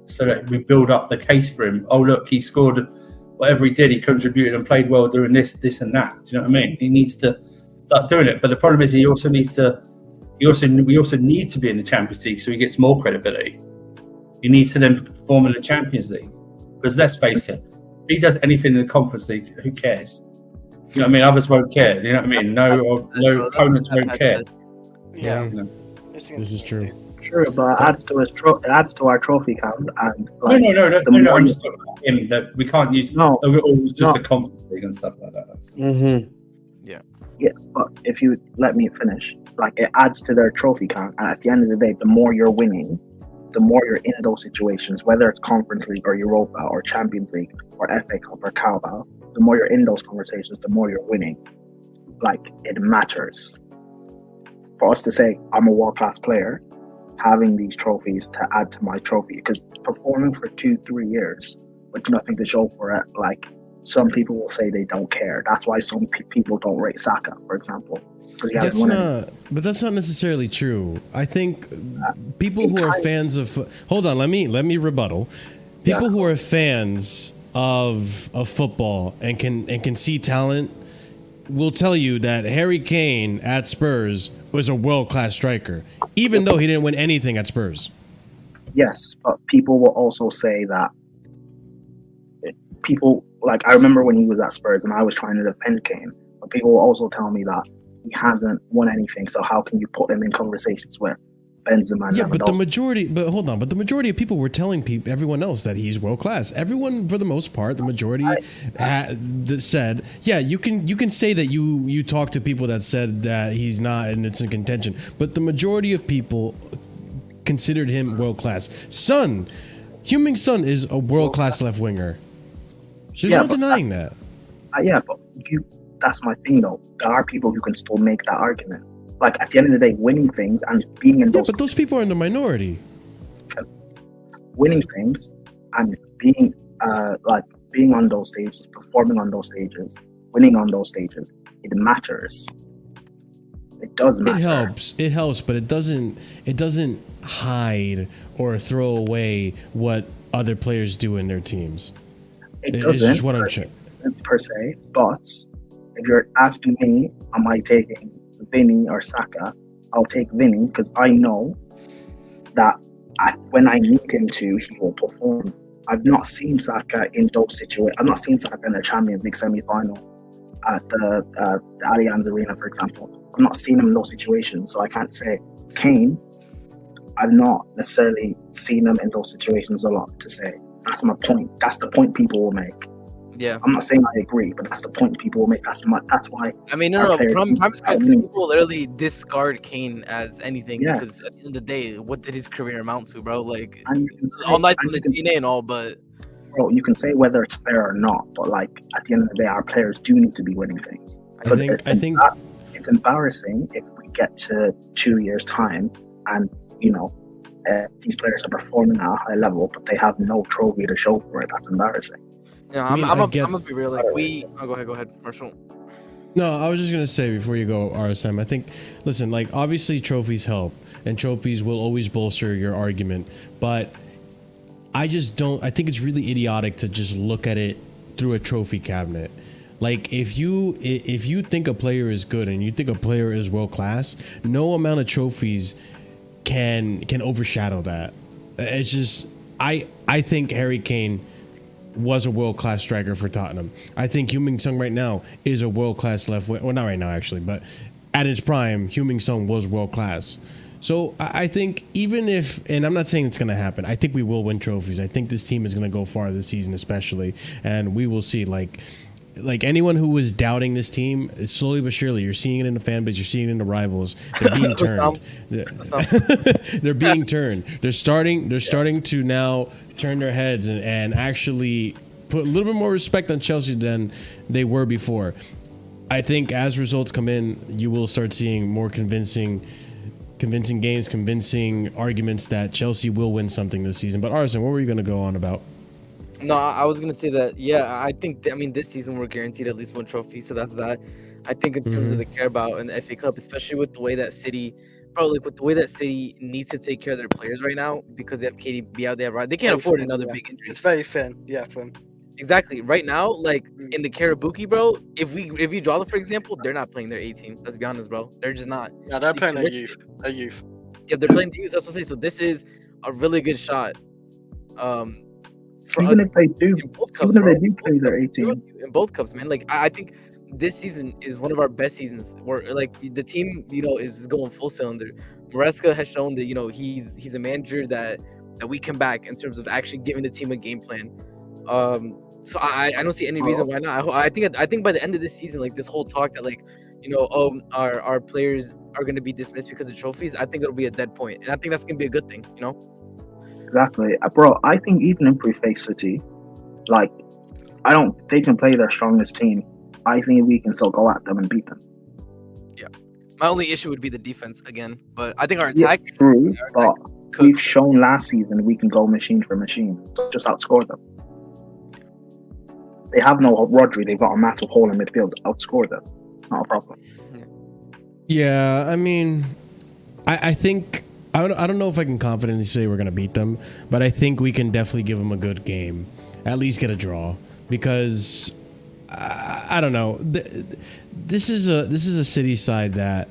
so that we build up the case for him. Oh look, he scored whatever he did, he contributed and played well doing this and that. Do you know what I mean? He needs to start doing it. But the problem is we also need to be in the Champions League so he gets more credibility. He needs to then perform in the Champions League. Because let's face it, if he does anything in the Conference League, who cares? You know what I mean? Others won't care. You know what I mean? No opponents won't care. Yeah, You know, this is true. True, but it adds to our trophy count. And like, no. I'm just talking about him that we can't use. No, just the Conference League and stuff like that. Mm-hmm. Yeah, but if you let me finish, like, it adds to their trophy count. And at the end of the day, the more you're winning, the more you're in those situations, whether it's Conference League or Europa or Champions League or FA Cup or Carabao, the more you're in those conversations, the more you're winning. Like, it matters. For us to say, I'm a world-class player, having these trophies to add to my trophy, because performing for 2-3 years with nothing to show for it, like, some people will say they don't care. That's why some people don't rate Saka, for example. But that's not necessarily true. I think people who are fans of hold on, let me rebuttal. People who are fans of football and can see talent will tell you that Harry Kane at Spurs was a world-class striker, even though he didn't win anything at Spurs. Yes, but people will also say that people, like, I remember when he was at Spurs and I was trying to defend Kane, but people will also tell me that he hasn't won anything, so how can you put him in conversations with Benzema? Yeah, but the majority of people were telling everyone else that he's world class. Everyone, for the most part, the majority said, yeah, you can say that you talk to people that said that he's not and it's in contention, but the majority of people considered him world class. Heung-min Son is a world class left winger. There's no denying that. But that's my thing, though. There are people who can still make that argument. Like, at the end of the day, winning things and being in those... but those people are in the minority. Winning things and being, being on those stages, performing on those stages, winning on those stages, it matters. It does matter. It helps, but it doesn't hide or throw away what other players do in their teams. It doesn't, just what I'm checking. Per se, but if you're asking me, am I taking Vinny or Saka? I'll take Vinny because I know that when I need him to, he will perform. I've not seen Saka in those situations. I've not seen Saka in the Champions League semi-final at the Allianz Arena, for example. I've not seen him in those situations, so I can't say. Kane, I've not necessarily seen him in those situations a lot to say. That's my point. That's the point people will make. Yeah. I'm not saying I agree, but that's the point people will make. That's why. I mean, people literally discard Kane as anything because at the end of the day, what did his career amount to, bro? Like, all nice on the DNA and all, but bro, you can say whether it's fair or not, but like at the end of the day, our players do need to be winning things. I think it's embarrassing if we get to 2 years' time and these players are performing at a high level, but they have no trophy to show for it. That's embarrassing. Yeah, I'm gonna be real. Like go ahead, Marshall. No, I was just gonna say before you go, RSM. I think, listen, like obviously trophies help, and trophies will always bolster your argument. But I think it's really idiotic to just look at it through a trophy cabinet. Like if you think a player is good and you think a player is world class, no amount of trophies can overshadow that. It's just I think Harry Kane was a world-class striker for Tottenham. I think Heung-min Son right now is a world-class left wing. Well, not right now, actually, but at his prime, Heung-min Son was world-class. So I think even if, and I'm not saying it's going to happen, I think we will win trophies. I think this team is going to go far this season especially, and we will see. Like anyone who was doubting this team, slowly but surely, you're seeing it in the fan base, you're seeing it in the rivals. They're being turned. They're being turned. They're starting to now turn their heads and actually put a little bit more respect on Chelsea than they were before. I think as results come in, you will start seeing more convincing games, convincing arguments that Chelsea will win something this season. But Arsen, what were you going to go on about? No, I was gonna say that. Yeah, I think. This season we're guaranteed at least one trophy, so that's that. I think in terms of the Carabao and the FA Cup, especially with the way that City, needs to take care of their players right now because they have KDB out there, right? They can't afford another big injury. It's very thin, for them. Exactly. Right now, like in the Karabuki, bro. If you draw them, for example, they're not playing their A team. Let's be honest, bro. They're just not. No, they're playing their youth. Yeah, they're playing the youth. That's what I'm saying. So this is a really good shot. Even if they do play their 18 in both cups, man. Like I think this season is one of our best seasons where like the team, is going full cylinder. Maresca has shown that he's a manager that we can back in terms of actually giving the team a game plan. So I don't see any reason why not. I think by the end of this season, like this whole talk that our players are going to be dismissed because of trophies, I think it'll be a dead point, and I think that's going to be a good thing. Exactly, bro. I think even if we face City, they can play their strongest team. I think we can still go at them and beat them. Yeah, my only issue would be the defense again, but I think our attack. Yeah, true, but we've shown last season we can go machine for machine, just outscore them. They have no Rodri. They've got a massive hole in midfield. Outscore them. It's not a problem. Yeah, I mean, I think. I don't know if I can confidently say we're going to beat them, but I think we can definitely give them a good game, at least get a draw, because I don't know. This is a City side that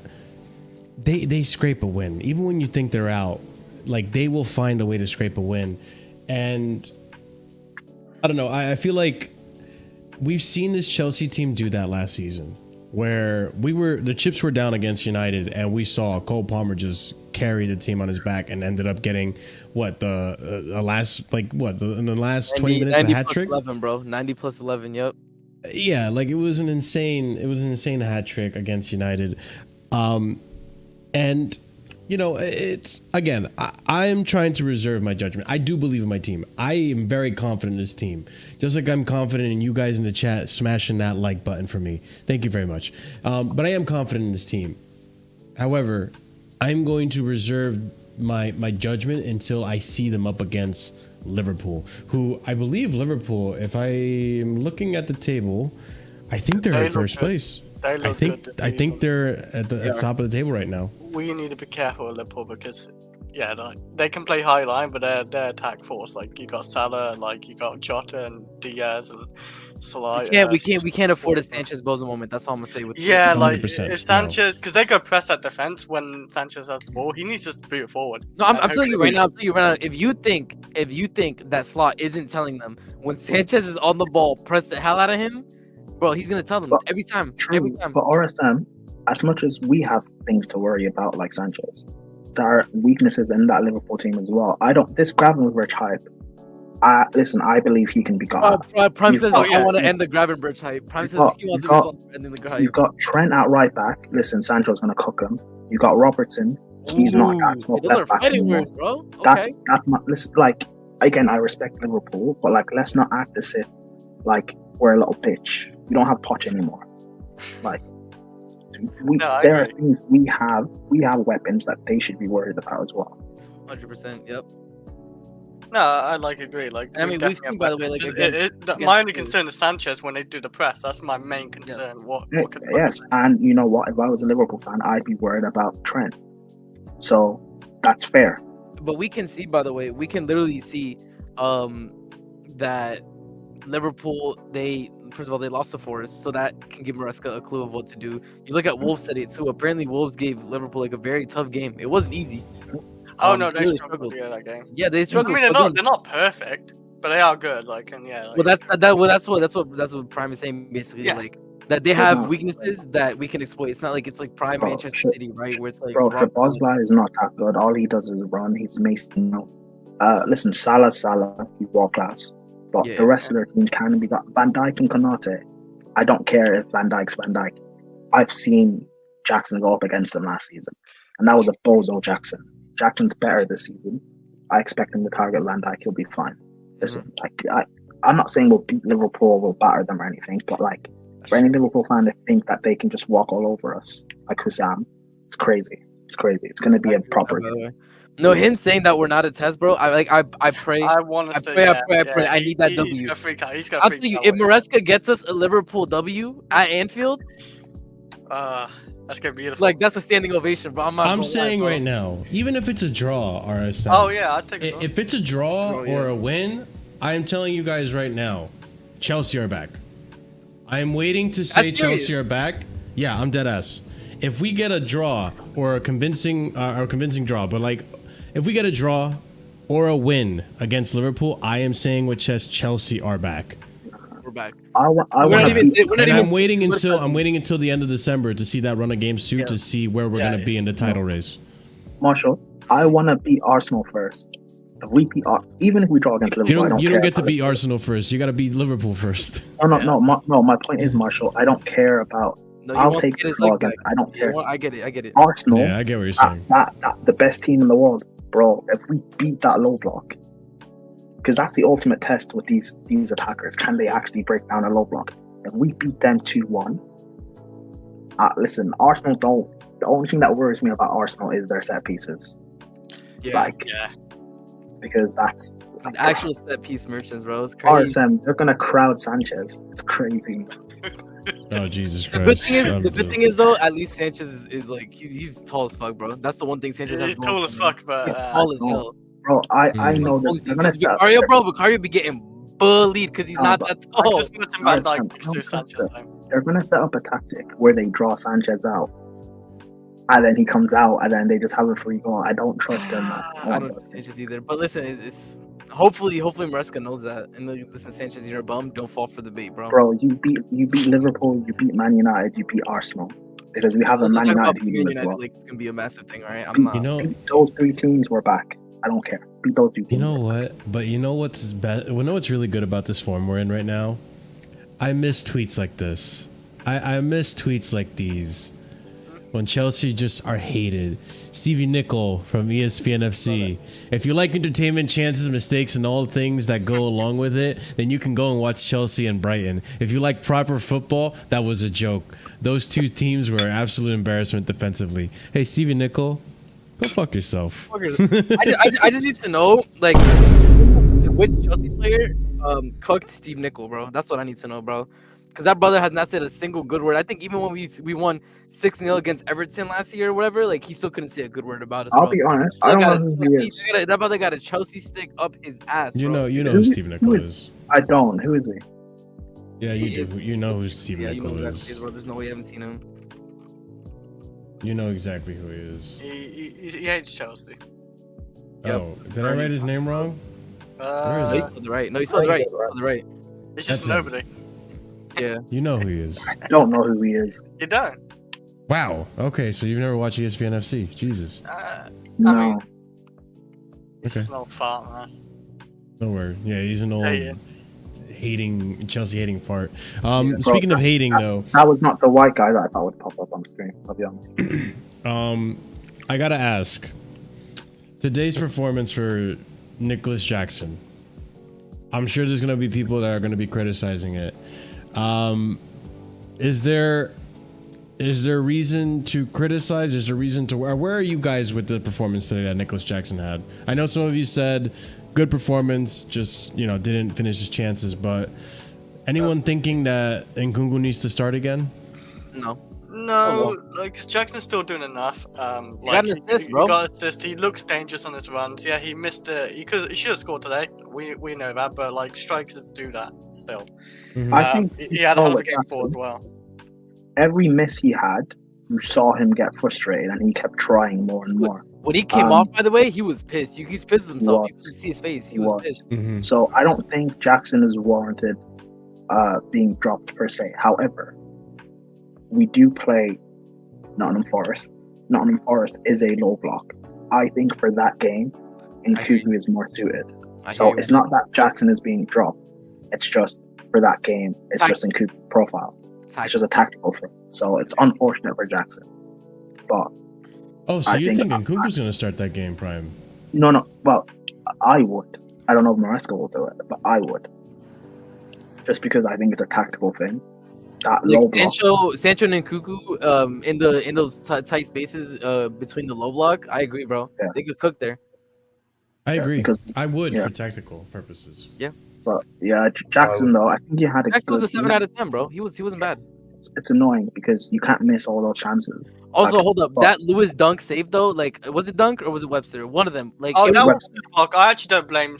they scrape a win, even when you think they're out. Like they will find a way to scrape a win, and I don't know. I feel like we've seen this Chelsea team do that last season, where the chips were down against United, and we saw Cole Palmer just carry the team on his back and ended up getting in the last 20 minutes a hat trick. 11, bro. 90 plus 11. Yep. Yeah, like it was an insane hat trick against United, and it's again. I am trying to reserve my judgment. I do believe in my team. I am very confident in this team. Just like I'm confident in you guys in the chat smashing that like button for me. Thank you very much. But I am confident in this team. However, I'm going to reserve my judgment until I see them up against Liverpool, who I believe Liverpool, if I am looking at the table, I think they're in first place. I think they're at the top of the table right now. We need to be careful with Liverpool because they can play high line, but their attack force, like you got Salah, like you got Jota and Diaz and Salah. We can't afford a Sanchez Boza moment. That's all I'm gonna say. If Sanchez, because they go press that defense when Sanchez has the ball, he needs to just boot it forward. No, I'm telling you right now. If you think that Slot isn't telling them when Sanchez is on the ball, press the hell out of him, bro, he's gonna tell them every time. Every time. But RSM, as much as we have things to worry about, like Sanchez, there are weaknesses in that Liverpool team as well. This Gravenberch hype, Listen, I believe he can be got. Prime You've says got- I want to end the Gravenberch hype. Prime you've says got- he wants you've to got- be ending the hype. You've got Trent at right back. Listen, Sancho's gonna cook him. You got Robertson. He's not that top Those are left back fighting anymore. words, bro. That's Okay. my listen. Like again, I respect Liverpool, but like let's not act as if like we're a little bitch. We don't have Poch anymore. Like there are things we have weapons that they should be worried about as well. 100%. Yep. No, I agree. Like, I mean, we've seen, by the way, like, again, my only concern is Sanchez when they do the press. That's my main concern. Yes. Yes, and you know what? If I was a Liverpool fan, I'd be worried about Trent. So that's fair. But we can see, by the way, we can literally see that Liverpool, first of all, they lost to Forest, so that can give Maresca a clue of what to do. You look at Wolves today too. Apparently, Wolves gave Liverpool like a very tough game. It wasn't easy. Oh no, they really struggled that game. Yeah, they struggled. I mean, they're not perfect, but they are good. Like, and yeah. Like, well, that's what Prime is saying basically. Yeah. Like that they have weaknesses that we can exploit. It's not like it's like Prime Bro, Manchester City, right? Where it's like Szoboszlai is not that good. All he does is run. He's Mason Mount. Listen, Salah, he's world class. But the rest of their team can be got. Van Dijk and Konate. I don't care if Van Dijk's Van Dijk. I've seen Jackson go up against him last season, and that was a bozo Jackson. Jackson's better this season. I expect him to target Van Dijk. He'll be fine. Listen, I'm not saying we'll beat Liverpool, we'll batter them or anything, but like for any Liverpool fan to think that they can just walk all over us like Hussam, it's crazy. It's crazy. It's going to be a proper. No, him saying that we're not a test, bro. I pray. I want to pray. I need that W. He's got free card. I'll tell you, if Maresca gets us a Liverpool W at Anfield, that's gonna be beautiful. Like that's a standing ovation, bro. I'm saying right now, even if it's a draw, RSM. Oh yeah, I'd take it. If it's a draw or a win, I am telling you guys right now, Chelsea are back. I am waiting to say Chelsea are back. Yeah, I'm dead ass. If we get a draw or a convincing draw, but like if we get a draw or a win against Liverpool, I am saying with chest Chelsea are back. We're back. I'm waiting until the end of December to see that run of games too, to see where we're gonna be in the title race. Marshall, I want to beat Arsenal first. If we beat, even if we draw against Liverpool, you don't get to beat Arsenal first. You got to beat Liverpool first. No. My point is, Marshall, I don't care about. I'll take the draw against. I don't care. I get it. Arsenal. Yeah, I get what you're saying. The best team in the world, bro. If we beat that low block, because that's the ultimate test with these attackers. Can they actually break down a low block? If we beat them 2-1, listen, Arsenal don't. The only thing that worries me about Arsenal is their set pieces. Because that's actual set piece merchants, bro. It's crazy. RSM, they're gonna crowd Sanchez. It's crazy. Oh Jesus Christ! The good thing is though, at least Sanchez is like he's tall as fuck, bro. That's the one thing Sanchez has. He's tall as fuck, but he's tall as hell. Bro, I know that they're gonna set Vicario be getting bullied because he's not that tall. They're gonna set up a tactic where they draw Sanchez out. And then he comes out, and then they just have a free goal. I don't trust him. I don't trust Sanchez either. But listen, it's hopefully Maresca knows that. And listen, Sanchez, you're a bum. Don't fall for the bait, bro. Bro, you beat Liverpool, you beat Man United, you beat Arsenal. Because we have a Man United. Like, it's gonna be a massive thing, all right? I'm not. Beat those three teams, we're back. I don't care. Beat those two teams. You know what? But you know what's what's really good about this form we're in right now? I miss tweets like this. I miss tweets like these. When Chelsea just are hated. Stevie Nicol from ESPN FC. If you like entertainment, chances, mistakes, and all the things that go along with it, then you can go and watch Chelsea and Brighton. If you like proper football, that was a joke. Those two teams were an absolute embarrassment defensively. Hey, Stevie Nicol, go fuck yourself. I just need to know, like, which Chelsea player cooked Steve Nicol, bro. That's what I need to know, bro. Because that brother has not said a single good word. I think even when we won 6-0 against Everton last year or whatever, like he still couldn't say a good word about us. I'll be honest. I don't know who he is. That brother got a Chelsea stick up his ass. Bro. You know who Steve Nicol is. I don't. Who is he? Yeah, you do. You know who Steve Nicol is. Bro. There's no way you haven't seen him. You know exactly who he is. He hates Chelsea. Oh, did I write his name wrong? Where is he? Spelled it right. No, he spelled it right. He spelled it right. It's just nobody. Yeah. You know who he is. I don't know who he is. You don't? Wow. Okay, so you've never watched ESPN FC. Jesus. No. It's just an old fart, man. No word. Yeah, he's an old Chelsea hating fart. Speaking of hating, though, that was not the white guy that I thought would pop up on screen. I'll be honest. I gotta ask. Today's performance for Nicholas Jackson. I'm sure there's gonna be people that are gonna be criticizing it. Is there reason to criticize? Is there reason to where are you guys with the performance today that Nicholas Jackson had? I know some of you said good performance, just didn't finish his chances, but anyone thinking that Nkunku needs to start again? No, like Jackson's still doing enough. He got an assist, bro. He got an assist. He looks dangerous on his runs. Yeah, he missed it. He should have scored today. We know that, but like strikers do that still. Mm-hmm. I think he had a half a game forward as well. Every miss he had, you saw him get frustrated, and he kept trying more and more. When he came off, by the way, he was pissed. He's pissed with himself. You could see his face. He was pissed. Mm-hmm. So I don't think Jackson is warranted being dropped per se. However, we do play Nottingham Forest. Nottingham Forest is a low block. I think for that game, Nkunku is more suited. So it's not that Jackson is being dropped. It's just for that game, it's just Nkunku profile. It's just a tactical thing. So it's unfortunate for Jackson. But so you think Nkunku's going to start that game, Prime? No. Well, I would. I don't know if Maresca will do it, but I would. Just because I think it's a tactical thing. That low block. Sancho and Nkunku in those tight spaces between the low block. I agree, bro. Yeah. They could cook there. I agree. Because I would for tactical purposes. Yeah. But yeah, Jackson though, I think he had a. Jackson was a 7 out of 10, bro. He wasn't bad. It's annoying because you can't miss all those chances. Also, hold up, that Lewis dunk save though, like was it Dunk or was it Webster? One of them. Like, that was I actually don't blame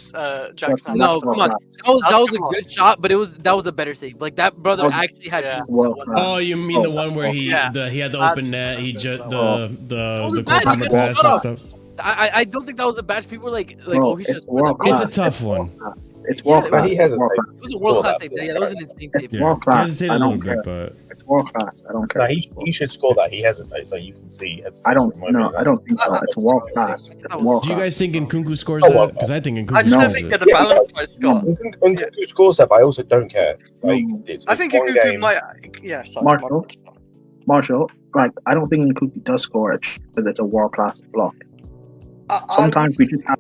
Jackson. No, come on, that was a good shot, but that was a better save. Like that brother actually had. Oh, you mean the one where he had the open net? He just the corner pass and stuff. I don't think that was a batch. People were like he should. It's a tough one. It's world class. It was a world class save. Yeah, that was an insane save. It's world class. I don't care. But it's world class. I don't care. He should score that. He hesitates, so you can see. I don't think so. It's world class. Do you guys think Nkunku scores that? Because I think Nkunku. I just don't think the balance was Scott. Nkunku scores that, but I also don't care. Like, I think Nkunku might. Yeah, sorry. Marshall. Like, I don't think Nkunku does score it because it's a world class block. Sometimes we just have.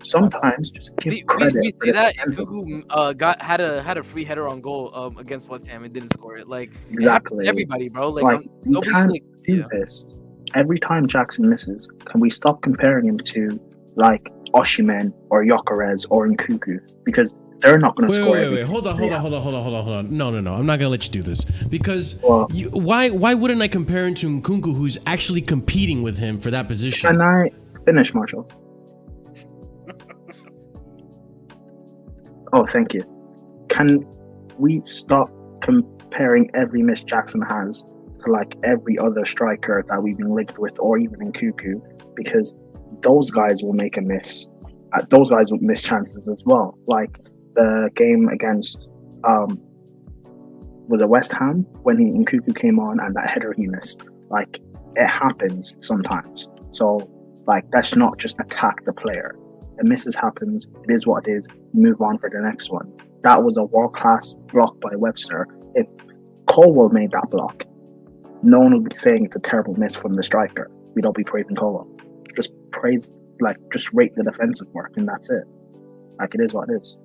Sometimes just give credit. We see that Nkunku had a free header on goal against West Ham and didn't score it. Like exactly everybody, bro. Like we can't do this every time Jackson misses. Can we stop comparing him to like Osimhen or Gyökeres or Nkunku because they're not going to score. Wait. Hold on. No. I'm not going to let you do this because why wouldn't I compare him to Nkunku, who's actually competing with him for that position? Can I finish, Marshall? Oh, thank you. Can we stop comparing every miss Jackson has to like every other striker that we've been linked with, or even Nkunku, because those guys will make a miss. Those guys will miss chances as well. Like the game against was it West Ham when Nkunku came on and that header he missed. Like it happens sometimes. So like let's not just attack the player. The misses happens. It is what it is. Move on for the next one. That was a world-class block by Webster. If Colwell made that block, no one would be saying it's a terrible miss from the striker. We don't be praising Colwell. Just rate the defensive work, and that's it. Like it is what it is.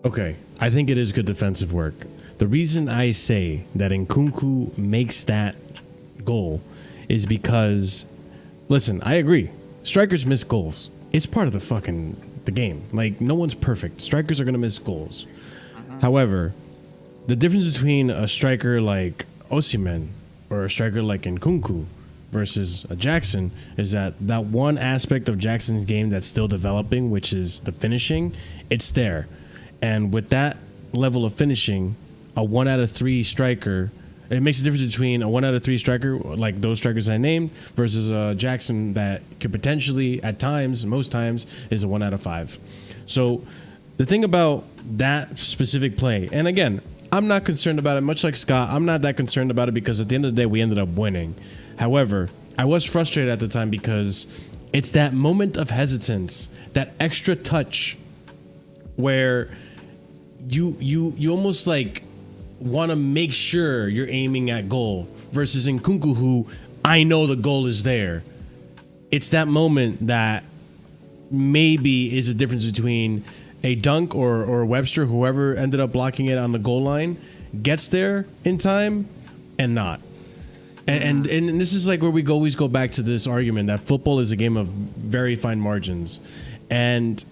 Okay, I think it is good defensive work. The reason I say that Nkunku makes that goal is because, listen, I agree. Strikers miss goals. It's part of the game. Like, no one's perfect. Strikers are going to miss goals. However, the difference between a striker like Osimhen or a striker like Nkunku versus a Jackson is that one aspect of Jackson's game that's still developing, which is the finishing, it's there. And with that level of finishing, a 1 out of 3 striker, it makes a difference between a 1 out of 3 striker, like those strikers I named, versus a Jackson that could potentially, at times, most times, is a 1 out of 5. So the thing about that specific play, and again, I'm not concerned about it, much like Scott, I'm not that concerned about it because at the end of the day, we ended up winning. However, I was frustrated at the time because it's that moment of hesitance, that extra touch where you almost like want to make sure you're aiming at goal versus Nkunku, who I know the goal is there. It's that moment that maybe is a difference between a dunk or Webster, whoever ended up blocking it on the goal line, gets there in time and not. And this is like where we always go back to this argument that football is a game of very fine margins. And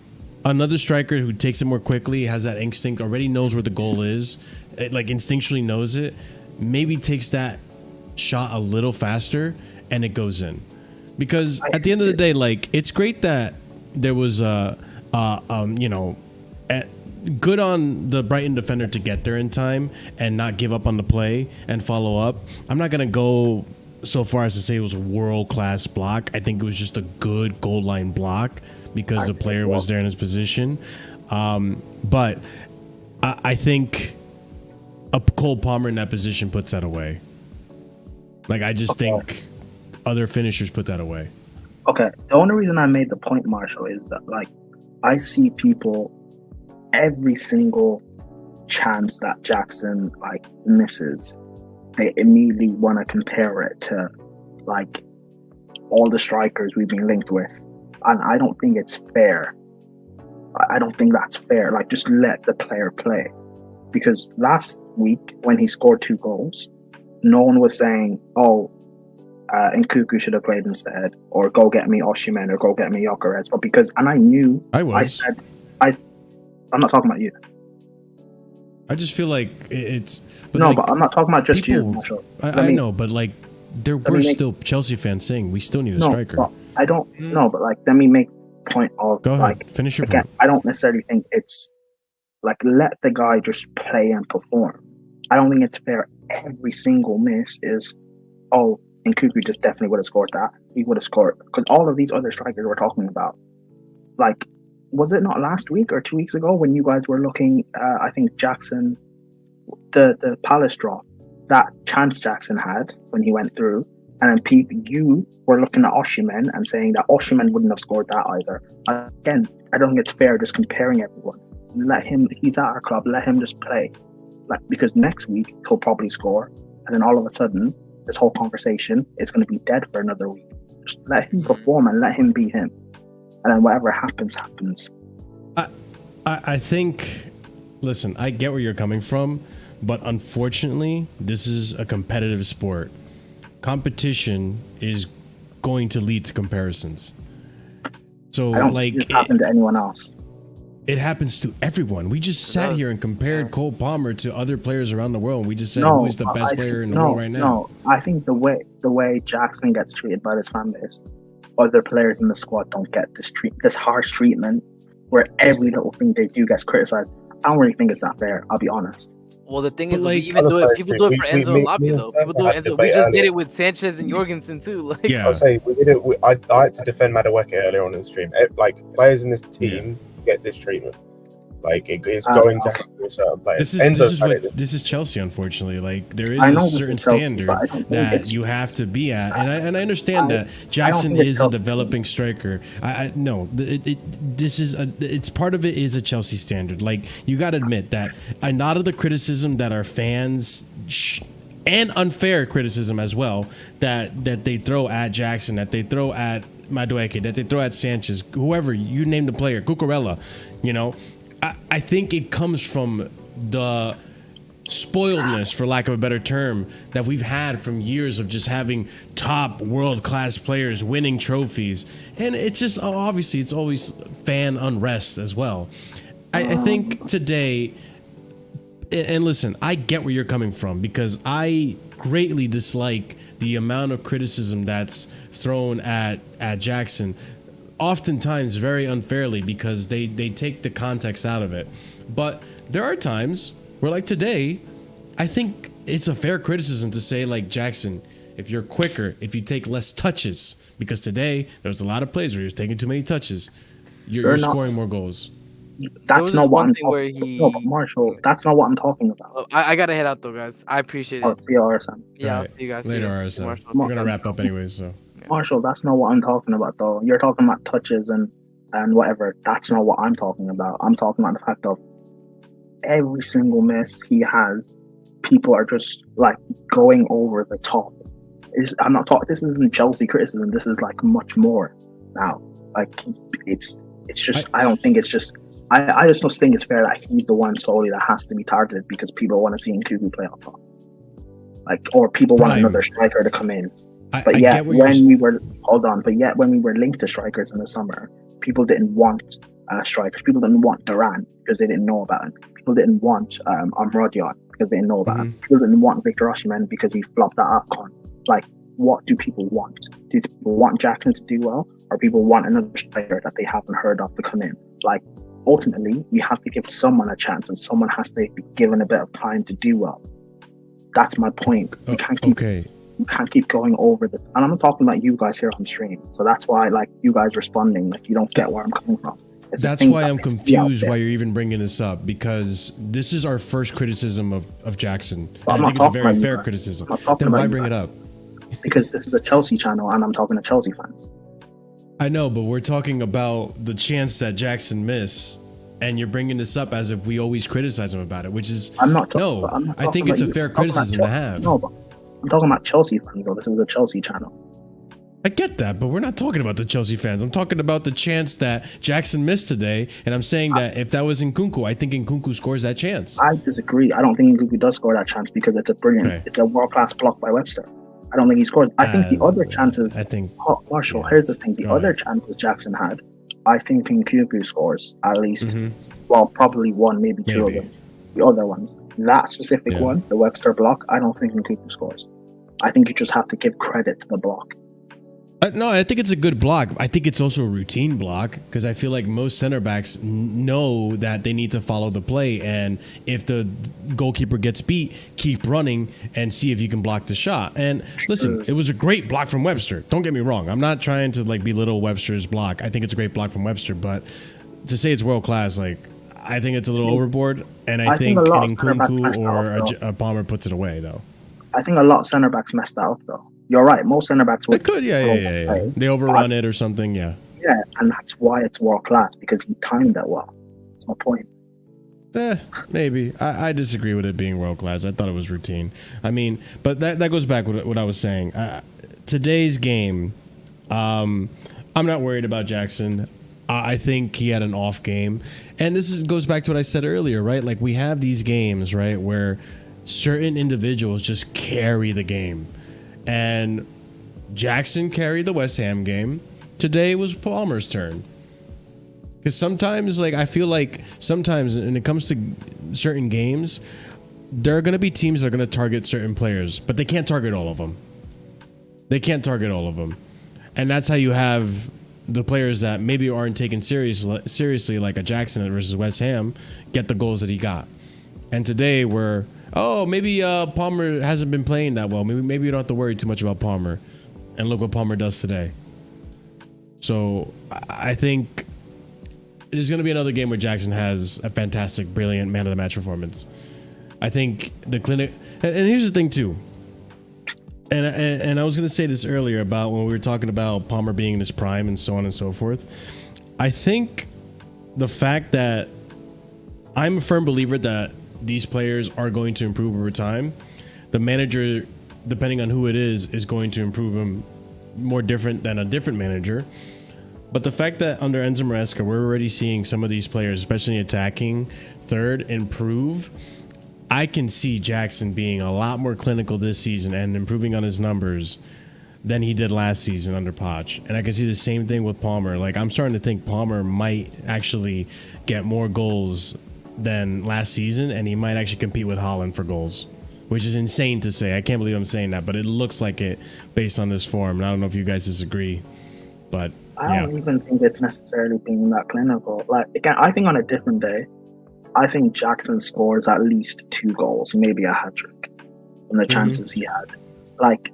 another striker who takes it more quickly, has that instinct, already knows where the goal is, like instinctually knows it, maybe takes that shot a little faster and it goes in. Because at the end of the day, like, it's great that there was good on the Brighton defender to get there in time and not give up on the play and follow up. I'm not gonna go so far as to say it was a world-class block. I think it was just a good goal line block because the player was there in his position. But I think a Cole Palmer in that position puts that away. Like, I just think other finishers put that away. Okay, the only reason I made the point, Marshall, is that, like, I see people every single chance that Jackson, like, misses, they immediately want to compare it to, like, all the strikers we've been linked with. And I don't think it's fair. I don't think that's fair. Like, just let the player play. Because last week, when he scored 2 goals, no one was saying, Nkunku should have played instead, or go get me Osimhen, or go get me Gyökeres. But because, and I knew, I'm not talking about you. I just feel like it's. But no, like, but I'm not talking about just people, you, Marshall. I know, but like, there were still Chelsea fans saying we still need a striker. But I don't know, but like, let me make point of, go ahead, like, finish your again, point. I don't necessarily think it's like, let the guy just play and perform. I don't think it's fair. Every single miss is, Nkunku just definitely would have scored that. He would have scored. Because all of these other strikers we're talking about, like, was it not last week or 2 weeks ago when you guys were looking, I think Jackson, the Palace draw, that chance Jackson had when he went through, and then Pete, you were looking at Osimhen and saying that Osimhen wouldn't have scored that either. Again, I don't think it's fair just comparing everyone. Let him, he's at our club, let him just play. Like, because next week he'll probably score, and then all of a sudden this whole conversation is going to be dead for another week. Just let him perform and let him be him, and then whatever happens. I think, listen, I get where you're coming from, but unfortunately this is a competitive sport. Competition is going to lead to comparisons. So I don't like, think it happened to anyone else. It happens to everyone. We just sat here and compared Cole Palmer to other players around the world. We just said who is the best player in the world right now. No, I think the way Jackson gets treated by this fan base, other players in the squad don't get this harsh treatment where every little thing they do gets criticized. I don't really think it's that fair, I'll be honest. Well, the thing is, like, people do it for Enzo and Lapia, though. People do it. We just did it with Sanchez and Jorgensen too. Like, I'll say we did it. I had to defend Madueke earlier on in the stream. Like, players in this team get this treatment. Like, it's going to happen to certain players. This is Chelsea, unfortunately. Like, there is a certain standard that you have to be at, and I understand that Jackson is a developing striker. It's part of it is a Chelsea standard. Like, you got to admit that a lot of the criticism that our fans and unfair criticism as well that they throw at Jackson, that they throw at Madueke, that they throw at Sanchez, whoever you name the player, Cucurella, I think it comes from the spoiledness, for lack of a better term, that we've had from years of just having top world-class players winning trophies. And it's just, obviously, it's always fan unrest as well. I think today, and listen, I get where you're coming from, because I greatly dislike the amount of criticism that's thrown at Jackson, oftentimes very unfairly, because they take the context out of it. But there are times where, like today, I think it's a fair criticism to say, like, Jackson, if you're quicker, if you take less touches, because today there was a lot of plays where he was taking too many touches, you're scoring more goals. That's not what I'm talking about. No, but Marshall, that's not what I'm talking about. I gotta head out though, guys. I appreciate it. See you, RSM. Yeah, I'll see you guys later, RSM. We're gonna wrap up anyways, so. Marshall, that's not what I'm talking about, though. You're talking about touches and and whatever. That's not what I'm talking about. I'm talking about the fact of every single miss he has, people are just like going over the top. I'm not talking. This isn't Chelsea criticism. This is like much more now. Like it's just. I don't think it's just. I just don't think it's fair that he's the one solely that has to be targeted because people want to see Nkunku play on top. Like, or people want another striker to come in. But yet when we were linked to strikers in the summer, people didn't want strikers. People didn't want Duran because they didn't know about him. People didn't want Amrodion because they didn't know about him. People didn't want Victor Osimhen because he flopped at AFCON. Like, what do people want? Do people want Jackson to do well, or people want another striker that they haven't heard of to come in? Like, ultimately, we have to give someone a chance, and someone has to be given a bit of time to do well. That's my point. You can't keep going over the. And I'm not talking about you guys here on stream, so that's why, like, you guys responding, like, you don't get where I'm coming from. That's why I'm confused why you're even bringing this up, because this is our first criticism of Jackson. And I think it's a very fair criticism. Then why bring it up? Because this is a Chelsea channel and I'm talking to Chelsea fans. I know, but we're talking about the chance that Jackson missed, and you're bringing this up as if we always criticize him about it, which is I think it's a fair criticism to have. No, but I'm talking about Chelsea fans, though. This is a Chelsea channel. I get that, but we're not talking about the Chelsea fans. I'm talking about the chance that Jackson missed today, and I'm saying that if that was Nkunku, I think Nkunku scores that chance. I disagree. I don't think Nkunku does score that chance because it's a brilliant, it's a world-class block by Webster. I don't think he scores. I think the other chances. Marshall. Here's the thing: the other chances Jackson had, I think Nkunku scores at least. Well, probably one, maybe two of them. The other ones, that specific one, the Webster block, I don't think Nkunku scores. I think you just have to give credit to the block. No, I think it's a good block. I think it's also a routine block because I feel like most center backs know that they need to follow the play, and if the goalkeeper gets beat, keep running and see if you can block the shot. And listen, it was a great block from Webster. Don't get me wrong. I'm not trying to like belittle Webster's block. I think it's a great block from Webster, but to say it's world class, like I think it's a little overboard. And I think Nkunku or a Palmer puts it away though. I think a lot of center backs messed that up though. You're right. Most center backs would. They could, yeah. They overrun it or something, yeah. Yeah, and that's why it's world class because he timed that well. That's my point. Maybe. I disagree with it being world class. I thought it was routine. I mean, but that goes back with what I was saying. Today's game, I'm not worried about Jackson. I think he had an off game, and this goes back to what I said earlier, right? Like we have these games, right, where certain individuals just carry the game. And Jackson carried the West Ham game. Today was Palmer's turn. Because sometimes, like, I feel like sometimes when it comes to certain games, there are going to be teams that are going to target certain players, but they can't target all of them. And that's how you have the players that maybe aren't taken seriously, like a Jackson versus West Ham, get the goals that he got. And today maybe Palmer hasn't been playing that well. Maybe you don't have to worry too much about Palmer. And look what Palmer does today. So I think there's going to be another game where Jackson has a fantastic, brilliant man of the match performance. I think the clinic, and here's the thing too. And I was going to say this earlier about when we were talking about Palmer being in his prime and so on and so forth. I think the fact that I'm a firm believer that these players are going to improve over time. The manager, depending on who it is going to improve them more different than a different manager. But the fact that under Enzo Maresca, we're already seeing some of these players, especially attacking third, improve. I can see Jackson being a lot more clinical this season and improving on his numbers than he did last season under Poch. And I can see the same thing with Palmer. Like, I'm starting to think Palmer might actually get more goals than last season, and he might actually compete with Haaland for goals, which is insane to say. I can't believe I'm saying that, but it looks like it based on this form. And I don't know if you guys disagree, but I don't even think it's necessarily being that clinical. Like, again, I think on a different day, I think Jackson scores at least 2 goals, maybe a hat-trick from the chances he had. Like,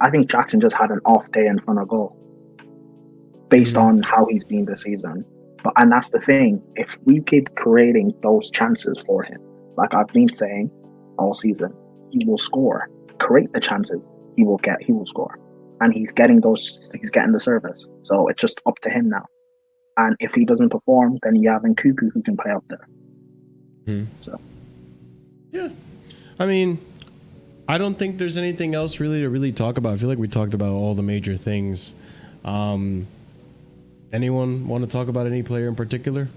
I think Jackson just had an off day in front of goal based on how he's been this season. And that's the thing. If we keep creating those chances for him, like I've been saying all season, he will score. Create the chances, he will score. And he's getting the service. So it's just up to him now. And if he doesn't perform, then you have Nkuku who can play up there. So, yeah, I mean, I don't think there's anything else really to really talk about. I feel like we talked about all the major things. Anyone want to talk about any player in particular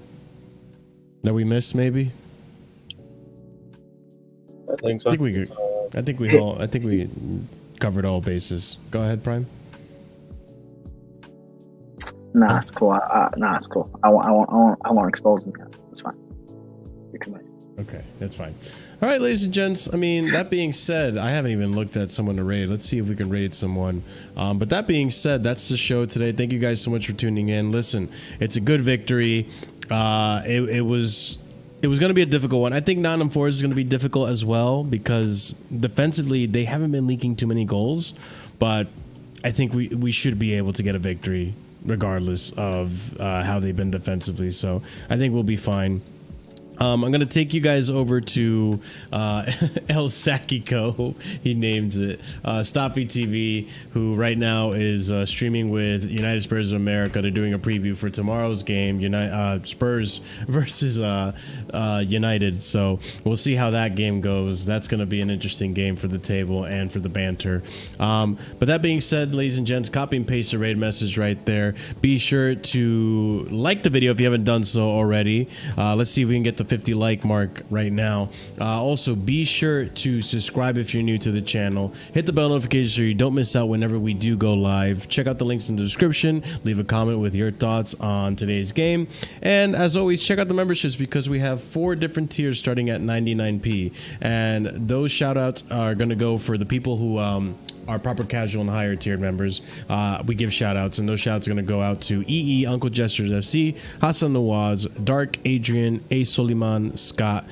that we missed? Maybe. I think so. I think we could. I think we covered all bases. Go ahead, Prime. nah, it's cool. Nah, it's cool. I want to expose him. It's fine. You can wait. Okay, that's fine. All right, ladies and gents. I mean, that being said, I haven't even looked at someone to raid. Let's see if we can raid someone. But that being said, that's the show today. Thank you guys so much for tuning in. Listen, it's a good victory. It was going to be a difficult one. I think Nottingham Forest is going to be difficult as well because defensively they haven't been leaking too many goals. But I think we should be able to get a victory regardless of how they've been defensively. So I think we'll be fine. I'm going to take you guys over to El Sakiko, he names it, Stoppy TV, who right now is streaming with United Spurs of America. They're doing a preview for tomorrow's game, Spurs versus United. So we'll see how that game goes. That's going to be an interesting game for the table and for the banter. But that being said, ladies and gents, copy and paste the raid message right there. Be sure to like the video if you haven't done so already. Let's see if we can get the 50 like mark right now. Also, be sure to subscribe if you're new to the channel. Hit the bell notification so you don't miss out whenever we do go live. Check out the links in the description. Leave a comment with your thoughts on today's game. And as always, check out the memberships because we have 4 different tiers starting at 99p. And those shout outs are going to go for the people who are proper casual and higher tiered members. We give shout outs, and those shout outs are going to go out to EE, Uncle Gestures FC, Hassan Nawaz, Dark, Adrian, A. Soliman, Scott.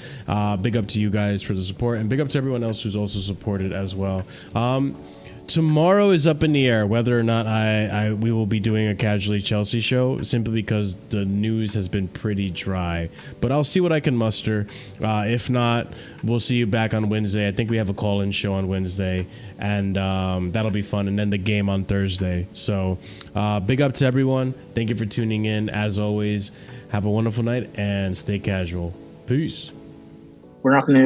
Big up to you guys for the support, and big up to everyone else who's also supported as well. Tomorrow is up in the air whether or not we will be doing a Casually Chelsea show, simply because the news has been pretty dry. But I'll see what I can muster. If not, we'll see you back on Wednesday. I think we have a call-in show on Wednesday, and that'll be fun. And then the game on Thursday. So big up to everyone. Thank you for tuning in. As always, have a wonderful night and stay casual. Peace. We're not going to